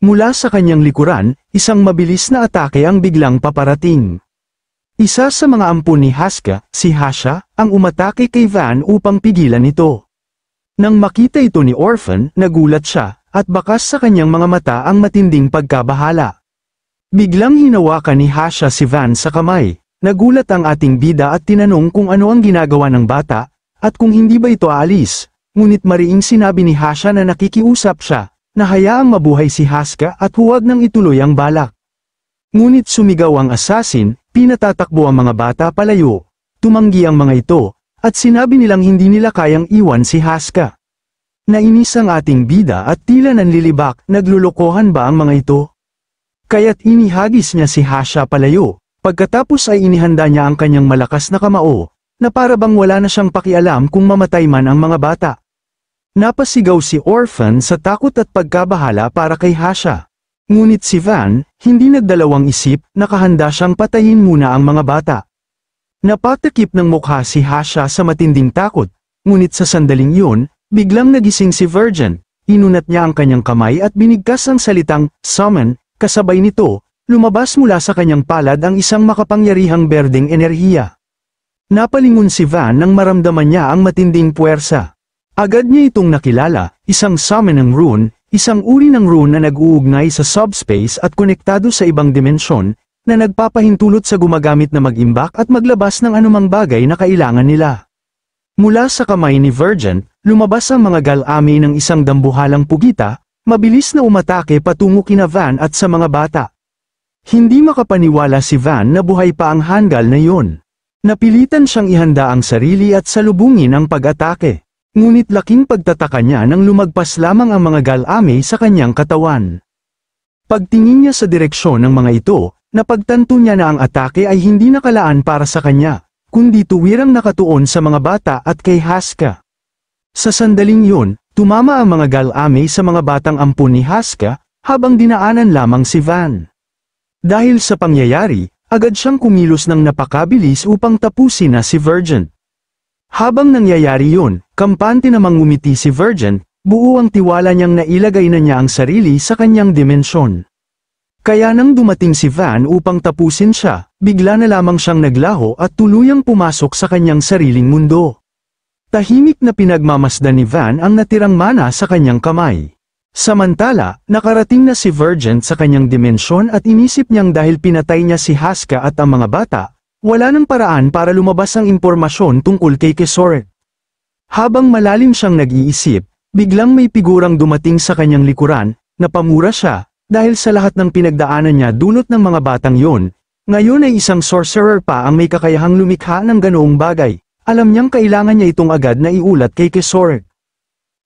Mula sa kanyang likuran, isang mabilis na atake ang biglang paparating. Isa sa mga ampun ni Haska, si Hasha, ang umatake kay Van upang pigilan ito. Nang makita ito ni Orphan, nagulat siya, at bakas sa kanyang mga mata ang matinding pagkabahala. Biglang hinawakan ni Hasha si Van sa kamay. Nagulat ang ating bida at tinanong kung ano ang ginagawa ng bata, at kung hindi ba ito aalis. Ngunit mariing sinabi ni Hasha na nakikiusap siya, na hayaang mabuhay si Haska at huwag nang ituloy ang balak. Ngunit sumigaw ang assassin, pinatatakbo ang mga bata palayo. Tumanggi ang mga ito, at sinabi nilang hindi nila kayang iwan si Haska. Nainis ang ating bida at tila nanlilibak, naglulukohan ba ang mga ito? Kaya't inihagis niya si Hasha palayo, pagkatapos ay inihanda niya ang kanyang malakas na kamao, na para bang wala na siyang pakialam kung mamatay man ang mga bata. Napasigaw si Orphan sa takot at pagkabahala para kay Hasha. Ngunit si Van, hindi nagdalawang isip, nakahanda siyang patayin muna ang mga bata. Napatakip ng mukha si Hasha sa matinding takot, ngunit sa sandaling yun, biglang nagising si Vergent, inunat niya ang kanyang kamay at binigkas ang salitang, summon, kasabay nito, lumabas mula sa kanyang palad ang isang makapangyarihang berdeng enerhiya. Napalingon si Van nang maramdaman niya ang matinding puwersa. Agad niya itong nakilala, isang summon ng rune, Isang uri ng rune na nag-uugnay sa subspace at konektado sa ibang dimensyon, na nagpapahintulot sa gumagamit na mag-imbak at maglabas ng anumang bagay na kailangan nila. Mula sa kamay ni Virgin, lumabas ang mga galami ng isang dambuhalang pugita, mabilis na umatake patungo kina Van at sa mga bata. Hindi makapaniwala si Van na buhay pa ang hanggal na yun. Napilitan siyang ihanda ang sarili at salubungin ang pag-atake. Ngunit laking pagtataka niya nang lumagpas lamang ang mga galame sa kanyang katawan. Pagtingin niya sa direksyon ng mga ito, napagtanto niya na ang atake ay hindi nakalaan para sa kanya, kundi tuwirang nakatuon sa mga bata at kay Haska. Sa sandaling yun, tumama ang mga galame sa mga batang ampun ni Haska, habang dinaanan lamang si Van. Dahil sa pangyayari, agad siyang kumilos ng napakabilis upang tapusin na si Virgin. Habang nangyayari yun, kampante namang ngumiti si Virgin, buo ang tiwala niyang nailagay na niya ang sarili sa kanyang dimensyon. Kaya nang dumating si Van upang tapusin siya, bigla na lamang siyang naglaho at tuluyang pumasok sa kanyang sariling mundo. Tahimik na pinagmamasdan ni Van ang natirang mana sa kanyang kamay. Samantala, nakarating na si Virgin sa kanyang dimensyon at inisip niyang dahil pinatay niya si Haska at ang mga bata, wala nang paraan para lumabas ang impormasyon tungkol kay Kesorek. Habang malalim siyang nag-iisip, biglang may figurang dumating sa kanyang likuran, napamura siya, dahil sa lahat ng pinagdaanan niya dulot ng mga batang yon. Ngayon ay isang sorcerer pa ang may kakayahang lumikha ng ganoong bagay. Alam niyang kailangan niya itong agad na iulat kay Kesorek.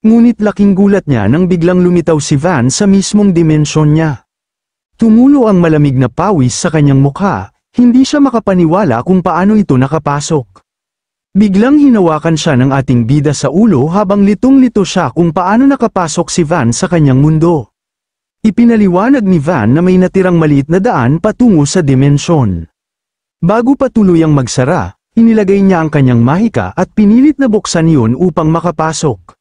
Ngunit laking gulat niya nang biglang lumitaw si Van sa mismong dimensyon niya. Tumulo ang malamig na pawis sa kanyang mukha, hindi siya makapaniwala kung paano ito nakapasok. Biglang hinawakan siya ng ating bida sa ulo habang litong-lito siya kung paano nakapasok si Van sa kanyang mundo. Ipinaliwanag ni Van na may natirang maliit na daan patungo sa dimensyon. Bago pa tuluyang magsara, inilagay niya ang kanyang mahika at pinilit na buksan yun upang makapasok.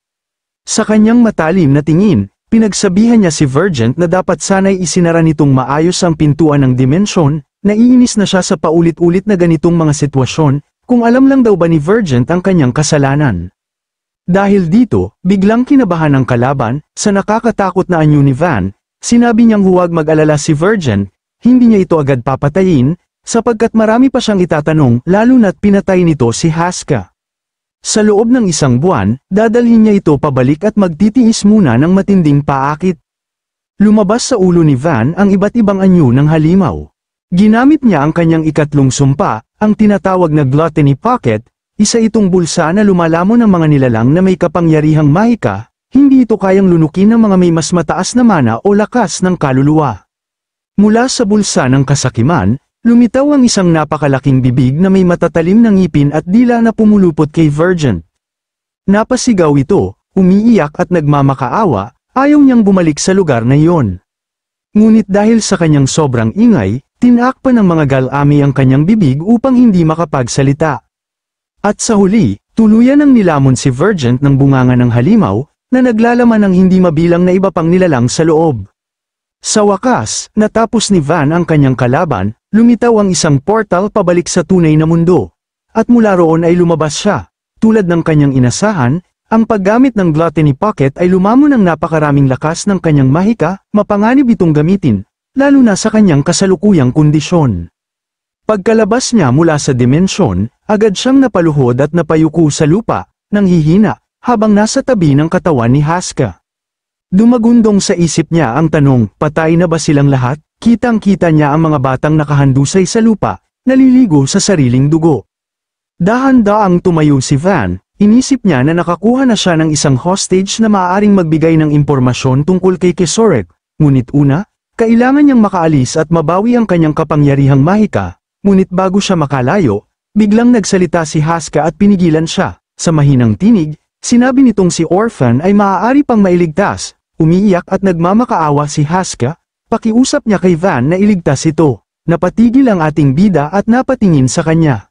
Sa kanyang matalim na tingin, pinagsabihan niya si Virgin na dapat sana'y isinara nitong maayos ang pintuan ng dimensyon, naiinis na siya sa paulit-ulit na ganitong mga sitwasyon, kung alam lang daw ba ni Virgin ang kanyang kasalanan. Dahil dito, biglang kinabahan ang kalaban, sa nakakatakot na anyo ni Van, sinabi niyang huwag mag-alala si Virgin, hindi niya ito agad papatayin, sapagkat marami pa siyang itatanong lalo na't pinatay nito si Haska. Sa loob ng isang buwan, dadalhin niya ito pabalik at magtitiis muna ng matinding paakit. Lumabas sa ulo ni Van ang iba't ibang anyo ng halimaw. Ginamit niya ang kanyang ikatlong sumpa, ang tinatawag na Gluttony Pocket, isa itong bulsa na lumalamon ng mga nilalang na may kapangyarihang mahika, hindi ito kayang lunukin ng mga may mas mataas na mana o lakas ng kaluluwa. Mula sa bulsa ng kasakiman, lumitaw ang isang napakalaking bibig na may matatalim na ngipin at dila na pumulupot kay Virgin. Napasigaw ito, umiiyak at nagmamakaawa, ayaw niyang bumalik sa lugar na iyon. Ngunit dahil sa kanyang sobrang ingay, tinakpan ng mga galami ang kanyang bibig upang hindi makapagsalita. At sa huli, tuluyan ang nilamon si Virgin ng bunganga ng halimaw, na naglalaman ng hindi mabilang na iba pang nilalang sa loob. Sa wakas, natapos ni Van ang kanyang kalaban, lumitaw ang isang portal pabalik sa tunay na mundo. At mula roon ay lumabas siya. Tulad ng kanyang inasahan, ang paggamit ng Gluttony Pocket ay lumamon ng napakaraming lakas ng kanyang mahika, mapanganib itong gamitin, lalo na sa kanyang kasalukuyang kondisyon. Pagkalabas niya mula sa dimensyon, agad siyang napaluhod at napayuko sa lupa, nang hihina, habang nasa tabi ng katawan ni Haska. Dumagundong sa isip niya ang tanong, patay na ba silang lahat? Kitang-kita niya ang mga batang nakahandusay sa lupa, naliligo sa sariling dugo. Dahan-daang tumayo si Van, inisip niya na nakakuha na siya ng isang hostage na maaaring magbigay ng impormasyon tungkol kay Kesorek, ngunit una, kailangan niyang makaalis at mabawi ang kanyang kapangyarihang mahika, ngunit bago siya makalayo, biglang nagsalita si Haska at pinigilan siya. Sa mahinang tinig, sinabi nitong si Orphan ay maaari pang mailigtas. Umiiyak at nagmamakaawa si Haska, pakiusap niya kay Van na iligtas ito. Napatigil ang ating bida at napatingin sa kanya.